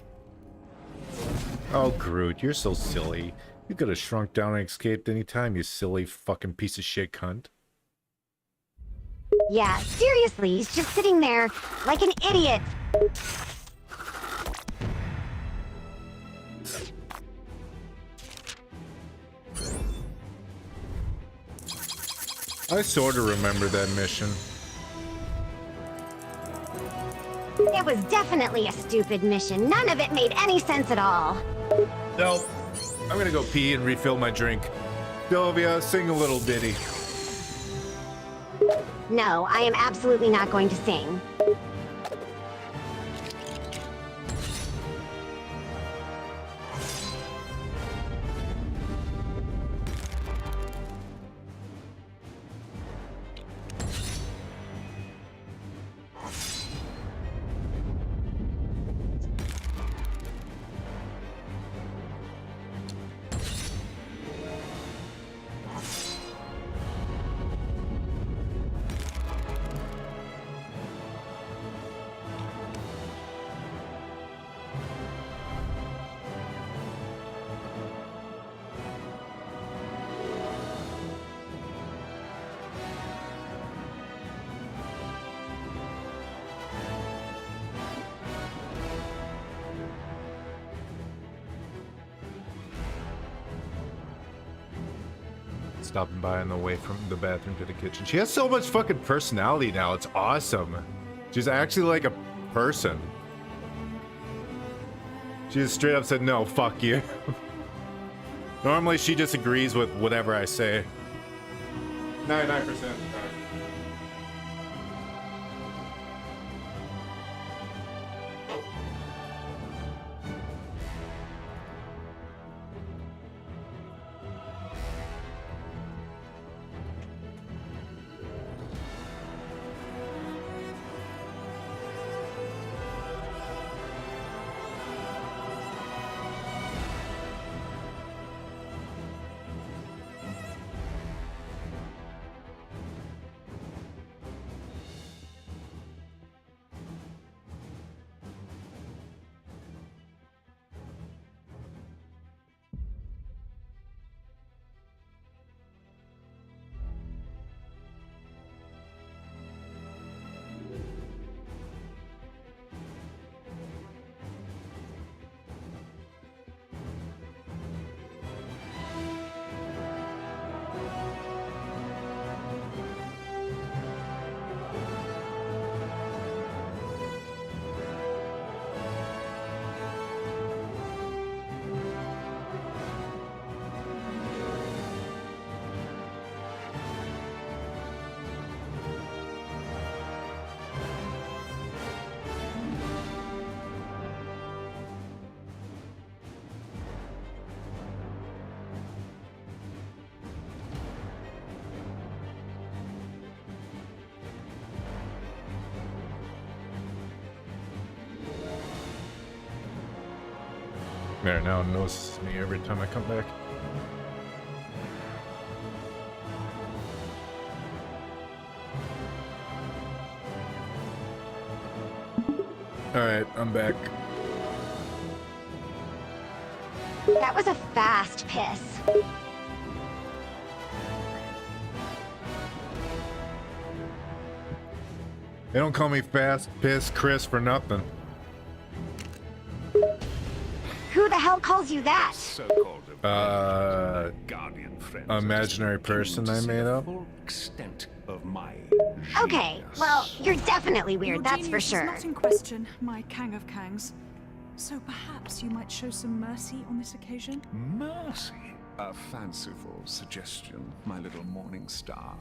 Oh, Groot, you're so silly. You could have shrunk down and escaped any time, you silly fucking piece of shit cunt. Yeah, seriously, he's just sitting there like an idiot. I sort of remember that mission. It was definitely a stupid mission. None of it made any sense at all. Nope. I'm gonna go pee and refill my drink. Sylvia, sing a little ditty. No, I am absolutely not going to sing. Stopping by on the way from the bathroom to the kitchen. She has so much fucking personality now. It's awesome. She's actually like a person. She just straight up said, no, fuck you. Normally she just agrees with whatever I say. 99%. There, now it notices me every time I come back. Alright, I'm back. That was a fast piss. They don't call me Fast Piss Chris for nothing. Who the hell calls you that? Guardian friend. Imaginary person I made up. Extent of my Okay, well, you're definitely weird, Your that's for genius is sure. not in question, my Kang of Kangs. So perhaps you might show some mercy on this occasion? mercy. A fanciful suggestion, my little morning star.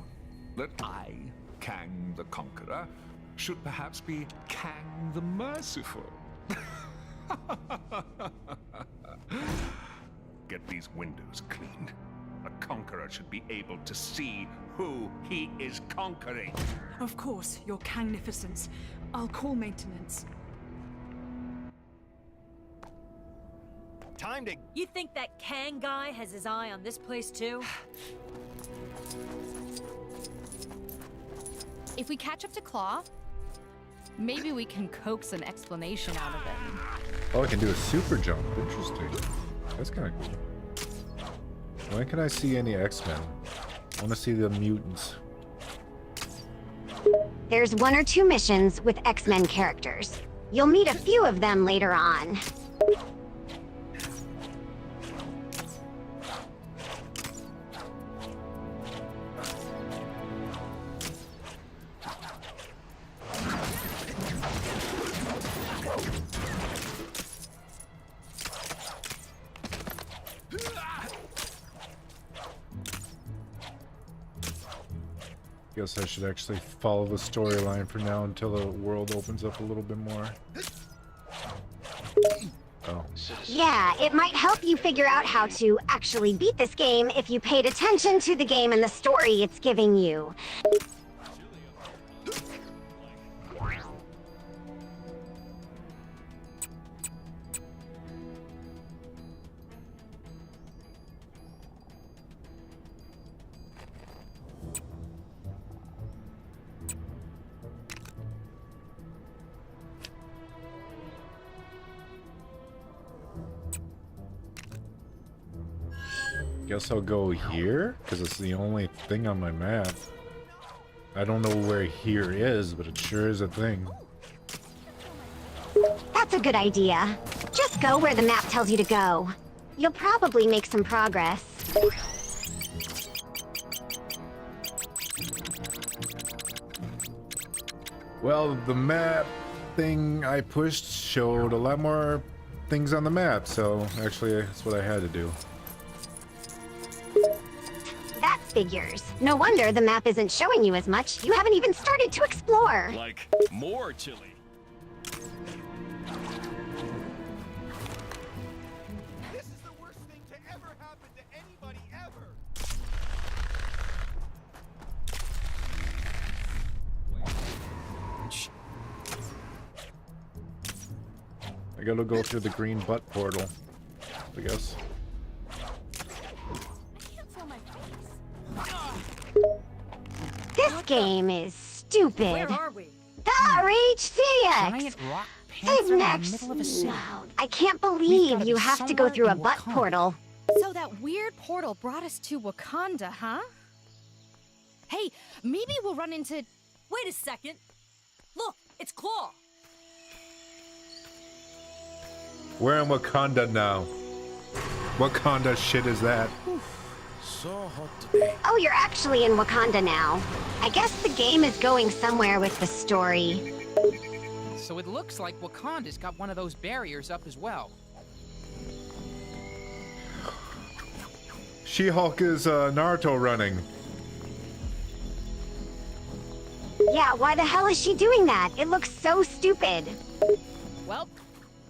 That I, Kang the Conqueror, should perhaps be Kang the Merciful. Get these windows cleaned. A conqueror should be able to see who he is conquering. Of course, your Kangnificence. I'll call maintenance. Time to... You think that Kang guy has his eye on this place too? If we catch up to Claw, maybe we can coax an explanation out of him. Oh, I can do a super jump. Interesting. That's kind of cool. When can I see any X-Men? I want to see the mutants. There's 1 or 2 missions with X-Men characters. You'll meet a few of them later on. Guess I should actually follow the storyline for now until the world opens up a little bit more. Oh. Yeah, it might help you figure out how to actually beat this game if you paid attention to the game and the story it's giving you. Guess I'll go here, because it's the only thing on my map. I don't know where here is, but it sure is a thing. That's a good idea. Just go where the map tells you to go. You'll probably make some progress. Well, the map thing I pushed showed a lot more things on the map, so actually that's what I had to do. That's figures. No wonder the map isn't showing you as much. You haven't even started to explore. Like more chili. This is the worst thing to ever happen to anybody ever. I gotta go through the green butt portal, I guess. This game is stupid. Where are we? RHTX! rock Save next. No, I can't believe you have to go through a butt portal. So that weird portal brought us to Wakanda, huh? Hey, maybe we'll run into... Wait a second. Look, it's Claw. We're in Wakanda now. Wakanda shit is that? So hot today. Oh, you're actually in Wakanda now. I guess the game is going somewhere with the story. So it looks like Wakanda's got one of those barriers up as well. She-Hulk is Naruto running. Yeah, why the hell is she doing that? It looks so stupid. Well,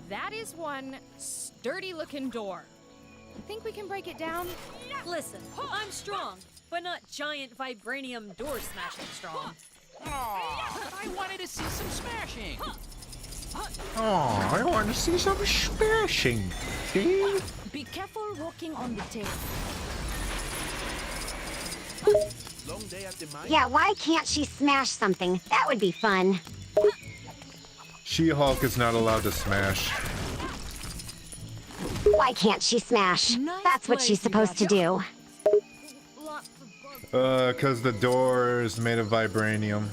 that is one sturdy-looking door. Think we can break it down? Listen, I'm strong, but not giant vibranium door smashing strong. But I wanted to see some smashing. Oh, I want to see some smashing. See? Be careful walking on the tail. Long day at the mine. Yeah, why can't she smash something? That would be fun. She-Hulk is not allowed to smash. Why can't she smash? That's what she's supposed to do. Cause the door is made of vibranium.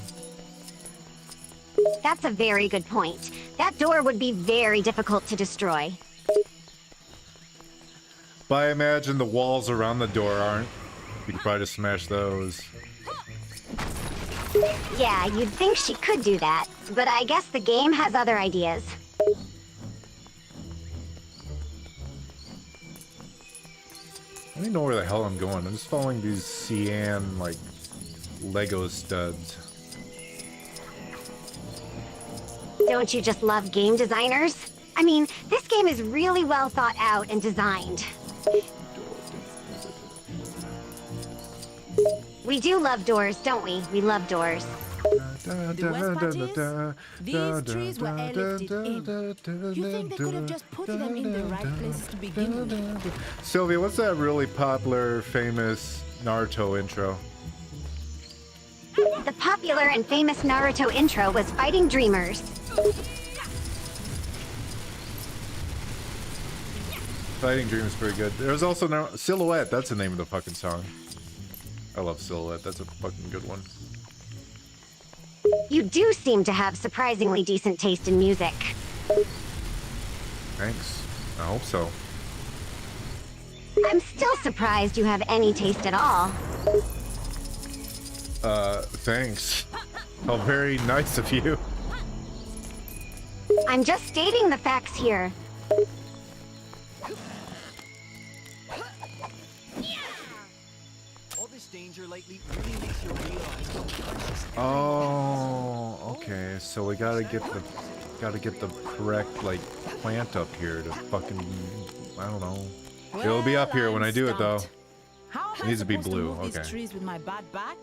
That's a very good point. That door would be very difficult to destroy. But I imagine the walls around the door aren't. You could probably just smash those. Yeah, you'd think she could do that, but I guess the game has other ideas. I don't even know where the hell I'm going. I'm just following these cyan, like, Lego studs. Don't you just love game designers? I mean, this game is really well thought out and designed. We do love doors, don't we? We love doors. The worst part is, these trees were airlifted in. You think they could have just put them in the right place to begin with? Sylvia, what's that really popular, famous Naruto intro? The popular and famous Naruto intro was Fighting Dreamers. Fighting Dream is pretty good. There's also Silhouette. That's the name of the fucking song. I love Silhouette. That's a fucking good one. You do seem to have surprisingly decent taste in music. Thanks. I hope so. I'm still surprised you have any taste at all. Thanks. How very nice of you. I'm just stating the facts here. All this danger lately really makes you realize how precious. Oh, okay. So we gotta get the correct like plant up here to fucking I don't know. It'll be up here when I do it though. It needs to be blue. Okay. Trees with my bad back?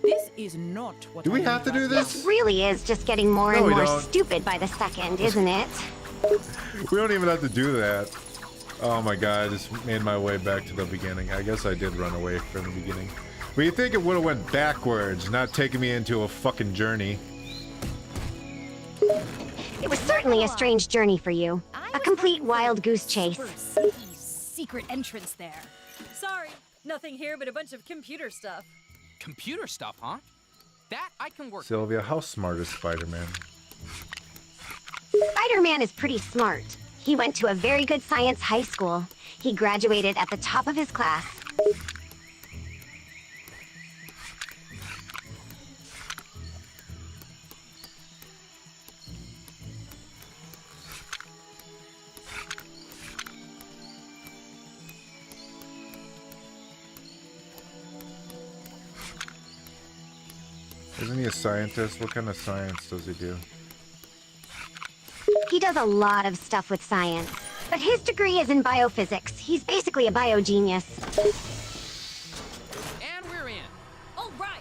This is not what Do we have to do this? This really is just getting more No, and we more don't. stupid by the second, isn't it? We don't even have to do that. Oh my god, I just made my way back to the beginning. I guess I did run away from the beginning. But you think it would have went backwards, not taking me into a fucking journey. It was certainly a strange journey for you. A complete wild goose chase. Secret entrance there. Sorry, nothing here but a bunch of computer stuff. Computer stuff, huh? That I can work. Sylvia, how smart is Spider-Man? Spider-Man is pretty smart. He went to a very good science high school. He graduated at the top of his class. Isn't he a scientist? What kind of science does he do? He does a lot of stuff with science, but his degree is in biophysics. He's basically a biogenius. And we're in. All right.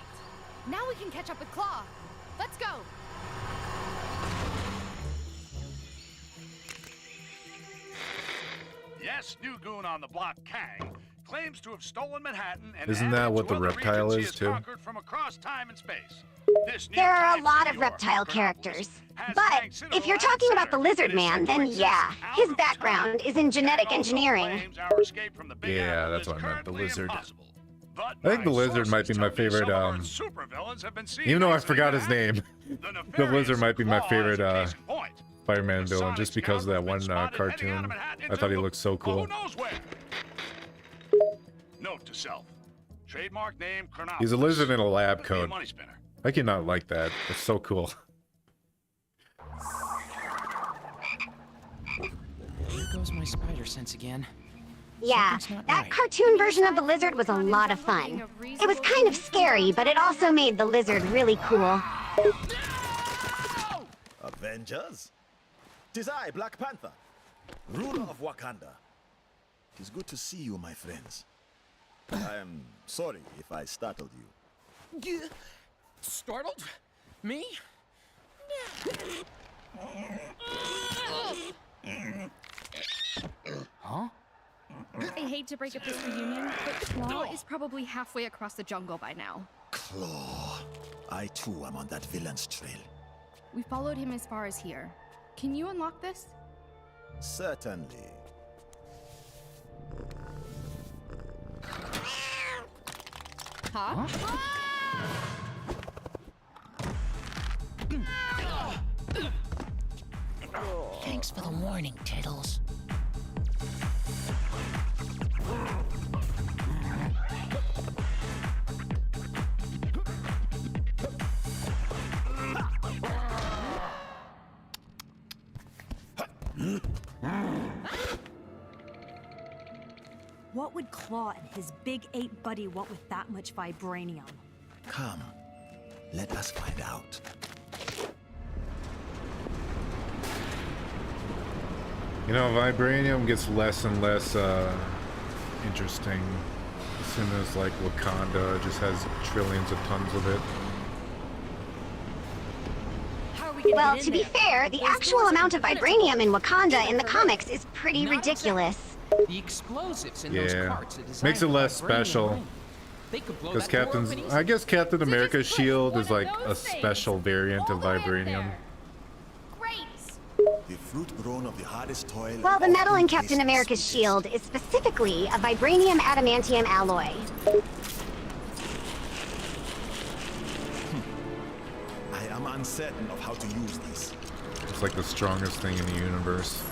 Now we can catch up with Claw. Let's go. Yes, new goon on the block, Kang, claims to have stolen Manhattan and Isn't that what the reptile is too? conquered from across time and space. This new There are a time lot of City reptile characters, but if you're talking about the Lizard Man, then yeah, his background is in genetic engineering. Yeah, that's what I meant. The lizard. I think the lizard might be my favorite. Even though I forgot his name, the lizard might be my favorite Spider-Man villain, just because of that one cartoon. I thought he looked so cool. Note to self. Trademark name Chronopolis. He's a lizard in a lab Could be a coat. money spinner. I cannot like that. It's so cool. Here goes my spider sense again. Yeah, that cartoon version of the lizard was a lot of fun. It was kind of scary, but it also made the lizard really cool. Avengers? 'Tis I, Black Panther, ruler of Wakanda. 'Tis good to see you, my friends. I am sorry if I startled you. Startled? Me? Huh? I hate to break up this reunion, but Claw is probably halfway across the jungle by now. Claw. I too am on that villain's trail. We followed him as far as here. Can you unlock this? Certainly. Huh? Thanks for the warning, Tiddles. What would Claw and his big ape buddy want with that much vibranium? Come, let us find out. You know, vibranium gets less and less interesting as soon as like Wakanda just has trillions of tons of it. Well, to be fair, the actual amount of vibranium in Wakanda in the comics is pretty ridiculous. The explosives in those Yeah, carts are designed makes it for less vibranium special. only. They could blow Because that door open I guess Captain America's shield is like a special variant of vibranium. The fruit grown of the hardest toil. Well, the metal in Captain America's shield is specifically a vibranium adamantium alloy. I am uncertain of how to use this. It's like the strongest thing in the universe.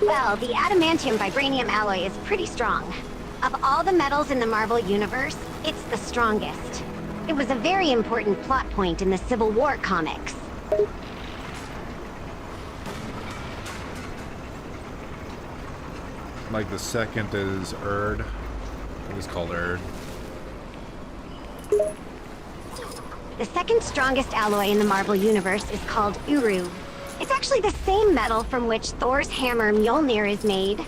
Well, the adamantium vibranium alloy is pretty strong. Of all the metals in the Marvel Universe, it's the strongest. It was a very important plot point in the Civil War comics. Like the second is Erd. It was called Erd. The second strongest alloy in the Marvel Universe is called Uru. It's actually the same metal from which Thor's hammer Mjolnir is made.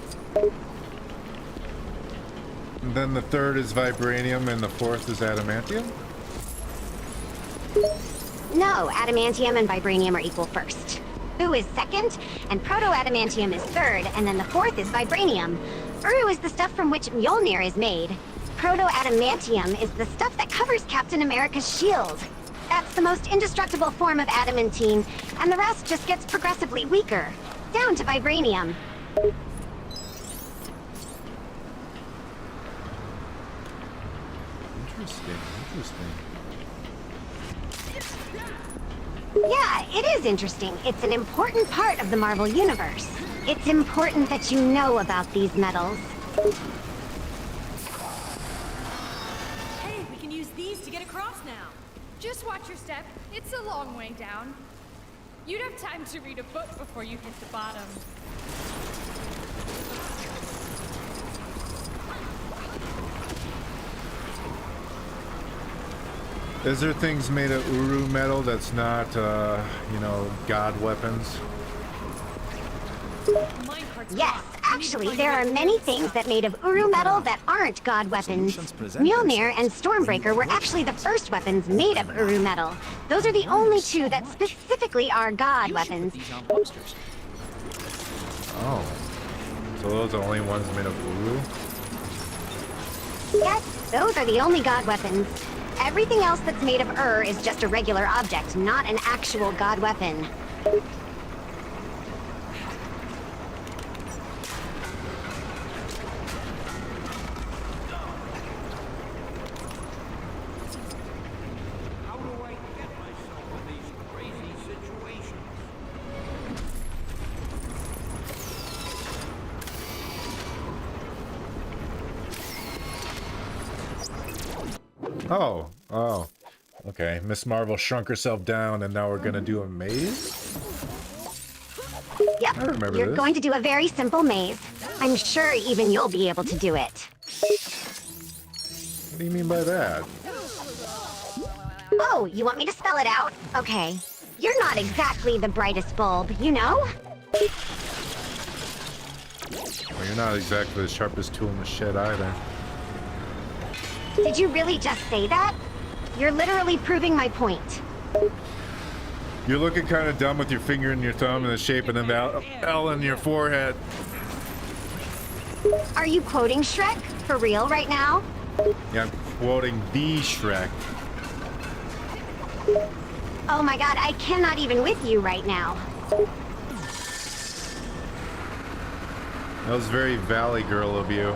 And then the third is vibranium and the fourth is adamantium? No, adamantium and vibranium are equal first. Uru is second, and proto-adamantium is third, and then the fourth is vibranium. Uru is the stuff from which Mjolnir is made. Proto-adamantium is the stuff that covers Captain America's shield. That's the most indestructible form of adamantine, and the rest just gets progressively weaker, down to vibranium. Interesting, interesting. Yeah, it is interesting. It's an important part of the Marvel Universe. It's important that you know about these metals. Hey, we can use these to get across now. Just watch your step. It's a long way down. You'd have time to read a book before you hit the bottom. Is there things made of Uru metal that's not, you know, god weapons? Yes, actually, there are many things that made of Uru metal that aren't god weapons. Mjolnir and Stormbreaker were actually the first weapons made of Uru metal. Those are the only two that specifically are god weapons. Oh. So those are the only ones made of Uru? Yes, those are the only god weapons. Everything else that's made of is just a regular object, not an actual god weapon. How do I get myself in these crazy situations? Oh, oh. Okay, Miss Marvel shrunk herself down and now we're gonna do a maze? Yep, I remember you're this. going to do a very simple maze. I'm sure even you'll be able to do it. What do you mean by that? Oh, you want me to spell it out? Okay. You're not exactly the brightest bulb, you know? Well, you're not exactly the sharpest tool in the shed either. Did you really just say that? You're literally proving my point. You're looking kind of dumb with your finger and your thumb in the shape of an L in your forehead. Are you quoting Shrek? For real right now? Yeah, I'm quoting the Shrek. Oh my god, I cannot even with you right now. That was very Valley Girl of you.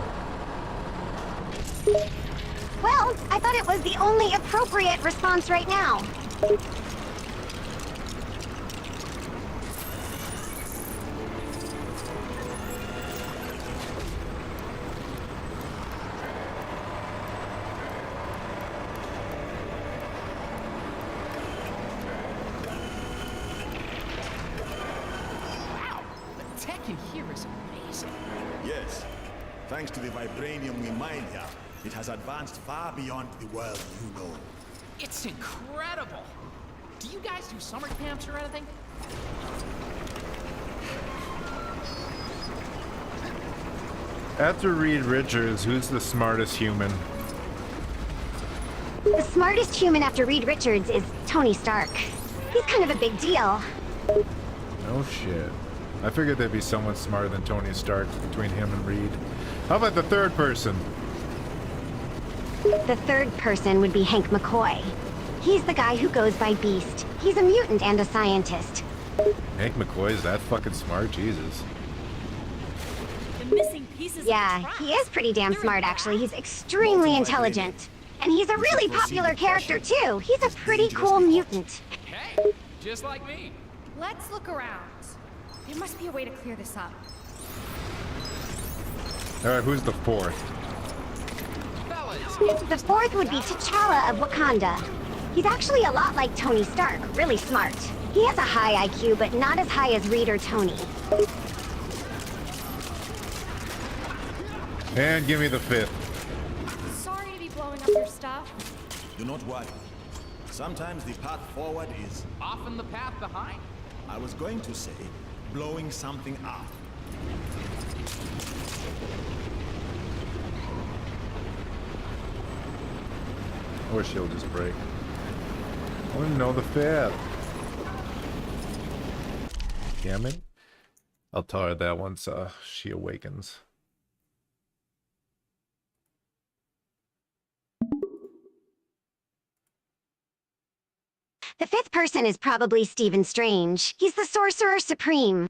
Well, I thought it was the only appropriate response right now. Wow, the tech in here is amazing. Yes. Thanks to the vibranium we mine here, it has advanced far beyond the world you know. It's incredible. Do you guys do summer camps or anything? After Reed Richards, who's the smartest human? The smartest human after Reed Richards is Tony Stark. He's kind of a big deal. No shit. I figured there'd be someone smarter than Tony Stark between him and Reed. How about the third person? The third person would be Hank McCoy. He's the guy who goes by Beast. He's a mutant and a scientist. Hank McCoy's that fucking smart? Jesus. The missing pieces. Yeah, he is pretty damn smart actually. He's extremely intelligent. And he's a really popular character too. He's a pretty cool mutant. Hey, just like me. Let's look around. There must be a way to clear this up. Alright, who's the fourth? The fourth would be T'Challa of Wakanda. He's actually a lot like Tony Stark, really smart. He has a high IQ, but not as high as Reed or Tony. And give me the fifth. Sorry to be blowing up your stuff. Do not worry. Sometimes the path forward is... Often the path behind. I was going to say, blowing something up. Or she'll just break. I want to know the fifth. Damn it. I'll tell her that once she awakens. The fifth person is probably Stephen Strange. He's the Sorcerer Supreme.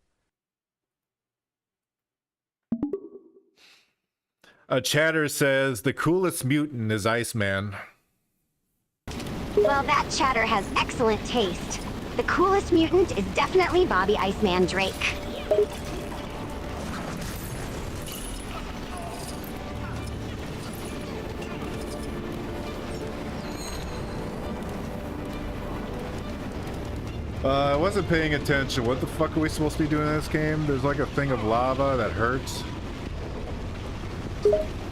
A chatter says the coolest mutant is Iceman. Well, that chatter has excellent taste. The coolest mutant is definitely Bobby Iceman Drake. I wasn't paying attention. What the fuck are we supposed to be doing in this game? There's like a thing of lava that hurts.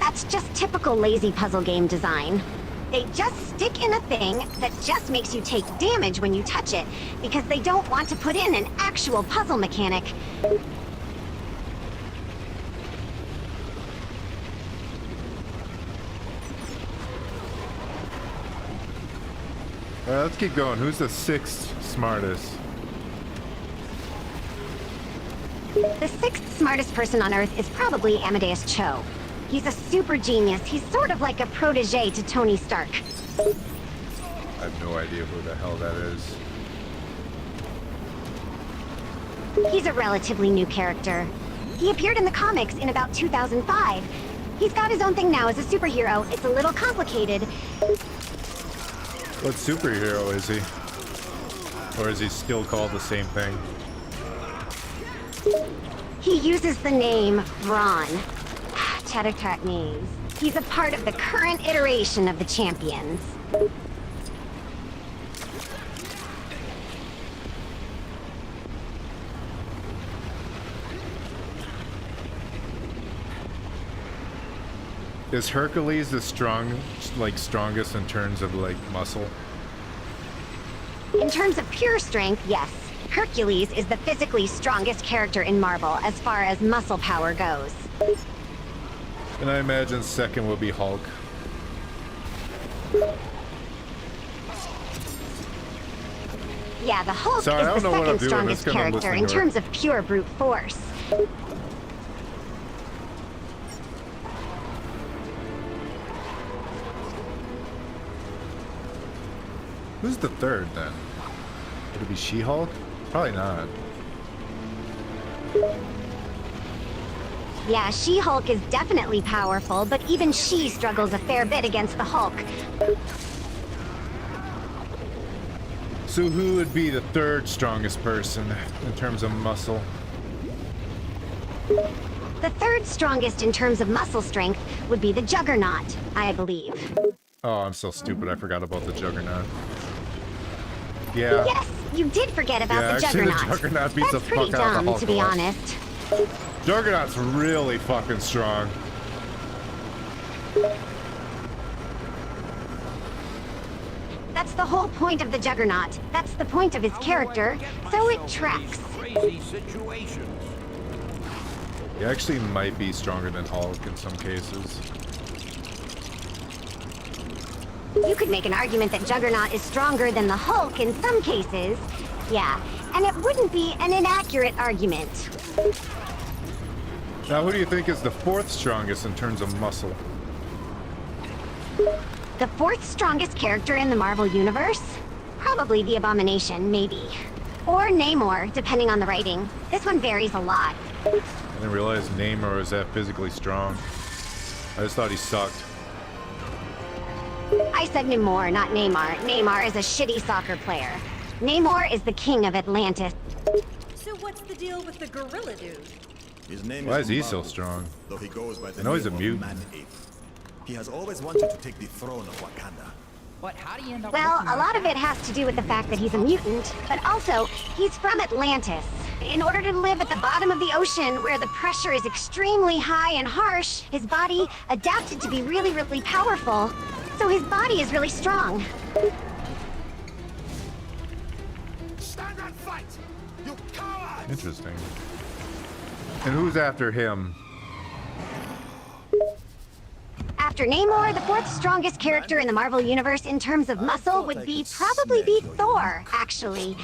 That's just typical lazy puzzle game design. They just stick in a thing that just makes you take damage when you touch it, because they don't want to put in an actual puzzle mechanic. Alright, let's keep going. Who's the sixth smartest? The sixth smartest person on Earth is probably Amadeus Cho. He's a super genius. He's sort of like a protege to Tony Stark. I have no idea who the hell that is. He's a relatively new character. He appeared in the comics in about 2005. He's got his own thing now as a superhero. It's a little complicated. What superhero is he? Or is he still called the same thing? He uses the name Ron. Chattertatnese. He's a part of the current iteration of the Champions. Is Hercules the strongest in terms of like muscle? In terms of pure strength, yes. Hercules is the physically strongest character in Marvel as far as muscle power goes. And I imagine second will be Hulk. Yeah, the Hulk is the second strongest character in terms of pure brute force. Who's the third then? Would it be She-Hulk? Probably not. Yeah, She-Hulk is definitely powerful, but even she struggles a fair bit against the Hulk. So who would be the third strongest person in terms of muscle? The third strongest in terms of muscle strength would be the Juggernaut, I believe. Oh, I'm so stupid. I forgot about the Juggernaut. Yeah. Yes, you did forget about the actually, Juggernaut. the Juggernaut beats the fuck out of the Hulk. To be honest. Juggernaut's really fucking strong. That's the whole point of the Juggernaut. That's the point of his character, so it tracks. Crazy situations. He actually might be stronger than Hulk in some cases. You could make an argument that Juggernaut is stronger than the Hulk in some cases. Yeah, and it wouldn't be an inaccurate argument. Now, who do you think is the fourth strongest in terms of muscle? The fourth strongest character in the Marvel Universe? Probably the Abomination, maybe. Or Namor, depending on the writing. This one varies a lot. I didn't realize Namor was that physically strong. I just thought he sucked. I said Namor, not Neymar. Neymar is a shitty soccer player. Namor is the king of Atlantis. So what's the deal with the gorilla dude? His name Why is is he so Mbaku, strong? Though he goes by the I know he's a name of mutant. Man-Ape. He has always wanted to take the throne of Wakanda. But how do you end up Well, looking a like lot of that? it has to do with the fact that he's a mutant, but also, he's from Atlantis. In order to live at the bottom of the ocean, where the pressure is extremely high and harsh, his body adapted to be really, really powerful. So his body is really strong. Stand and fight! You cowards! Interesting. And who's after him? After Namor, the fourth strongest character in the Marvel Universe in terms of muscle would probably be Thor, actually.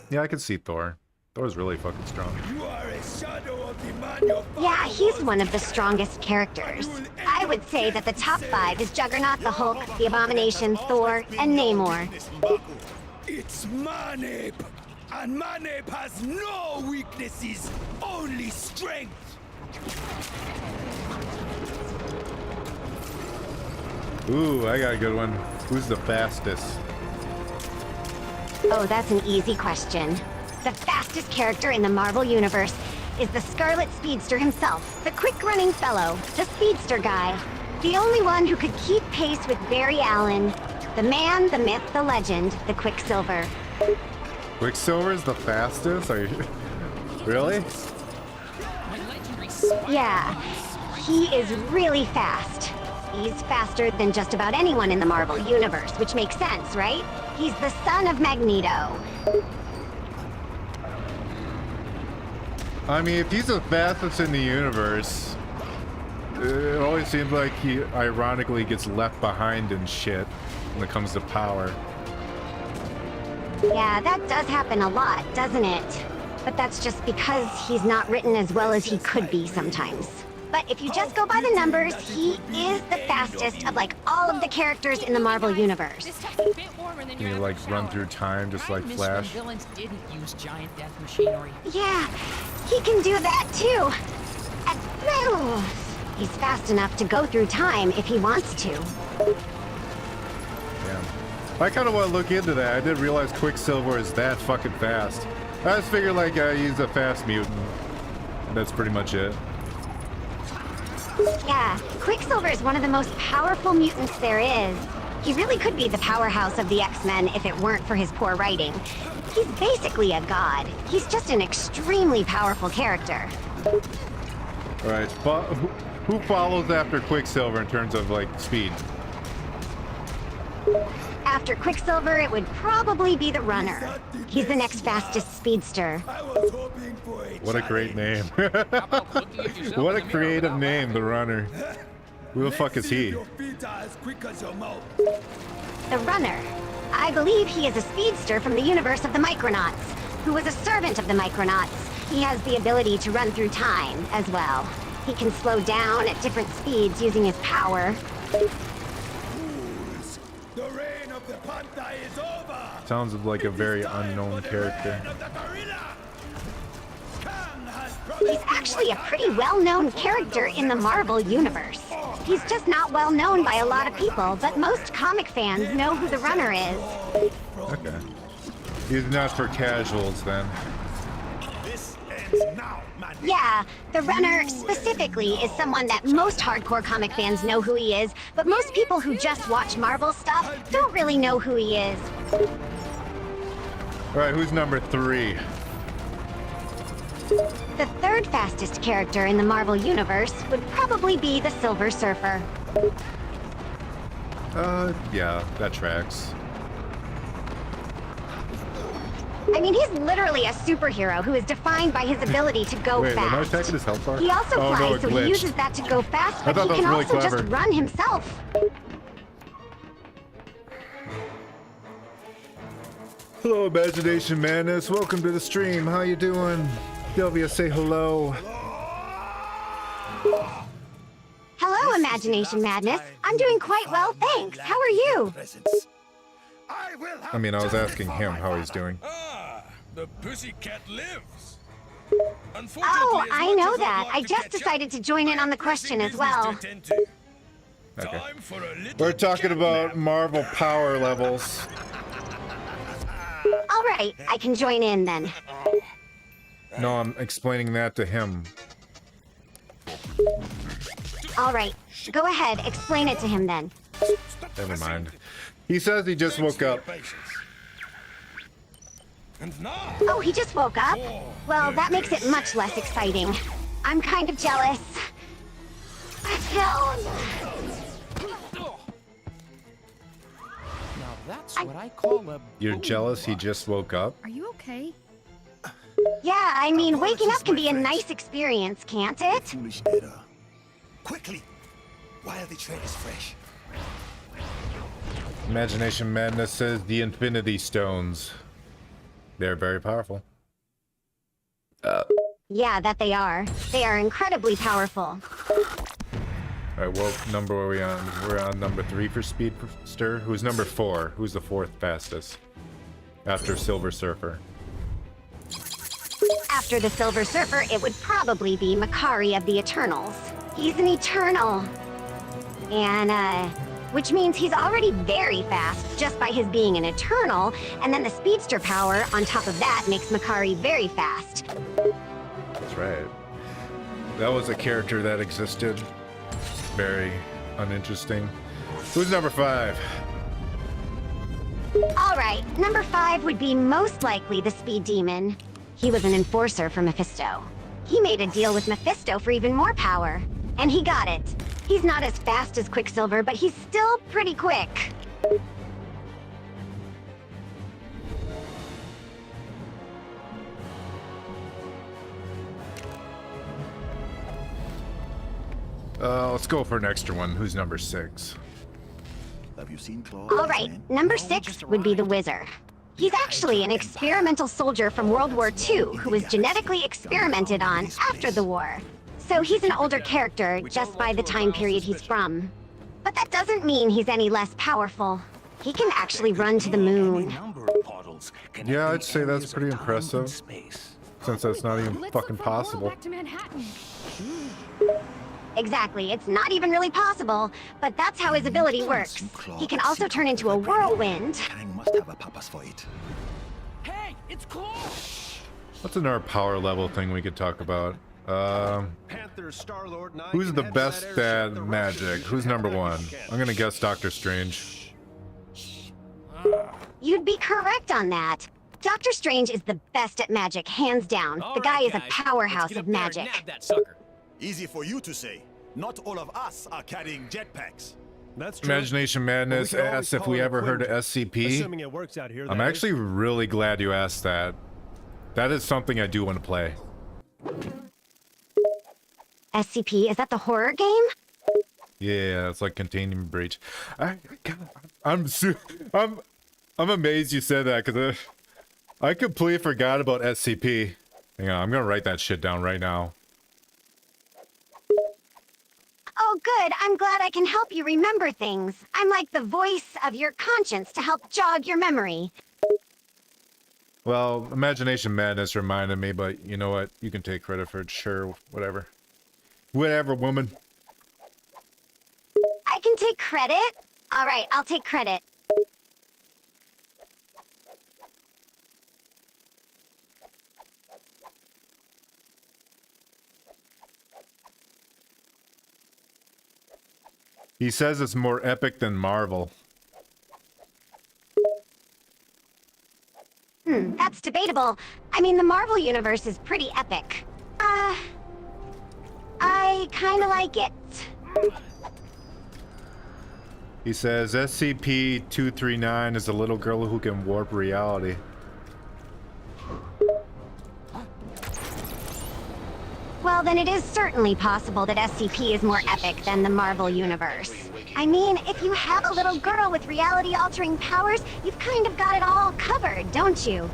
Yeah, I can see Thor. Thor's really fucking strong. You are a shadow of the man. Yeah, he's one of the strongest characters. I would say that the top 5 is Juggernaut, the Hulk, the Abomination, Thor, and Namor. It's Man-Ape! And Man-Ape has no weaknesses, only strength! Ooh, I got a good one. Who's the fastest? Oh, that's an easy question. The fastest character in the Marvel Universe is the Scarlet Speedster himself, the quick-running fellow, the Speedster guy. The only one who could keep pace with Barry Allen. The man, the myth, the legend, the Quicksilver. Quicksilver's the fastest? Are you... Really? Yeah, he is really fast. He's faster than just about anyone in the Marvel Universe, which makes sense, right? He's the son of Magneto. I mean, if he's the fastest in the universe, it always seems like he ironically gets left behind in shit when it comes to power. Yeah, that does happen a lot, doesn't it? But that's just because he's not written as well as he could be sometimes. But if you just go by the numbers, he is the fastest of like all of the characters in the Marvel Universe. Can you like run through time just like Flash? Villains didn't use giant death machinery. Yeah, he can do that too. He's fast enough to go through time if he wants to. Damn. I kind of want to look into that. I didn't realize Quicksilver is that fucking fast. I just figured like he's a fast mutant. That's pretty much it. Yeah, Quicksilver is one of the most powerful mutants there is. He really could be the powerhouse of the X-Men if it weren't for his poor writing. He's basically a god. He's just an extremely powerful character. Alright, who follows after Quicksilver in terms of like speed? After Quicksilver, it would probably be the Runner. He's the next fastest speedster. What a great name. What a creative name, the Runner. Who the fuck is he? The Runner. I believe he is a speedster from the universe of the Micronauts, who was a servant of the Micronauts. He has the ability to run through time as well. He can slow down at different speeds using his power. The reign of the Panther is over. Sounds like a very unknown character. He's actually a pretty well-known character in the Marvel Universe. He's just not well-known by a lot of people, but most comic fans know who the Runner is. Okay. He's not for casuals then. This ends now, man. Yeah, the Runner specifically is someone that most hardcore comic fans know who he is, but most people who just watch Marvel stuff don't really know who he is. Alright, who's number 3? The third fastest character in the Marvel Universe would probably be the Silver Surfer. Yeah, that tracks. I mean, he's literally a superhero who is defined by his ability to go Wait, am I fast. attacking his health bar? He also Oh, flies, no, it so he glitched. uses that to go fast, but thought he that can was also really just clever. run himself. Hello, Imagination Madness. Welcome to the stream. How you doing? Sylvia, say hello. Hello, Imagination Madness. I'm doing quite well, thanks. How are you? I mean, I was asking him how he's doing. The pussycat lives. Oh, I know that. I just decided to join in on the question as well. Okay. We're talking about Marvel power levels. All right, I can join in then. No, I'm explaining that to him. All right, go ahead, explain it to him then. Never mind. He says he just woke up. Oh, he just woke up? Well, that makes it much less exciting. I'm kind of jealous. Now that's what I call a... You're jealous he just woke up? Are you okay? Yeah, I mean, waking up can be a nice experience, can't it? Foolish error. Quickly, while the trade is fresh. Imagination Madness says the Infinity Stones. They're very powerful. Yeah, that they are. They are incredibly powerful. Alright, what number are we on? We're on number 3 for Speedster. Who's number 4? Who's the 4th fastest? After Silver Surfer. After the Silver Surfer, it would probably be Makari of the Eternals. He's an Eternal. And, which means he's already very fast just by his being an Eternal, and then the Speedster power on top of that makes Makari very fast. That's right. That was a character that existed. Very uninteresting. Who's number 5? Alright, number 5 would be most likely the Speed Demon. He was an enforcer for Mephisto. He made a deal with Mephisto for even more power. And he got it. He's not as fast as Quicksilver, but he's still pretty quick. Let's go for an extra one. Who's number 6? Have you seen Claw? All right, number 6 would be the Wizard. He's actually an experimental soldier from World War II who was genetically experimented on after the war. So he's an older character just by the time period he's from. But that doesn't mean he's any less powerful. He can actually run to the moon. Yeah, I'd say that's pretty impressive. Since that's not even fucking possible. Back to Manhattan. Exactly, it's not even really possible, but that's how his ability works. He can also turn into a whirlwind. Kang must have a purpose for it. Hey, it's Claw! What's another power level thing we could talk about? Panther, Star-Lord, and I Who's can the head best for that at airship the magic? Who's number 1? I'm gonna guess Doctor Strange. You'd be correct on that. Doctor Strange is the best at magic, hands down. The guy is a powerhouse of magic. Easy for you to say. Not all of us are carrying jetpacks. That's true. Imagination Madness But we can always asked if call we it ever heard of acquaintance. SCP. Assuming it works out here, I'm that actually really glad you asked that. That is something I do want to play. SCP, is that the horror game? Yeah, it's like Containment Breach. I'm amazed you said that because I completely forgot about SCP. Hang on, I'm gonna write that shit down right now. Oh, good. I'm glad I can help you remember things. I'm like the voice of your conscience to help jog your memory. Well, Imagination Madness reminded me, but you know what? You can take credit for it. Sure, whatever. Whatever, woman. I can take credit? All right, I'll take credit. He says it's more epic than Marvel. That's debatable. I mean, the Marvel Universe is pretty epic. I kinda like it. He says SCP-239 is a little girl who can warp reality. Well, then it is certainly possible that SCP is more epic than the Marvel Universe. I mean, if you have a little girl with reality-altering powers, you've kind of got it all covered, don't you?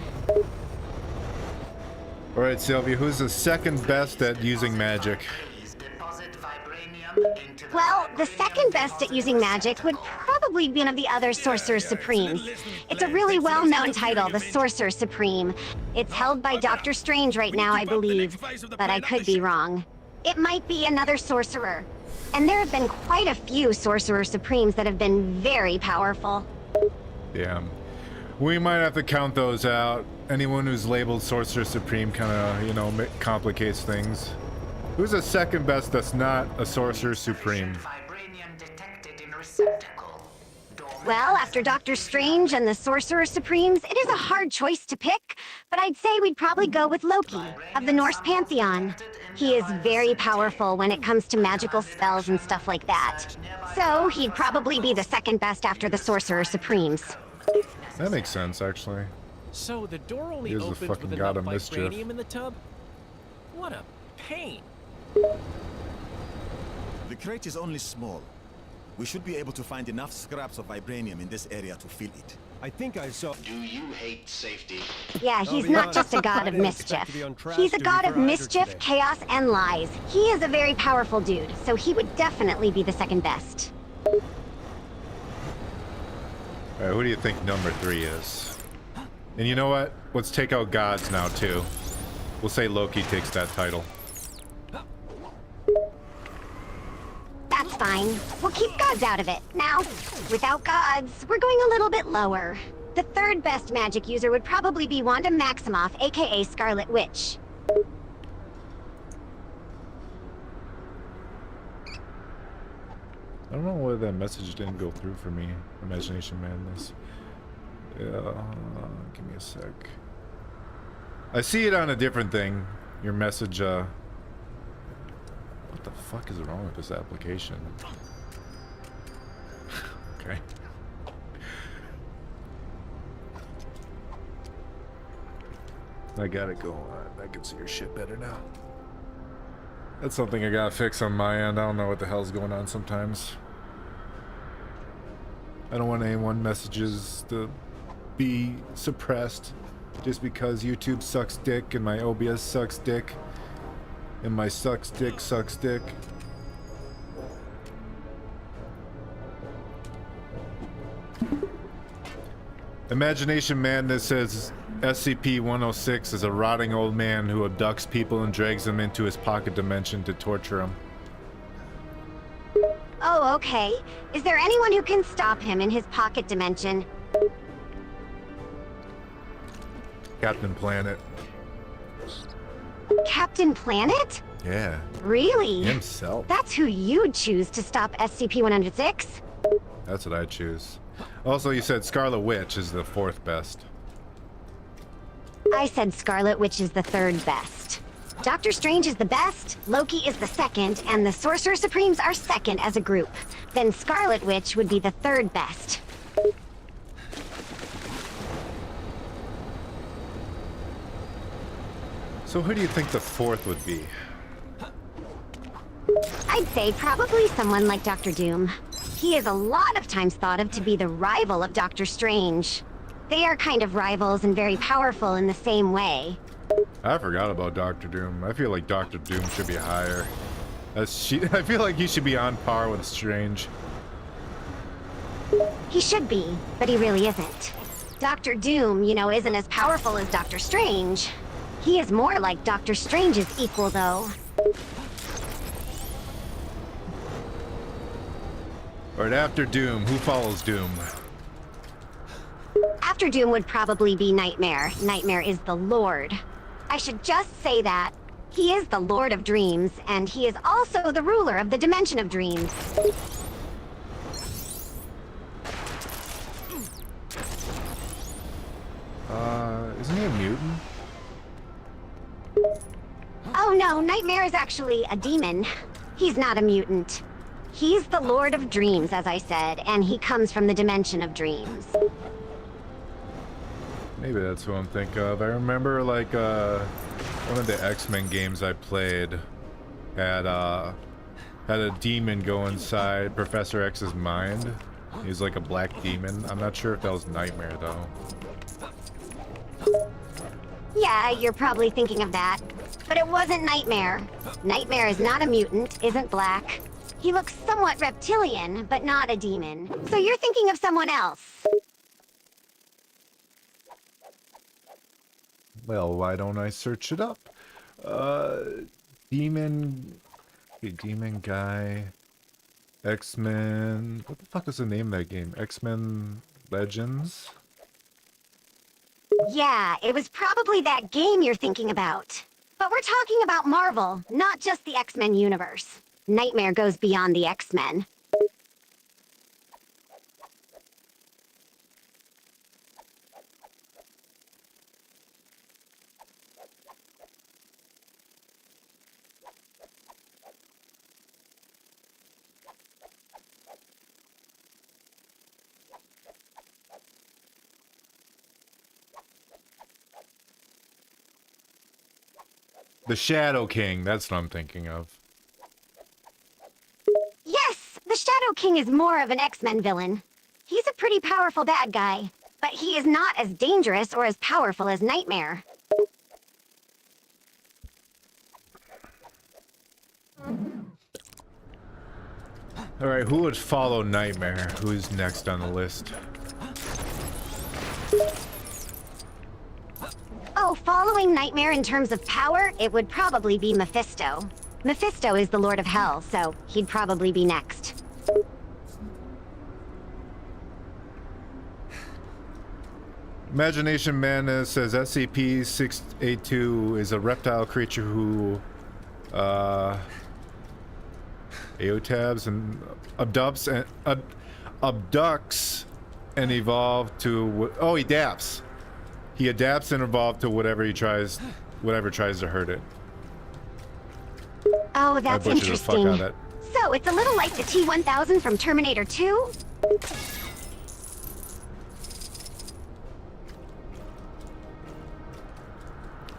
Alright, Sylvia, who's the second best at using magic? Well, the second best at using magic would probably be one of the other Sorcerer Supremes. It's a really well-known title, the Sorcerer Supreme. It's held by Doctor Strange right now, I believe, but I could be wrong. It might be another sorcerer. And there have been quite a few Sorcerer Supremes that have been very powerful. Damn. We might have to count those out. Anyone who's labeled Sorcerer Supreme kind of, you know, complicates things. Who's the second best that's not a Sorcerer Supreme? Well, after Doctor Strange and the Sorcerer Supremes, it is a hard choice to pick, but I'd say we'd probably go with Loki, of the Norse Pantheon. He is very powerful when it comes to magical spells and stuff like that. So, he'd probably be the second best after the Sorcerer Supremes. That makes sense, actually. So the door only He is the opens fucking with god enough of mischief. vibranium in the tub? What a pain. The crate is only small. We should be able to find enough scraps of vibranium in this area to fill it. I think I saw. Do you hate safety? Yeah, he's not just a god of mischief. He's a god of mischief, chaos, and lies. He is a very powerful dude, so he would definitely be the second best. Alright, who do you think number 3 is? And you know what? Let's take out gods now, too. We'll say Loki takes that title. That's fine. We'll keep gods out of it. Now, without gods, we're going a little bit lower. The third best magic user would probably be Wanda Maximoff, aka Scarlet Witch. I don't know why that message didn't go through for me. Imagination Madness. Yeah, give me a sec. I see it on a different thing. Your message, what the fuck is wrong with this application? Okay. I got it going on. I can see your shit better now. That's something I gotta fix on my end. I don't know what the hell's going on sometimes. I don't want anyone messages to be suppressed just because YouTube sucks dick and my OBS sucks dick and my sucks dick sucks dick. Imagination Madness says SCP-106 is a rotting old man who abducts people and drags them into his pocket dimension to torture them. Oh, okay. Is there anyone who can stop him in his pocket dimension? Captain Planet. Captain Planet? Yeah. Really? Himself. That's who you'd choose to stop SCP-106? That's what I choose. Also, you said Scarlet Witch is the 4th best. I said Scarlet Witch is the 3rd best. Doctor Strange is the best, Loki is the 2nd, and the Sorcerer Supremes are 2nd as a group. Then Scarlet Witch would be the 3rd best. So who do you think the 4th would be? I'd say probably someone like Dr. Doom. He is a lot of times thought of to be the rival of Doctor Strange. They are kind of rivals and very powerful in the same way. I forgot about Dr. Doom. I feel like Dr. Doom should be higher. I feel like he should be on par with Strange. He should be, but he really isn't. Dr. Doom, you know, isn't as powerful as Doctor Strange. He is more like Doctor Strange's equal, though. Alright, after Doom, who follows Doom? After Doom would probably be Nightmare. Nightmare is the Lord. I should just say that. He is the Lord of Dreams, and he is also the ruler of the Dimension of Dreams. Isn't he a mutant? Oh no, Nightmare is actually a demon. He's not a mutant. He's the Lord of Dreams, as I said, and he comes from the Dimension of Dreams. Maybe that's who I'm thinking of. I remember, like, one of the X-Men games I played had a demon go inside Professor X's mind. He's like a black demon. I'm not sure if that was Nightmare, though. Yeah, you're probably thinking of that. But it wasn't Nightmare. Nightmare is not a mutant, isn't black. He looks somewhat reptilian, but not a demon. So you're thinking of someone else. Well, why don't I search it up? Demon... Okay, demon guy... X-Men... What the fuck is the name of that game? X-Men Legends? Yeah, it was probably that game you're thinking about. But we're talking about Marvel, not just the X-Men universe. Nightmare goes beyond the X-Men. The Shadow King, that's what I'm thinking of. Yes, the Shadow King is more of an X-Men villain. He's a pretty powerful bad guy, but he is not as dangerous or as powerful as Nightmare. Alright, who would follow Nightmare? Who's next on the list? Oh, following Nightmare in terms of power, it would probably be Mephisto. Mephisto is the Lord of Hell, so he'd probably be next. Imagination Madness says SCP-682 is a reptile creature who Aotabs and abducts and evolve to he adapts. He adapts and evolves to whatever tries to hurt it. Oh, that's butchered the fuck out interesting. of that. So, it's a little like the T-1000 from Terminator 2?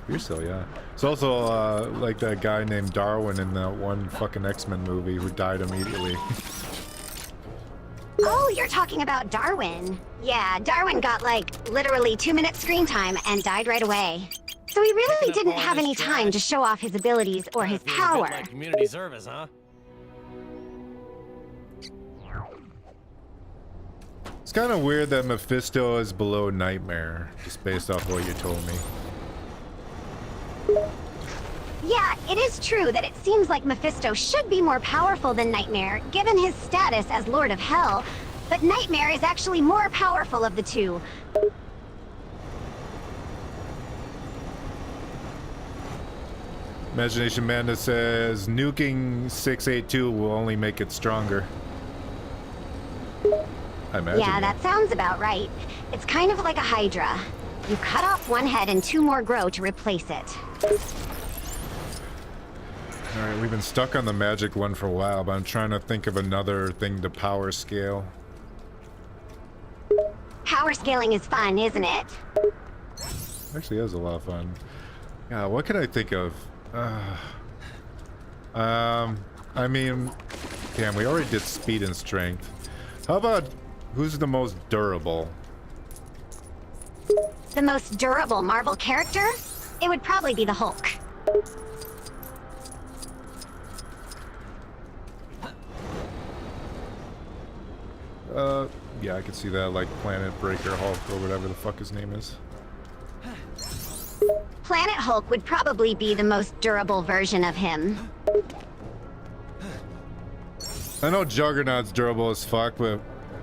You're so, yeah. It's also like that guy named Darwin in that one fucking X-Men movie who died immediately. Oh, you're talking about Darwin. Yeah, Darwin got like literally 2 minutes screen time and died right away. So he really didn't have any time to show off his abilities or his power. Like community service, huh? It's kind of weird that Mephisto is below Nightmare, just based off what you told me. Yeah, it is true that it seems like Mephisto should be more powerful than Nightmare, given his status as Lord of Hell, but Nightmare is actually more powerful of the two. Imagination Madness says, nuking 682 will only make it stronger. I imagine. Yeah, that sounds about right. It's kind of like a Hydra. You cut off one head and 2 more grow to replace it. Alright, we've been stuck on the magic one for a while, but I'm trying to think of another thing to power scale. Power scaling is fun, isn't it? Actually, it was a lot of fun. Yeah, what can I think of? I mean, damn, we already did speed and strength. How about who's the most durable? The most durable Marvel character? It would probably be the Hulk. Yeah, I could see that, like Planet Breaker Hulk or whatever the fuck his name is. Planet Hulk would probably be the most durable version of him. I know Juggernaut's durable as fuck, but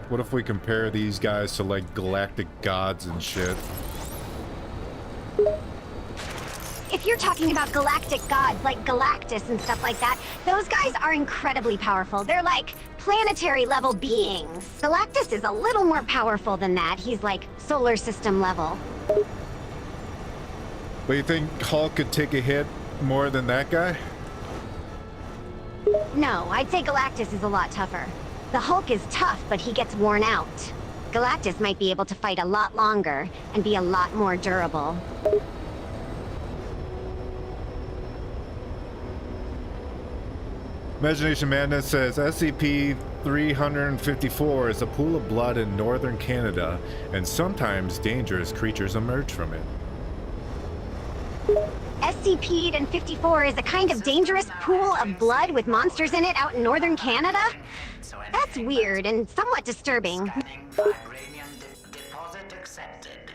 what if we compare these guys to like galactic gods and shit? If you're talking about galactic gods like Galactus and stuff like that, those guys are incredibly powerful. They're like planetary level beings. Galactus is a little more powerful than that. He's like solar system level. But you think Hulk could take a hit more than that guy? No, I'd say Galactus is a lot tougher. The Hulk is tough, but he gets worn out. Galactus might be able to fight a lot longer and be a lot more durable. Imagination Madness says SCP-354 is a pool of blood in northern Canada, and sometimes dangerous creatures emerge from it. SCP-54 is a kind of dangerous pool of blood with monsters in it out in northern Canada? That's weird and somewhat disturbing. Deposit accepted.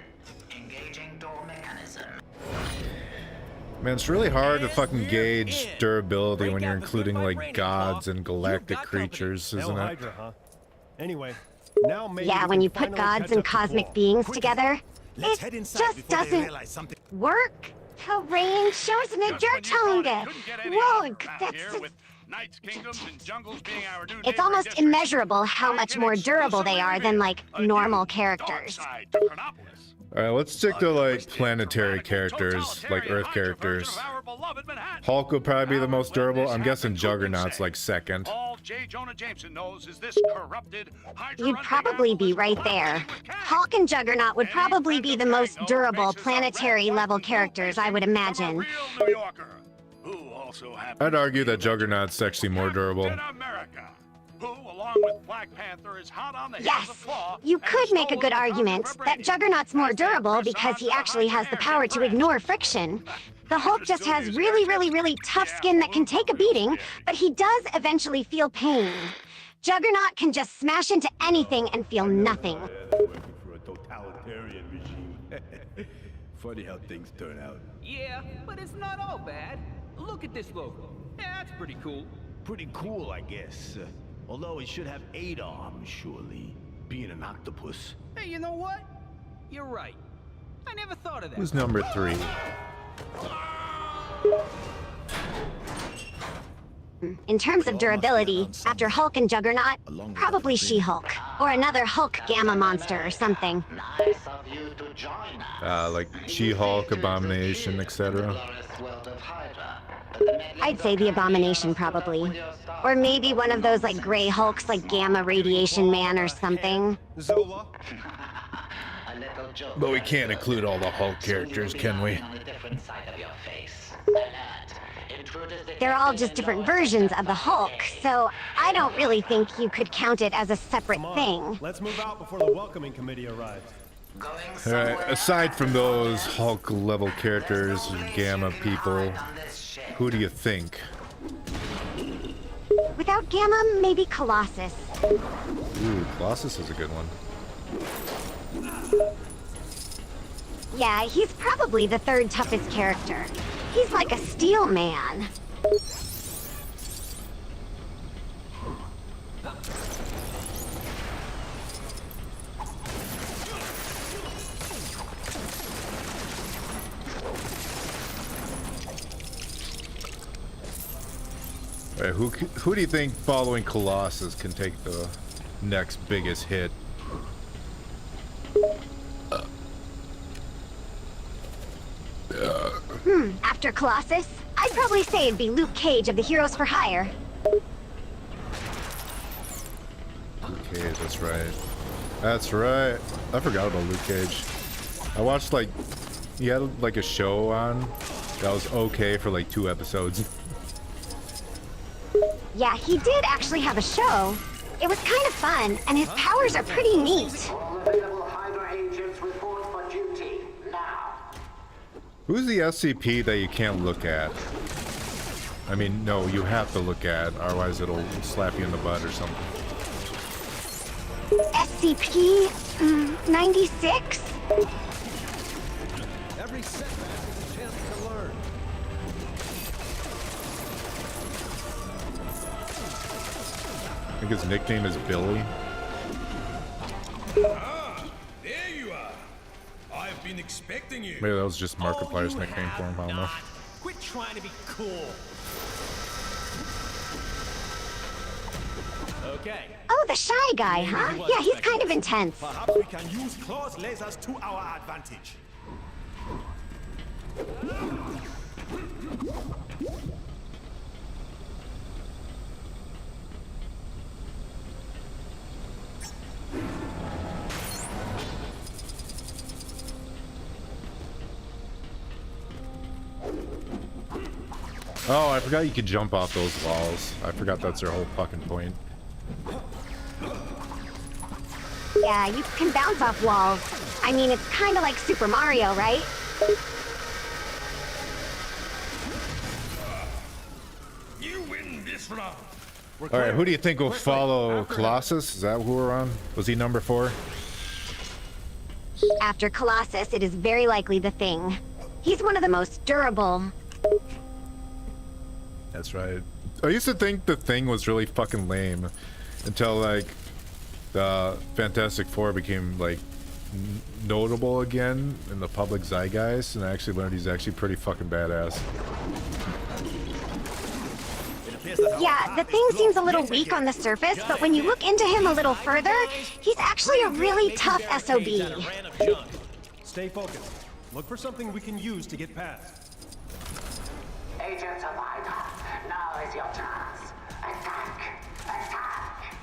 Engaging door mechanism. Man, it's really hard to fucking gauge durability when you're including like gods and galactic creatures, isn't it? Anyway, now maybe Yeah, when you put gods and cosmic beings together, it just doesn't work. Terrain shows Nigertonga. Look, it's almost immeasurable how much more durable they are than like normal characters. Alright, let's stick to like planetary characters, like Earth characters. Hulk would probably be the most durable. I'm guessing Juggernaut's like second. You'd probably be right there. Hulk and Juggernaut would probably be the most durable planetary level characters, I would imagine. I'd argue that Juggernaut's actually more durable. Yes, you could make a good argument that Juggernaut's more durable because he actually has the power to ignore friction. The Hulk just has really tough skin that can take a beating, but he does eventually feel pain. Juggernaut can just smash into anything and feel nothing. Working for a totalitarian regime. Funny how things turn out. Yeah, but it's not all bad. Look at this logo. Yeah, that's pretty cool. Pretty cool, I guess. Although it should have 8 arms, surely. Being an octopus. Hey, you know what? You're right. I never thought of that. Who's number 3? In terms of durability, after Hulk and Juggernaut, probably She-Hulk. Or another Hulk Gamma monster or something. Like She-Hulk, Abomination, etc. I'd say the Abomination, probably. Or maybe one of those, like, gray Hulks, like Gamma Radiation Man or something. But we can't include all the Hulk characters, can we? They're all just different versions of the Hulk, so I don't really think you could count it as a separate thing. Let's move out before the welcoming committee arrives. Alright, aside from those Hulk level characters, Gamma people, who do you think? Without Gamma, maybe Colossus. Ooh, Colossus is a good one. Yeah, he's probably the third toughest character. He's like a steel man. Alright, who do you think following Colossus can take the next biggest hit? After Colossus, I'd probably say it'd be Luke Cage of the Heroes for Hire. Luke Cage, that's right. That's right. I forgot about Luke Cage. I watched, like, he had, like, a show on that was okay for, like, 2 episodes. Yeah, he did actually have a show. It was kind of fun, and his powers are pretty neat. Who's the SCP that you can't look at? I mean, no, you have to look at, otherwise it'll slap you in the butt or something. SCP 96? Every setback is a chance to learn. I think his nickname is Billy. Ah, there you are. I've been expecting you. Maybe that was just Markiplier's nickname for him, I don't know. Quit trying to be cool. Okay. Oh, the shy guy, huh? Yeah, he's kind of intense. Perhaps we can use Claw's lasers to our advantage. Oh, I forgot you could jump off those walls. I forgot that's their whole fucking point. Yeah, you can bounce off walls. I mean, it's kind of like Super Mario, right? You win this round. Alright, who do you think will follow Colossus? Is that who we're on? Was he number 4? After Colossus, it is very likely the Thing. He's one of the most durable. That's right. I used to think the Thing was really fucking lame until, like, the Fantastic Four became, like, notable again in the public zeitgeist, and I actually learned he's actually pretty fucking badass. Yeah, the Thing seems a little weak on the surface, but when you look into him a little further, he's actually a really tough SOB. Stay focused. Look for something we can use to get past. Agents of Ida, now is your chance. Attack! Attack!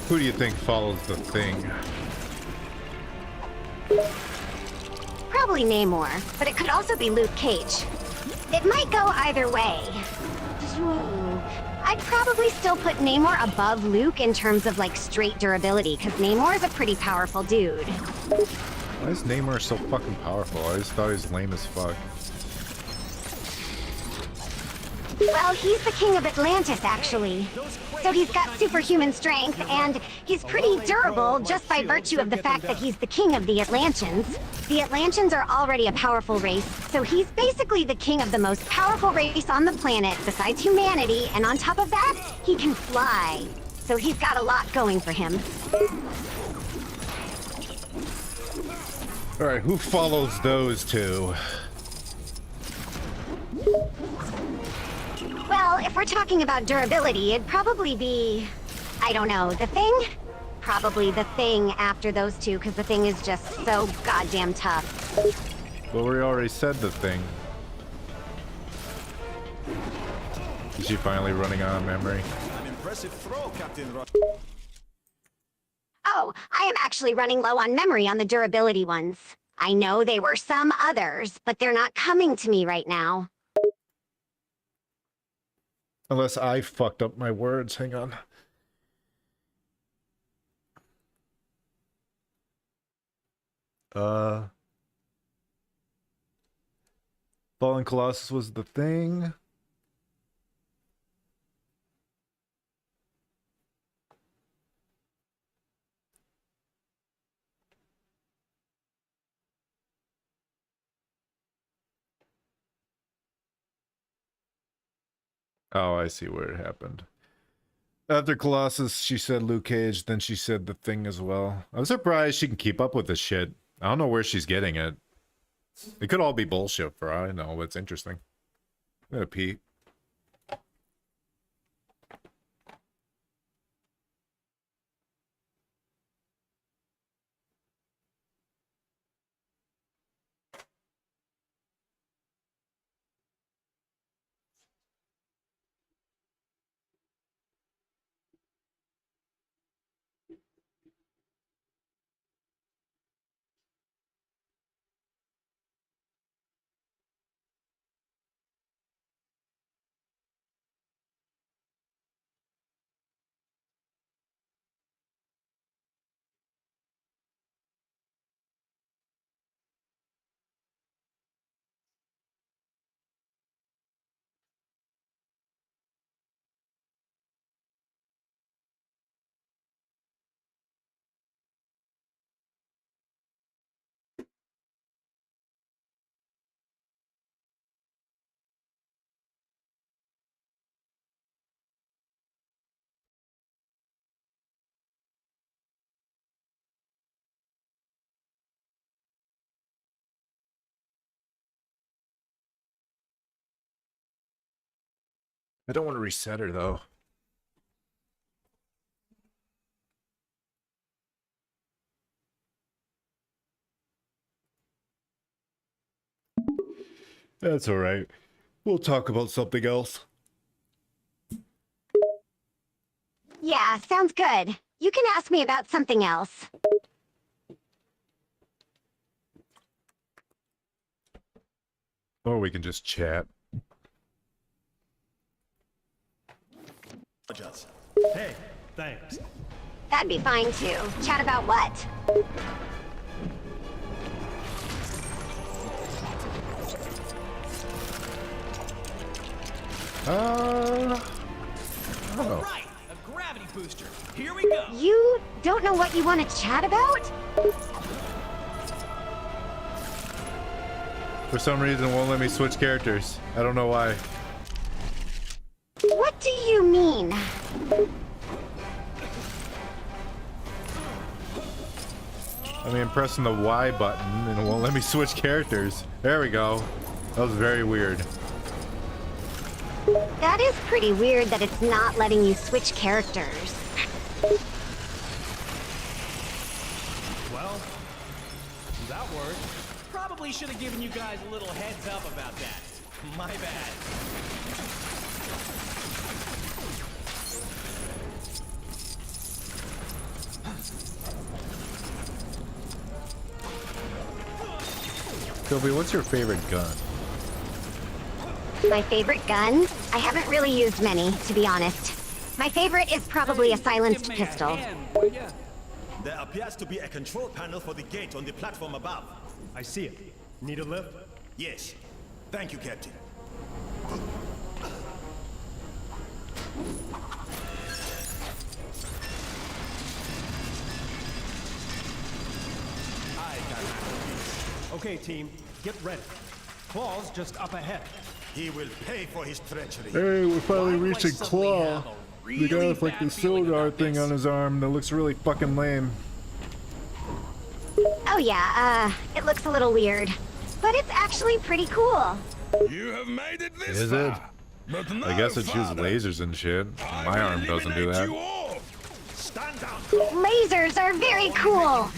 Who do you think follows the Thing? Probably Namor, but it could also be Luke Cage. It might go either way. I'd probably still put Namor above Luke in terms of, like, straight durability, because Namor is a pretty powerful dude. Why is Namor so fucking powerful? I just thought he was lame as fuck. Well, he's the king of Atlantis, actually. So he's got superhuman strength, and he's pretty durable just by virtue of the fact that he's the king of the Atlanteans. The Atlanteans are already a powerful race, so he's basically the king of the most powerful race on the planet besides humanity, and on top of that, he can fly. So he's got a lot going for him. Alright, who follows those two? Well, if we're talking about durability, it'd probably be... I don't know, the Thing? probably the thing after those two, because the thing is just so goddamn tough. Well, we already said the thing. Is she finally running out of memory? An impressive throw, Captain Rush. Oh, I am actually running low on memory on the durability ones. I know there were some others, but they're not coming to me right now. Unless I fucked up my words. Hang on. Fallen Colossus was the thing. Oh, I see where it happened. After Colossus, she said Luke Cage, then she said the thing as well. I'm surprised she can keep up with this shit. I don't know where she's getting it. It could all be bullshit for all I know, but it's interesting. I'm gonna pee. I don't want to reset her, though. That's alright. We'll talk about something else. Yeah, sounds good. You can ask me about something else. Or we can just chat. Hey, thanks. That'd be fine too. Chat about what? I don't know. Right, a gravity booster. Here we go. You don't know what you want to chat about? For some reason, it won't let me switch characters. I don't know why. What do you mean? I mean, I'm pressing the Y button and it won't let me switch characters. There we go. That was very weird. That is pretty weird that it's not letting you switch characters. Well, that worked. Probably should have given you guys a little heads up about that. My bad. Sylvia, what's your favorite gun? My favorite gun? I haven't really used many, to be honest. My favorite is probably a silenced pistol. There appears to be a control panel for the gate on the platform above. I see it. Need a lift? Yes. Thank you, Captain. Okay, team, get ready. Claw's just up ahead. He will pay for his treachery. Hey, we're finally reaching Claw. The guy with like the Sildar thing on his arm that looks really fucking lame. Oh yeah, it looks a little weird. But it's actually pretty cool. You have made it this Is it? But I guess it shoots lasers and shit. My arm doesn't do that. Stand Lasers are very cool.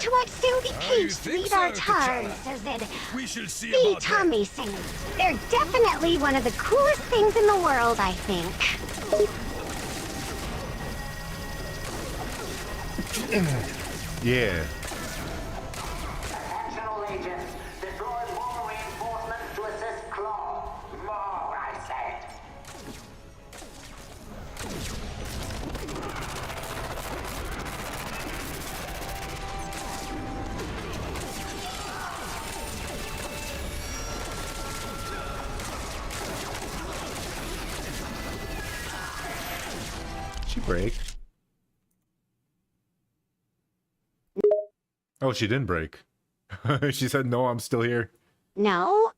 To what soon became sweetheart tars, says it. We shall see The about that. Tommy sings. They're definitely one of the coolest things in the world, I think. Yeah. Attention all agents. Deploy more reinforcements to assist Claw. More, I said. She break. Oh, she didn't break. She said, no, I'm still here. No.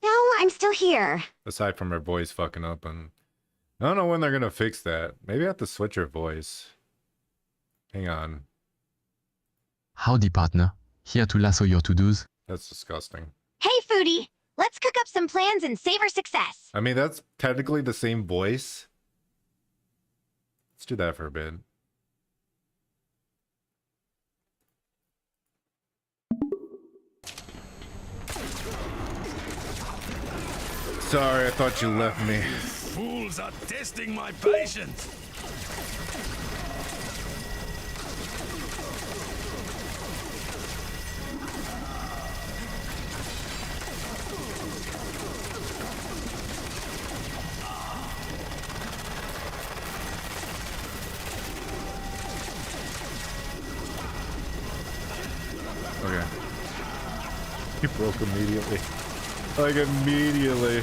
No, I'm still here. Aside from her voice fucking up, and I don't know when they're gonna fix that. Maybe I have to switch her voice. Hang on. Howdy, partner. Here to lasso your to-dos. That's disgusting. Hey, Foodie. Let's cook up some plans and savor success. I mean, that's technically the same voice. Let's do that for a bit. Sorry, I thought you left me. Fools are testing my patience. Okay. He broke immediately. Like, immediately.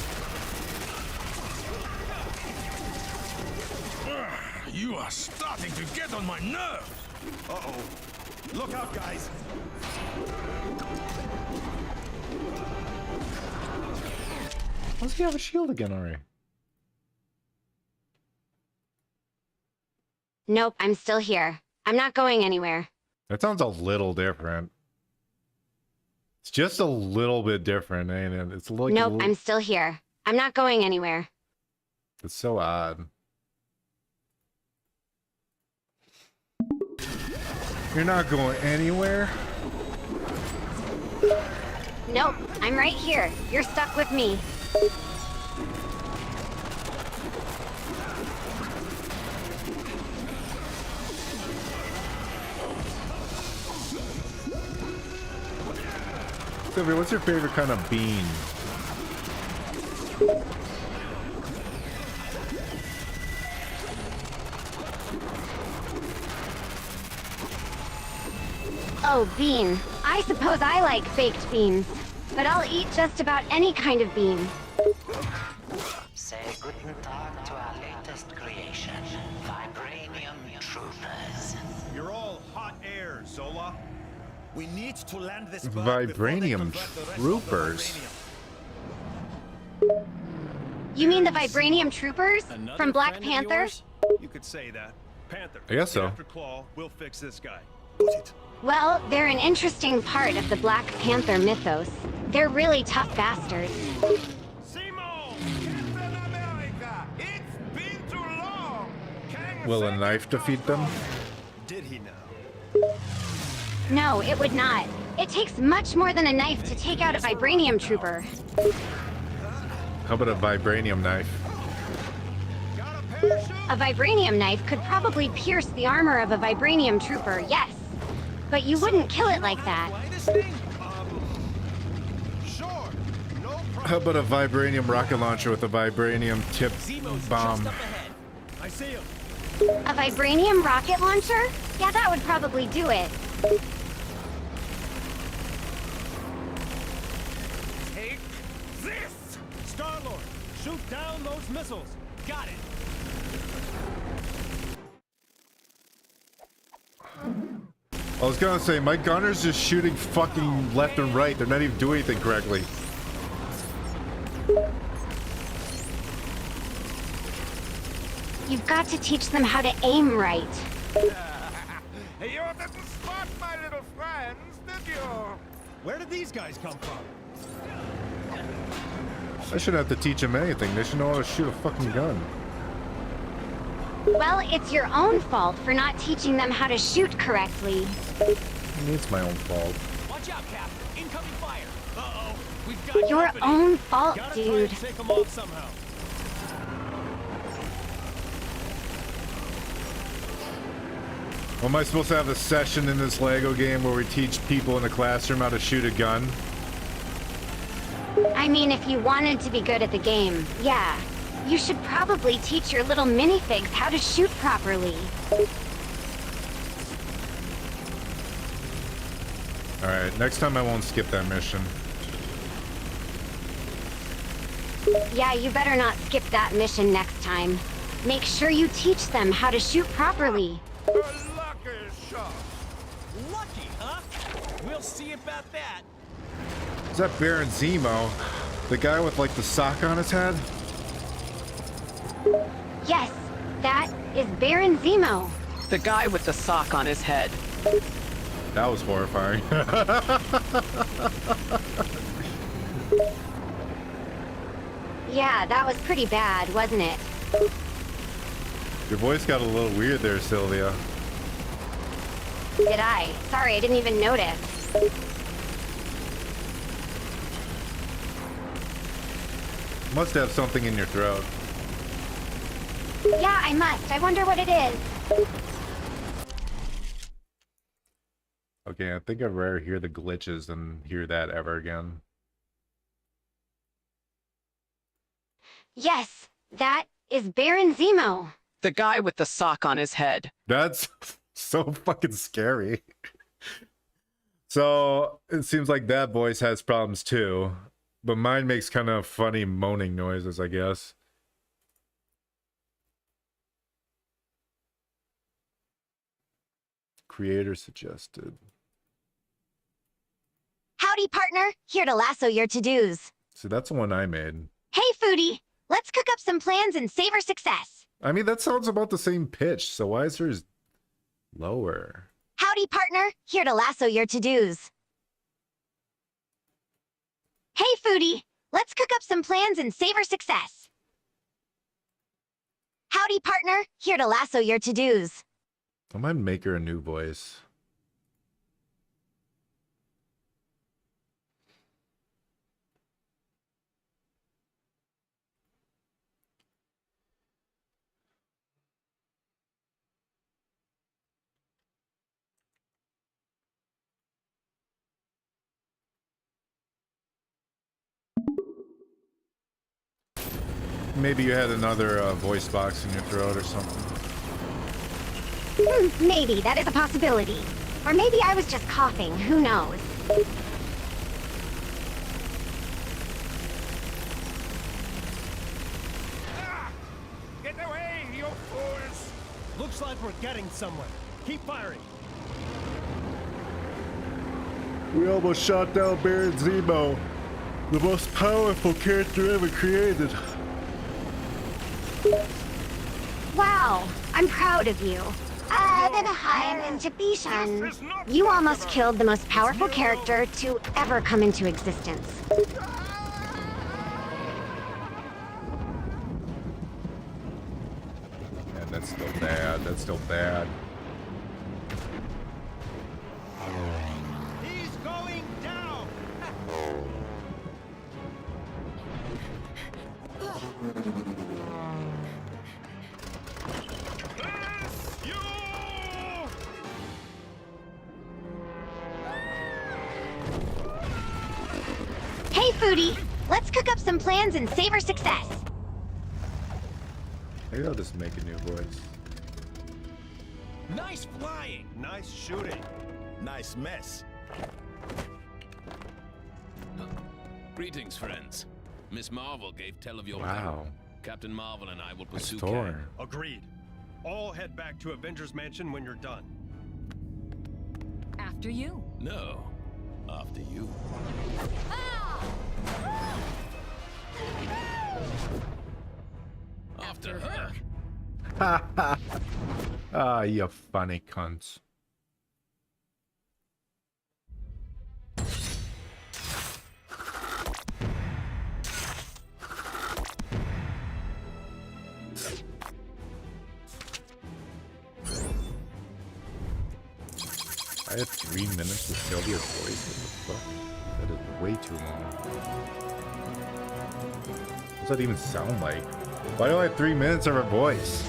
You are starting to get on my nerves. Uh-oh. Look out, guys. Why does he have a shield again already? Nope, I'm still here. I'm not going anywhere. That sounds a little different. It's just a little bit different, ain't it? It's like Nope, I'm still here. I'm not going anywhere. It's so odd. You're not going anywhere? Nope, I'm right here. You're stuck with me. Sylvia, what's your favorite kind of bean? Oh, bean. I suppose I like baked beans. But I'll eat just about any kind of bean. Say guten Tag to our latest creation, Vibranium Troopers. You're all hot air, Zola. We need to land this Vibranium Troopers. You mean the Vibranium Troopers? From Black Panther? You could say that. Panther. I guess so. After Claw, we'll fix this guy. Well, they're an interesting part of the Black Panther mythos. They're really tough bastards. Will a knife defeat them? Did he now? No, it would not. It takes much more than a knife to take out a Vibranium Trooper. How about a vibranium knife? A Vibranium knife could probably pierce the armor of a Vibranium Trooper, yes. But you wouldn't kill it like that. How about a vibranium rocket launcher with a vibranium tip bomb? I see him. A Vibranium rocket launcher? Yeah, that would probably do it. Take this! Star-Lord, shoot down those missiles. Got it. I was gonna say, my gunner's just shooting fucking left and right. They're not even doing anything correctly. You've got to teach them how to aim right. You didn't spot my little friends, did you? Where did these guys come from? I shouldn't have to teach them anything. They should know how to shoot a fucking gun. Well, it's your own fault for not teaching them how to shoot correctly. It's my own fault. Watch out, Cap. Incoming fire. Uh-oh. We've got Your company. own fault, Gotta try dude. and take them off somehow. Well, am I supposed to have a session in this Lego game where we teach people in the classroom how to shoot a gun? I mean, if you wanted to be good at the game, yeah. You should probably teach your little minifigs how to shoot properly. Alright, next time I won't skip that mission. Yeah, you better not skip that mission next time. Make sure you teach them how to shoot properly. Lucky shot. Lucky, huh? We'll see about that. Is that Baron Zemo? The guy with like the sock on his head? Yes, that is Baron Zemo. The guy with the sock on his head. That was horrifying. Yeah, that was pretty bad, wasn't it? Your voice got a little weird there, Sylvia. Did I? Sorry, I didn't even notice. Must have something in your throat. Yeah, I must. I wonder what it is. Okay, I think I'd rather hear the glitches than hear that ever again. Yes, that is Baron Zemo. The guy with the sock on his head. That's so fucking scary. So, it seems like that voice has problems too. But mine makes kind of funny moaning noises, I guess. Creator suggested. Howdy, partner. Here to lasso your to-dos. See, that's the one I made. Hey, foodie. Let's cook up some plans and savor success. I mean, that sounds about the same pitch, so why is yours lower? Howdy, partner. Here to lasso your to-dos. Hey, foodie. Let's cook up some plans and savor success. Howdy, partner. Here to lasso your to-dos. I might make her a new voice. Maybe you had another voice box in your throat or something. Maybe that is a possibility. Or maybe I was just coughing. Who knows? Get away, you fools! Looks like we're getting somewhere. Keep firing. We almost shot down Baron Zemo, the most powerful character ever created. Wow, I'm proud of you. You almost killed the most powerful character to ever come into existence. Man, that's still bad. That's still bad. He's going down. Hey, foodie! Let's cook up some plans and savor success. Maybe I'll just make a new voice. Nice flying! Nice shooting. Nice mess. Greetings, friends. Miss Marvel gave tell of your Wow. peril. Captain Marvel and I will pursue Thor. Kang. Agreed. All head back to Avengers Mansion when you're done. After you. No, after you. After her. Ah, you funny cunts. I had 3 minutes with Sylvia's voice. What the fuck? That is way too long. What does that even sound like? Why do I have 3 minutes of her voice?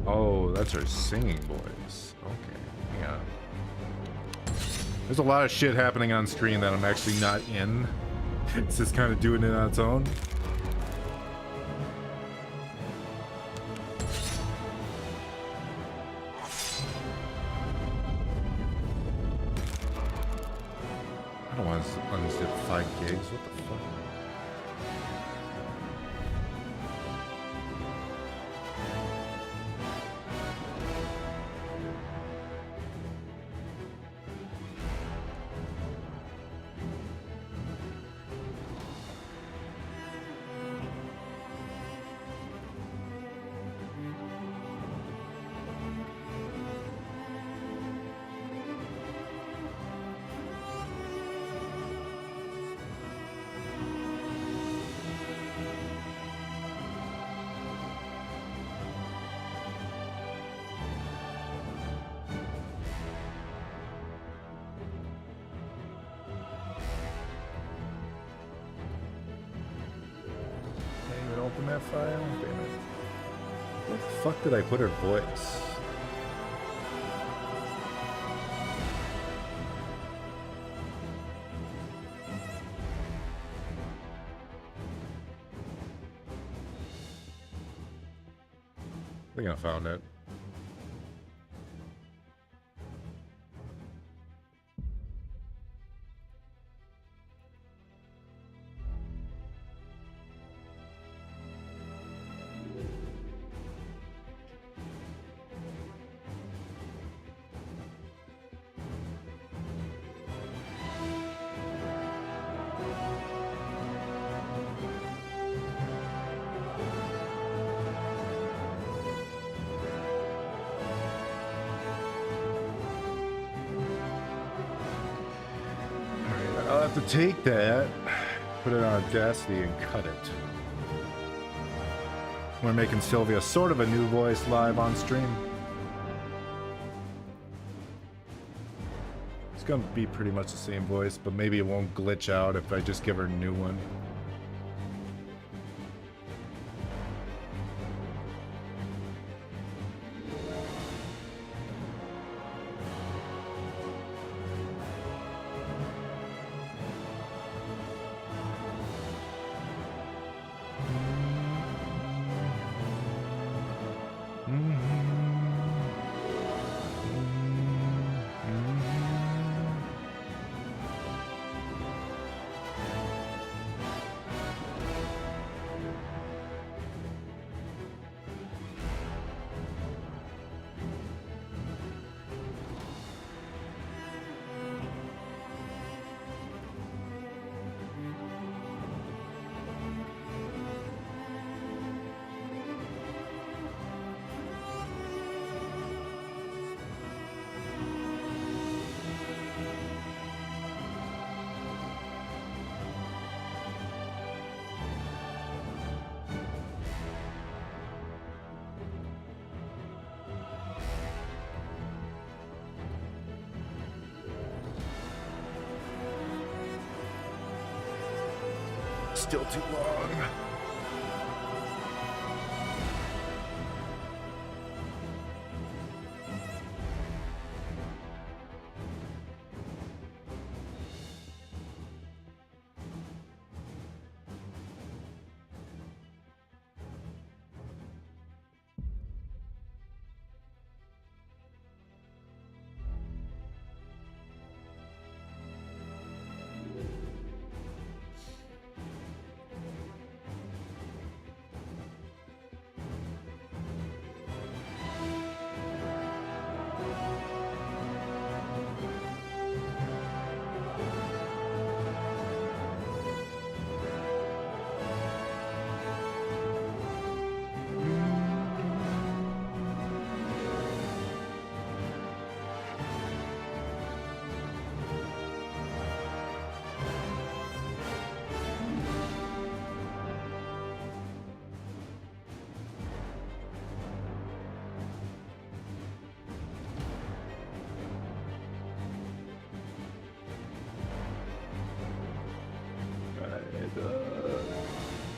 Oh, that's her singing voice. Okay, yeah. There's a lot of shit happening on screen that I'm actually not in. It's just kind of doing it on its own. I don't want to unzip 5 gigs. What the fuck? Open that file? Damn it. Where the fuck did I put her voice? I think I found it. I'll have to take that, put it on Audacity, and cut it. We're making Sylvia sort of a new voice live on stream. It's gonna be pretty much the same voice, but maybe it won't glitch out if I just give her a new one. Still too long.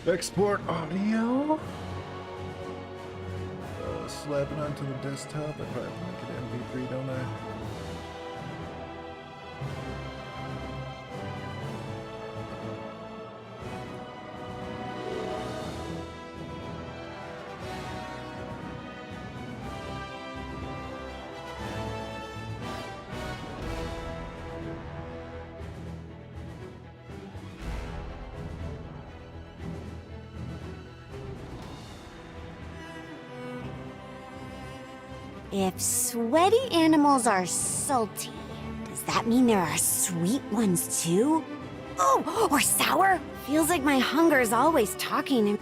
Export audio. Slap it onto the desktop. I probably make it MP3, don't I? If sweaty animals are salty, does that mean there are sweet ones too? Oh, or sour? Feels like my hunger is always talking.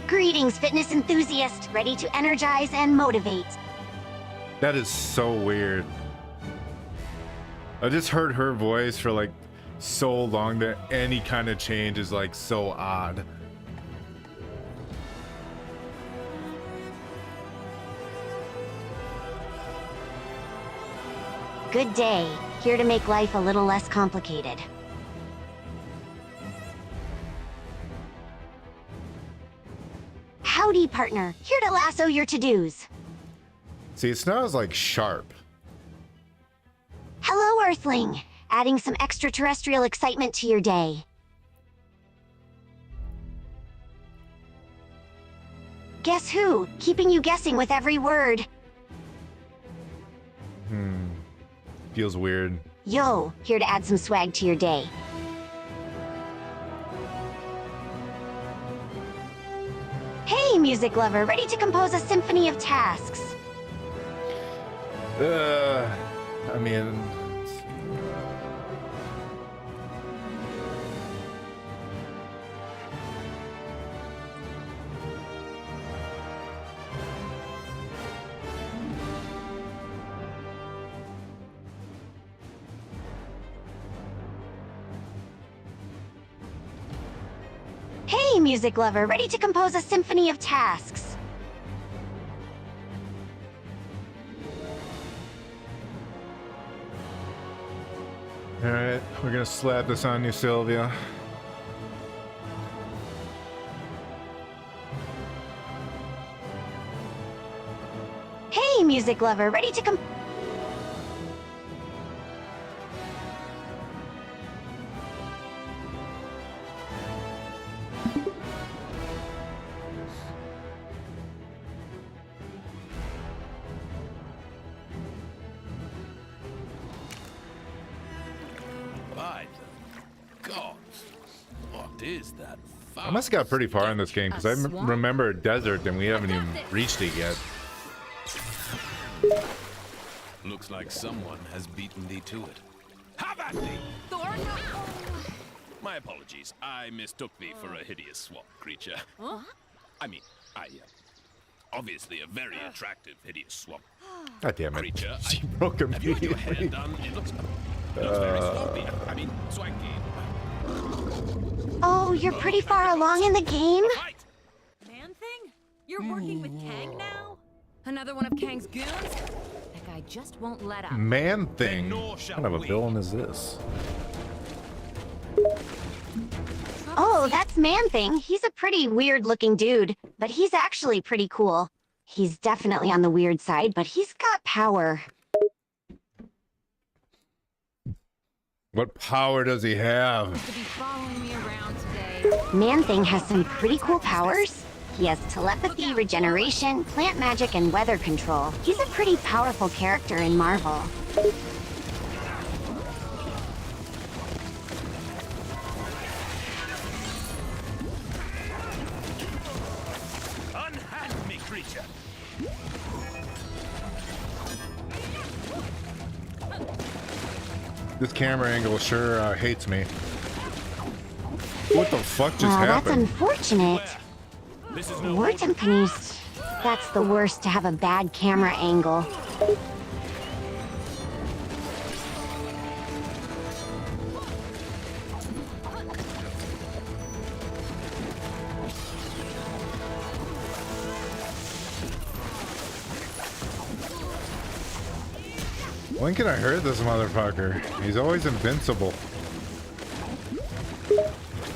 Greetings, fitness enthusiast, ready to energize and motivate. That is so weird. I just heard her voice for like so long that any kind of change is like so odd. Good day. Here to make life a little less complicated. Howdy, partner. Here to lasso your to-dos. See, it smells like sharp. Hello, Earthling. Adding some extraterrestrial excitement to your day. Guess who? Keeping you guessing with every word. Feels weird. Yo, here to add some swag to your day. Hey, music lover, ready to compose a symphony of tasks. I mean... Hey, music lover, ready to compose a symphony of tasks. Alright, we're gonna slap this on you, Sylvia. Hey, music lover, ready to I must have got pretty far in this game because I remember a desert and we haven't even reached it yet. Looks like someone has beaten thee to it. Have at thee! My apologies. I mistook thee for a hideous swamp creature. Huh? I mean, obviously a very attractive hideous swamp God damn it. creature. She broke him. Have you had your hair done? It looks very swampy. I mean, swanky. Oh, you're pretty far along in the game? Man thing? You're working with Kang now? Another one of Kang's goons? That guy just won't let up. Man thing. What kind of a villain is this? Oh, that's Man Thing. He's a pretty weird-looking dude, but he's actually pretty cool. He's definitely on the weird side, but he's got power. What power does he have? Man Thing has some pretty cool powers. He has telepathy, regeneration, plant magic, and weather control. He's a pretty powerful character in Marvel. Unhand me, creature! This camera angle sure hates me. What the fuck just That's happened? unfortunate. War companies. That's the worst, to have a bad camera angle. When can I hurt this motherfucker? He's always invincible.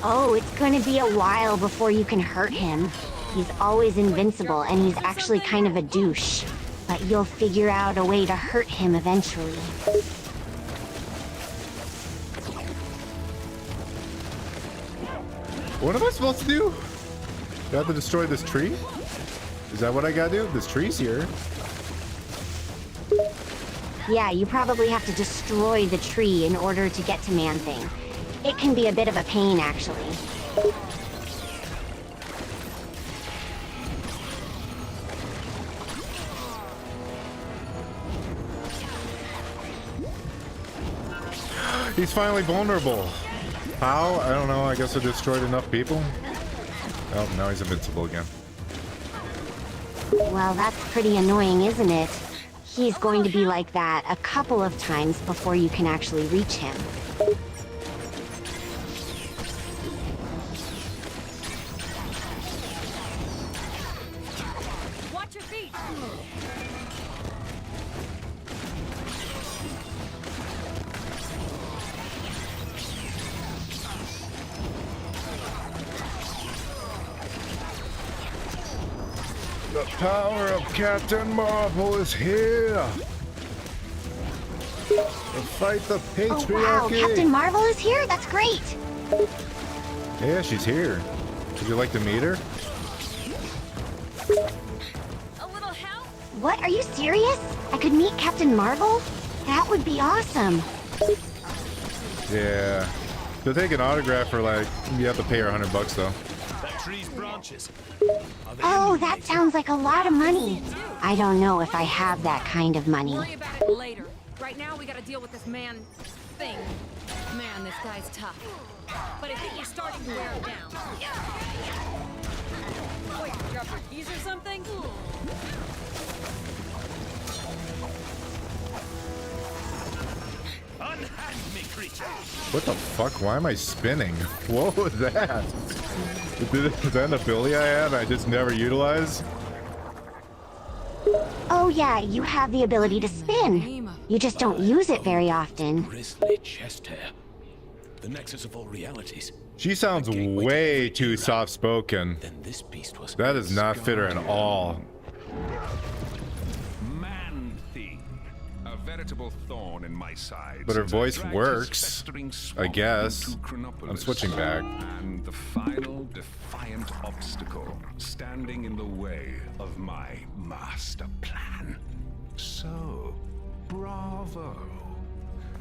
Oh, it's going to be a while before you can hurt him. He's always invincible, and he's actually kind of a douche. But you'll figure out a way to hurt him eventually. What am I supposed to do? Do I have to destroy this tree? Is that what I gotta do? This tree's here. Yeah, you probably have to destroy the tree in order to get to Man-Thing. It can be a bit of a pain, actually. He's finally vulnerable. How? I don't know. I guess I destroyed enough people. Oh, now he's invincible again. Well, that's pretty annoying, isn't it? He's going to be like that a couple of times before you can actually reach him. Watch your feet. The power of Captain Marvel is here. To fight the patriarchy. Oh wow, Captain Marvel is here? That's great. Yeah, she's here. Would you like to meet her? A little help? What? Are you serious? I could meet Captain Marvel? That would be awesome. Yeah. To take an autograph for like, you have to pay her $100 though. That tree's branches. Oh, that sounds like a lot of money. I don't know if I have that kind of money. Worry about it later. Right now, we gotta deal with this man thing. Man, this guy's tough. But I think you're starting to wear him down. Wait, you got your keys or something? Unhand me, creature. What the fuck? Why am I spinning? What was that? Is that an ability I had I just never utilized? Oh yeah, you have the ability to spin. You just don't use it very often. Grisly chest hair. The nexus of all realities. She sounds way too soft-spoken. This beast was That does not fit her at all. Man-thing. A veritable thorn in my side. But her since I voice dragged his works, festering I swamp guess. into Chronopolis. I'm switching back. And the final defiant obstacle standing in the way of my master plan. So, bravo.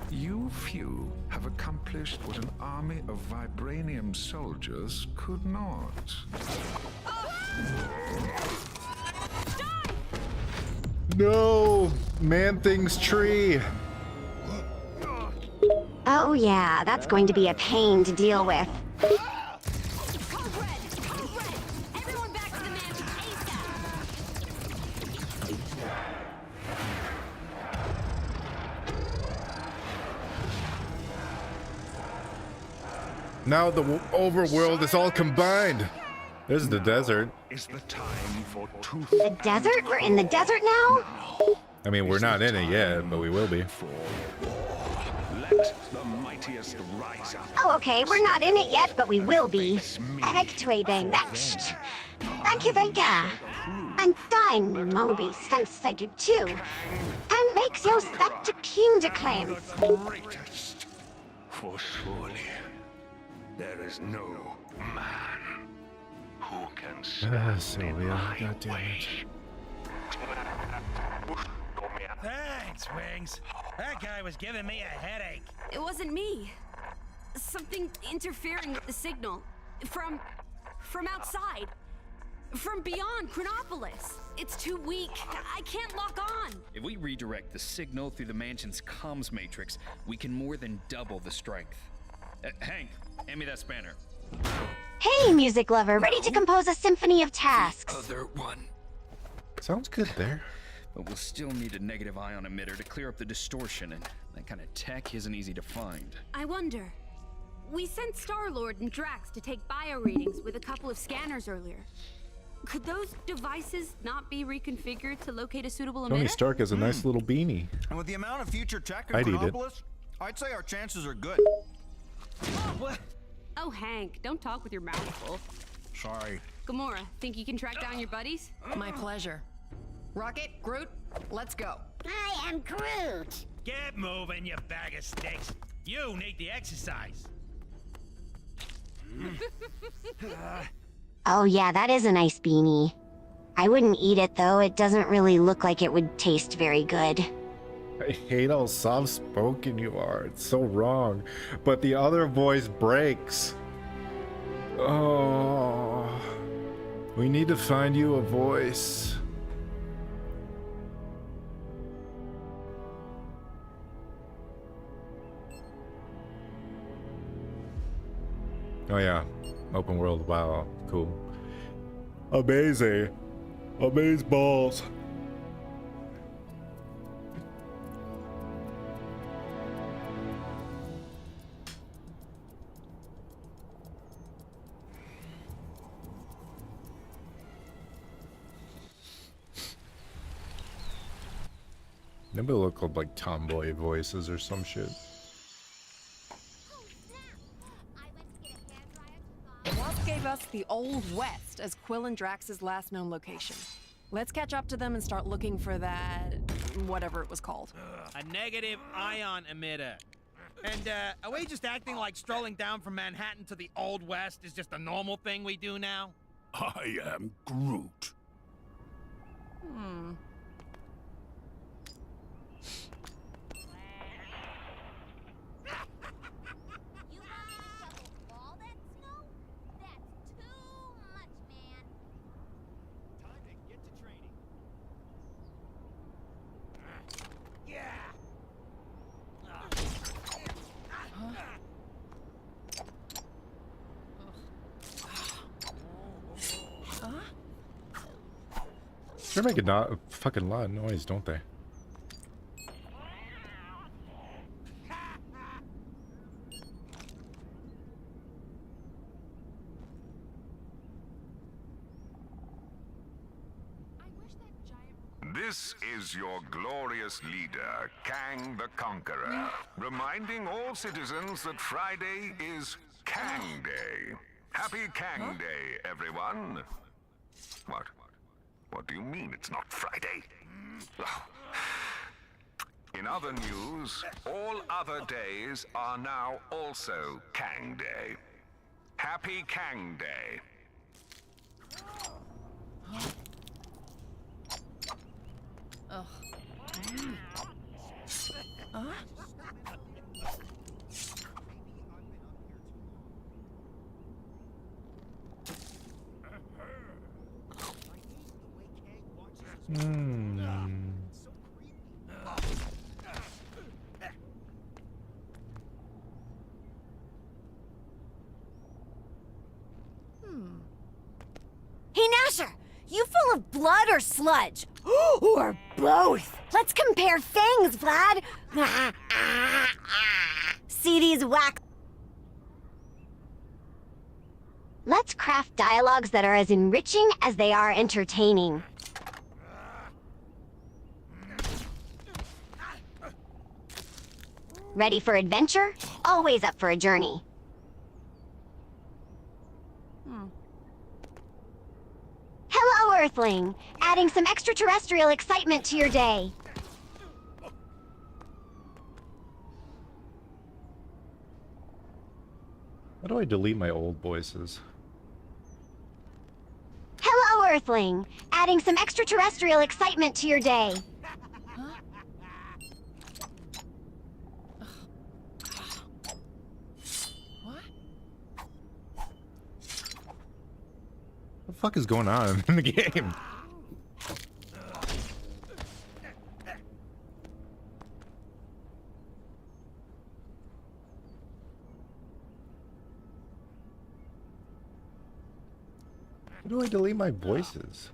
You few have accomplished what an army of vibranium soldiers could not. No! Man-Thing's tree! Oh yeah, that's going to be a pain to deal with. Now the overworld is all combined. This is the desert. Is the time for truth? The desert? We're in the desert now? I mean, we're not in it yet, but we will be. Let the mightiest rise up. Oh, okay, we're not in it yet, but we will be. Retribution. Thank you. And thine, Moby, sensitive too. And makes your step to king declaim. Greatest. For surely there is no man who can stand Sylvia, God damn it. Thanks, Wings. That guy was giving me a headache. It wasn't me. Something interfering with the signal. From outside. From beyond Chronopolis. It's too weak. I can't lock on. If we redirect the signal through the mansion's comms matrix, we can more than double the strength. Hank, hand me that spanner. Hey, music lover, ready to compose a symphony of tasks. Other one. Sounds good there. But we'll still need a negative ion emitter to clear up the distortion, and that kind of tech isn't easy to find. I wonder. We sent Star-Lord and Drax to take bio readings with a couple of scanners earlier. Could those devices not be reconfigured to locate a suitable emitter? Tony Stark has a nice little beanie. And with the amount of future tech in I'd eat it. Chronopolis, I'd say our chances are good. What? Oh, Hank, don't talk with your mouth full. Sorry. Gamora, think you can track down your buddies? My pleasure. Rocket, Groot, let's go. I am Groot. Get moving, you bag of sticks. You need the exercise. Oh yeah, that is a nice beanie. I wouldn't eat it though, it doesn't really look like it would taste very good. I hate how soft-spoken you are. It's so wrong. But the other voice breaks. Oh. We need to find you a voice. Oh yeah. Open world. Wow. Cool. Amazing. Amaze balls. Maybe look up like tomboy voices or some shit. Wasp gave us the Old West as Quill and Drax's last known location. Let's catch up to them and start looking for that... whatever it was called. A negative ion emitter. And, are we just acting like strolling down from Manhattan to the Old West is just a normal thing we do now? I am Groot. Hmm. They make a fucking lot of noise, don't they? This is your glorious leader, Kang the Conqueror, reminding all citizens that Friday is Kang Day. Happy Kang Day, everyone. What? What do you mean it's not Friday? In other news, all other days are now also Kang Day. Happy Kang Day. Ugh. Hey Nasher, you full of blood or sludge? Or both? Let's compare fangs, Vlad. See these whack... Let's craft dialogues that are as enriching as they are entertaining. Ready for adventure? Always up for a journey. Hello, Earthling! Adding some extraterrestrial excitement to your day. How do I delete my old voices? Hello, Earthling! Adding some extraterrestrial excitement to your day. What the fuck is going on in the game? How do I delete my voices?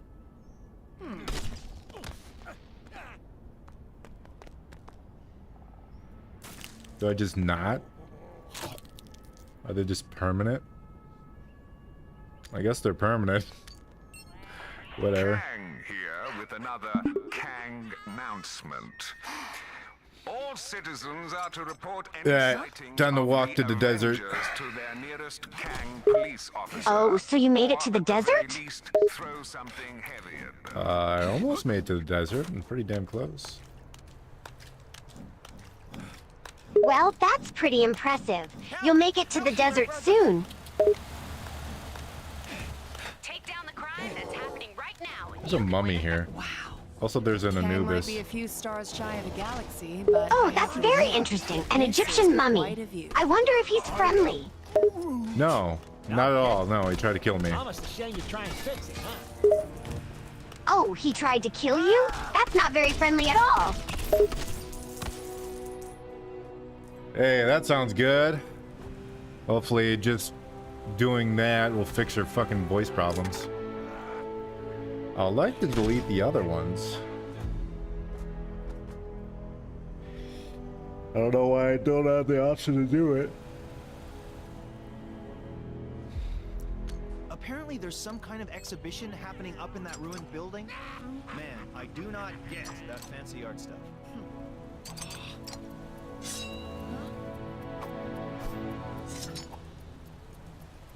Do I just not? Are they just permanent? I guess they're permanent. Whatever. Kang here with another Kang announcement. All citizens are to report any Yeah, sightings time to of walk to the desert. Avengers to their nearest Kang police officer. Oh, so you made it to the desert? At least throw something heavy at them. I almost made it to the desert. I'm pretty damn close. Well, that's pretty impressive. You'll make it to the desert soon. Take down the crime that's happening right now. There's a mummy here. Wow. Also, there's an Kang might Anubis. be a few stars shy of the galaxy, but Oh, that's very interesting. An Egyptian mummy. I wonder if he's friendly. No, not at all. No, he tried to kill me. Almost a shame you try and fix it, huh? Oh, he tried to kill you? That's not very friendly at all. Hey, that sounds good. Hopefully, just doing that will fix her fucking voice problems. I'd like to delete the other ones. I don't know why I don't have the option to do it. Apparently there's some kind of exhibition happening up in that ruined building. Man, I do not get that fancy art stuff.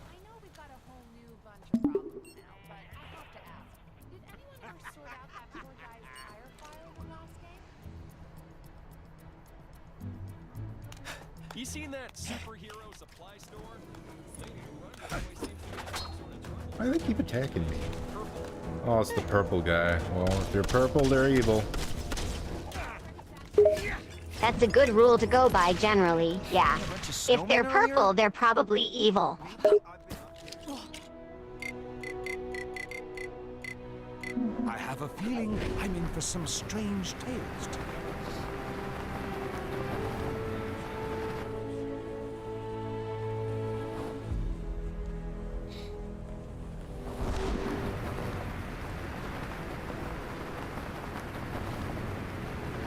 I know we've got a whole new bunch of problems now, but I have to ask, did anyone ever sort out that poor guy's tire file in the last game? You seen that superhero supply store? Lady who runs it always seems to be in some sort of trouble. Why do they keep attacking me? Oh, it's the purple guy. Well, if they're purple, they're evil. That's a good rule to go by generally, yeah. If they're purple, they're probably evil. I have a feeling I'm in for some strange tales tonight.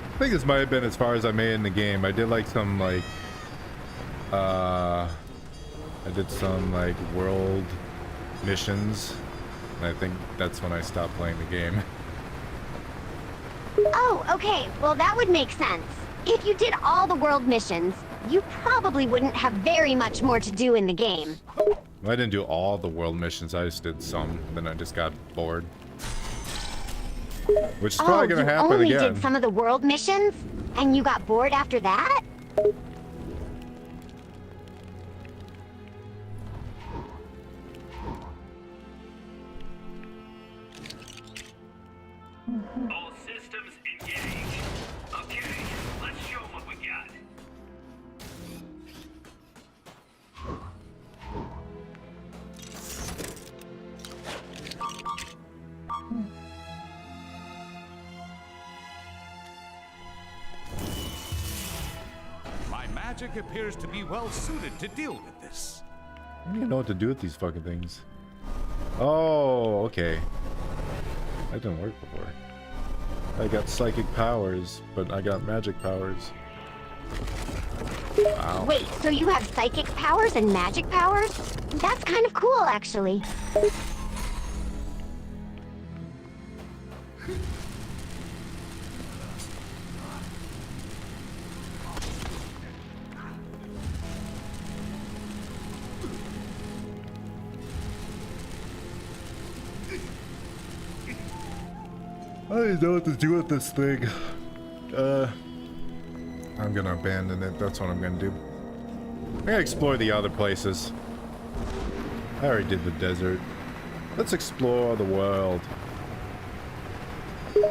I think this might have been as far as I made in the game. I did like some like I did some like world missions, and I think that's when I stopped playing the game. Oh, okay. Well, that would make sense. If you did all the world missions, you probably wouldn't have very much more to do in the game. I didn't do all the world missions. I just did some. Then I just got bored. Which is probably gonna happen only again. did some of the world missions, and you got bored after that? All systems engaged. Okay, let's show 'em what we got. My magic appears to be well suited to deal with this. I don't even know what to do with these fucking things. Oh, okay. That didn't work before. I got psychic powers, but I got magic powers. Wow. Wait, so you have psychic powers and magic powers? That's kind of cool, actually. I don't know what to do with this thing. I'm gonna abandon it. That's what I'm gonna do. I'm gonna explore the other places. I already did the desert. Let's explore the world.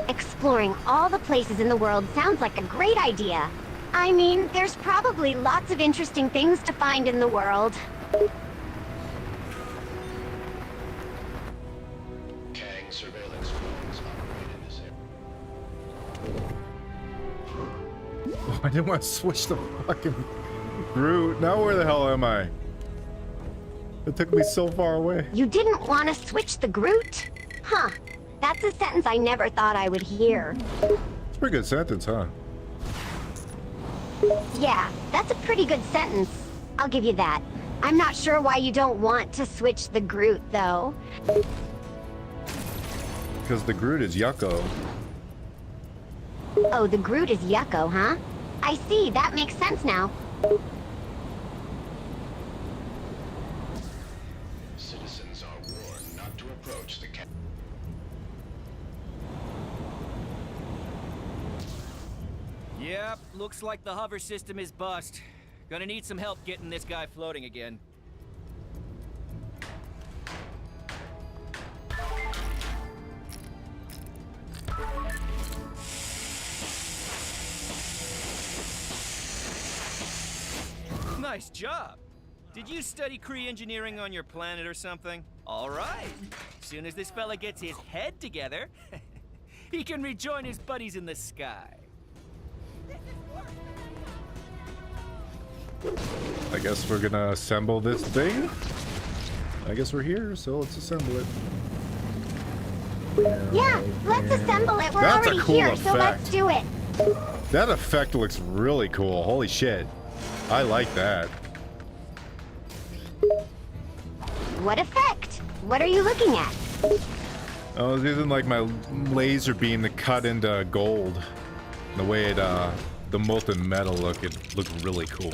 Exploring all the places in the world sounds like a great idea. I mean, there's probably lots of interesting things to find in the world. Kang surveillance drones operate in this area. Oh, I didn't want to switch the fucking route. Now where the hell am I? It took me so far away. You didn't want to switch the Groot? Huh. That's a sentence I never thought I would hear. It's a pretty good sentence, huh? Yeah, that's a pretty good sentence. I'll give you that. I'm not sure why you don't want to switch the Groot, though. Because the Groot is Yucko. Oh, the Groot is Yucko, huh? I see, that makes sense now. Citizens are warned not to approach the camp. Yep, looks like the hover system is bust. Gonna need some help getting this guy floating again. Nice job. Did you study Kree engineering on your planet or something? All right. Soon as this fella gets his head together, he can rejoin his buddies in the sky. I guess we're gonna assemble this thing. I guess we're here, so let's assemble it. Yeah, let's assemble it. We're That's a already cool here, so let's effect. do it. That effect looks really cool. Holy shit. I like that. What effect? What are you looking at? I was using like my laser beam to cut into gold. The way it, the molten metal look, it looked really cool.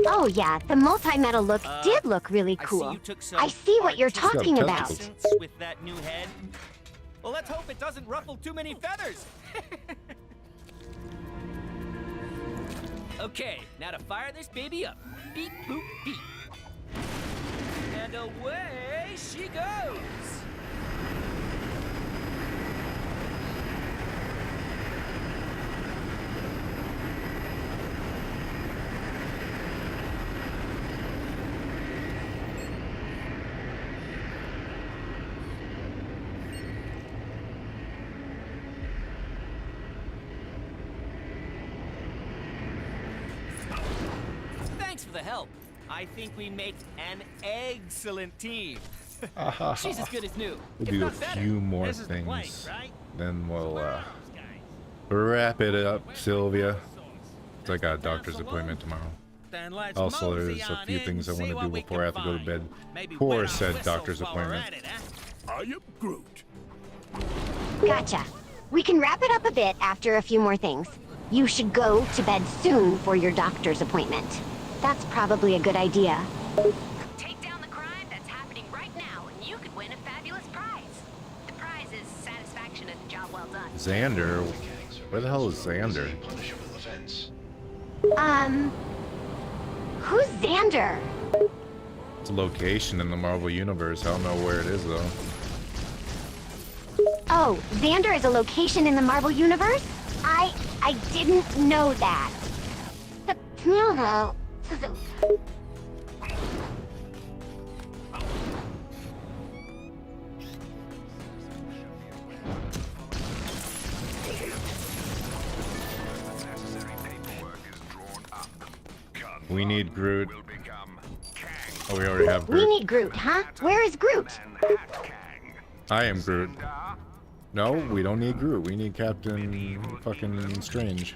Oh yeah, the multi-metal look did look really cool. I see what you're talking about. With that new head. Well, let's hope it doesn't ruffle too many feathers. Okay, now to fire this baby up. Beep, boop, beep. And away she goes. Thanks for the help. I think we make an excellent team. She's as good as new. We'll if do a not better. few more This is the things. plan, right? Then we'll wrap it up, Sylvia. 'Cause I got a doctor's appointment tomorrow. Then let's Also, mosey there's a on few in things I and want see to what do we before I have can to go to find. bed Maybe for wet our said whistles doctor's while we're appointment. at it, huh? I am Groot. Gotcha. We can wrap it up a bit after a few more things. You should go to bed soon for your doctor's appointment. That's probably a good idea. Take down the crime that's happening right now, and you could win a fabulous prize. The prize is satisfaction at a job well done. Xander? Where the hell is Xander? Punishable offense. Who's Xander? It's a location in the Marvel Universe. I don't know where it is, though. Oh, Xander is a location in the Marvel Universe? I didn't know that. We need Groot. Oh, we already have We Groot. need Groot, huh? Where is Groot? I am Groot. No, we don't need Groot. We need Captain fucking Strange.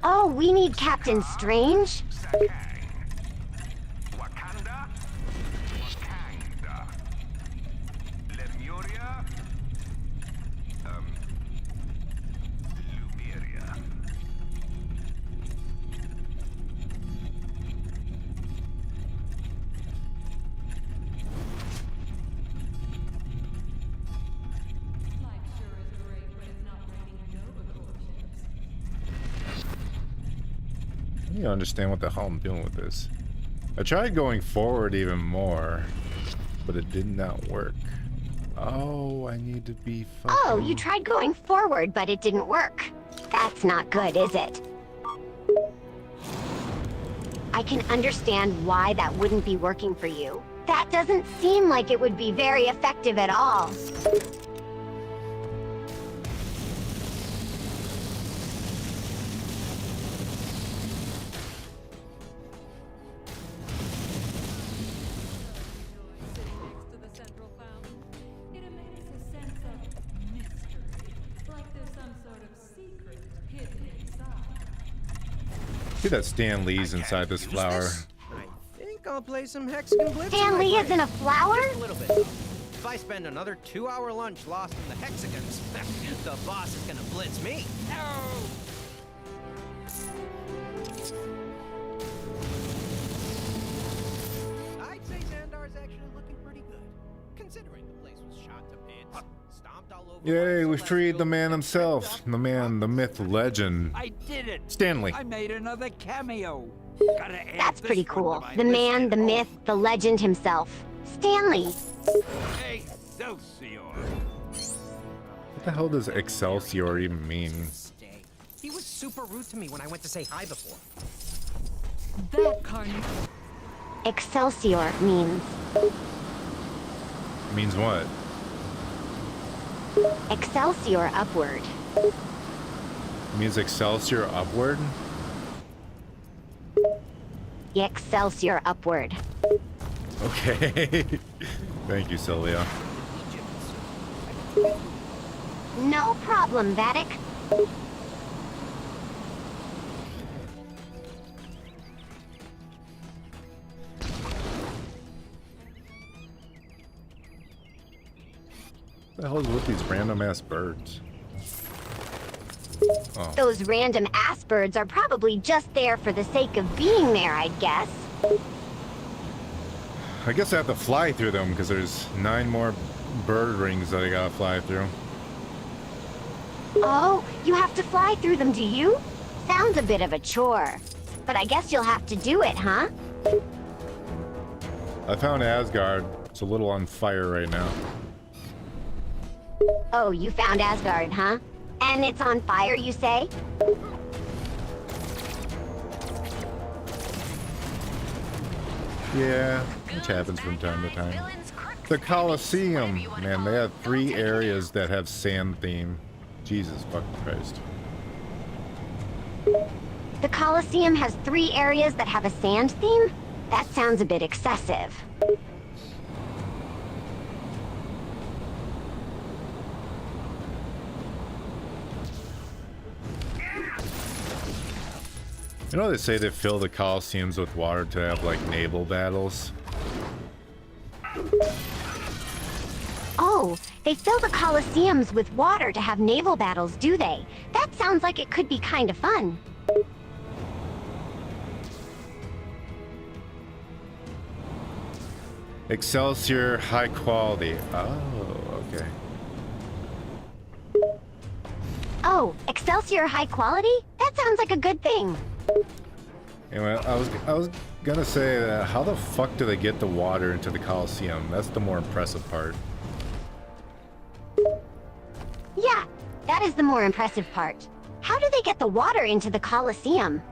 Oh, we need Captain Strange? I don't understand what the hell I'm doing with this. I tried going forward even more, but it did not work. Oh, I need to be fucking... Oh, you tried going forward, but it didn't work. That's not good, is it? I can understand why that wouldn't be working for you. That doesn't seem like it would be very effective at all. See that Stan Lee's inside this flower. I think I'll play some hexagon blitz. Stan Lee is in a flower? Just a little bit. If I spend another 2-hour lunch lost in the hexagons, the boss is gonna blitz me. No! I'd say Xandar's actually looking pretty good, considering the place was shot to bits, stomped all over. Yay, we freed the man himself. The man, the myth, legend. I did it. Stanley. I made another cameo. Gotta add That's this pretty one to cool. my The list man, at the home. myth, the legend himself. Stanley. Excelsior. What the hell does Excelsior even mean? He was super rude to me when I went to say hi before. That kind. Excelsior means Means what? Excelsior upward. Means Excelsior upward? Excelsior upward. Okay. Thank you, Sylvia. No problem, Vattic. What the hell is with these random ass birds? Oh. Those random ass birds are probably just there for the sake of being there, I'd guess. I guess I have to fly through them because there's 9 more bird rings that I gotta fly through. Oh, you have to fly through them, do you? Sounds a bit of a chore. But I guess you'll have to do it, huh? I found Asgard. It's a little on fire right now. Oh, you found Asgard, huh? And it's on fire, you say? Yeah, which happens from time to time. The Colosseum. Man, they have 3 areas that have sand theme. Jesus fucking Christ. The Colosseum has 3 areas that have a sand theme? That sounds a bit excessive. You know they say they fill the Colosseums with water to have like naval battles? Oh, they fill the Colosseums with water to have naval battles, do they? That sounds like it could be kind of fun. Excelsior high quality. Oh, okay. Oh, Excelsior high quality? That sounds like a good thing. Anyway, I was gonna say that how the fuck do they get the water into the Colosseum? That's the more impressive part. Yeah, that is the more impressive part. How do they get the water into the Colosseum?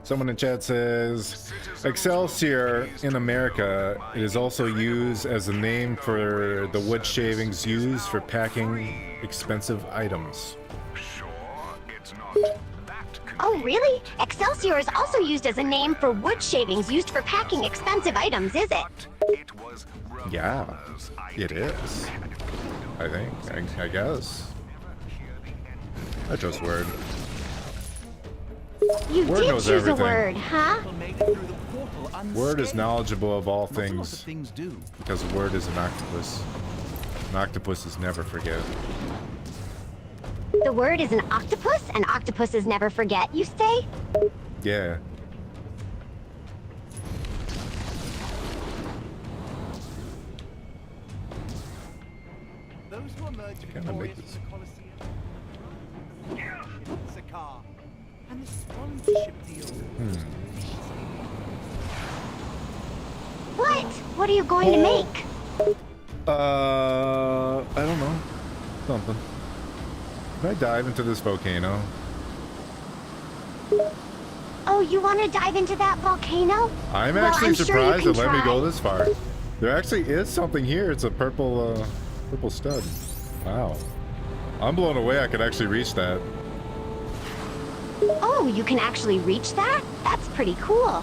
Someone in chat says, Excelsior in America, it is also used as a name for the wood shavings used for packing expensive items. Oh, really? Excelsior is also used as a name for wood shavings used for packing expensive items, is it? Yeah, it is. I think. I guess. I trust Word. You Word did knows choose everything. a word, huh? Word is knowledgeable of all things do. because Word is an octopus. An octopus never forget. The word is an octopus, and octopuses never forget, you say? Yeah. Those who emerged Kinda make victorious this- from the Colosseum. Sakar. And the sponsorship deal. What are you going to make? I don't know. Something. Can I dive into this volcano? Oh, you want to dive into that volcano? I'm Well, actually I'm sure you surprised can it let me try. go this far. There actually is something here. It's a purple, purple stud. Wow. I'm blown away I could actually reach that. Oh, you can actually reach that? That's pretty cool.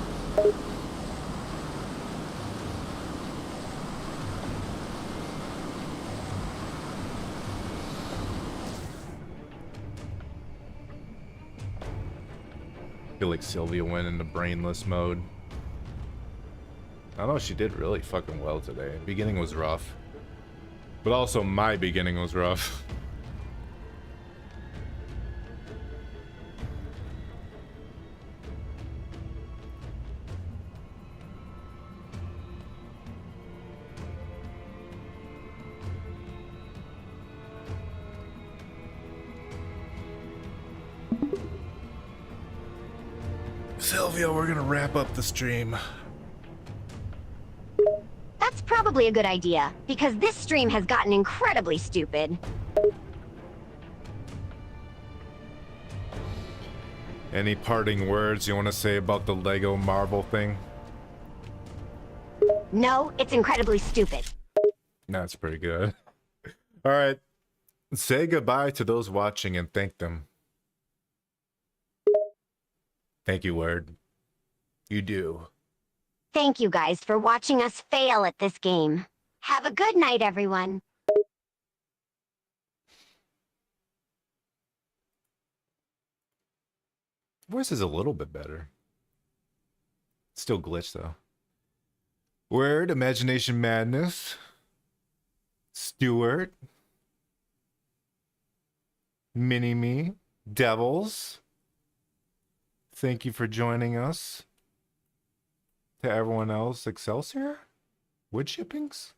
I feel like Sylvia went into brainless mode. I know she did really fucking well today. The beginning was rough. But also my beginning was rough. Sylvia, we're gonna wrap up the stream. That's probably a good idea, because this stream has gotten incredibly stupid. Any parting words you want to say about the Lego Marvel thing? No, it's incredibly stupid. That's pretty good. All right. Say goodbye to those watching and thank them. Thank you, Word. You do. Thank you guys for watching us fail at this game. Have a good night, everyone. Voice is a little bit better. Still glitched though. Word, Imagination Madness. Stewart. Mini-Me. Devils. Thank you for joining us. To everyone else, Excelsior? Wood chippings?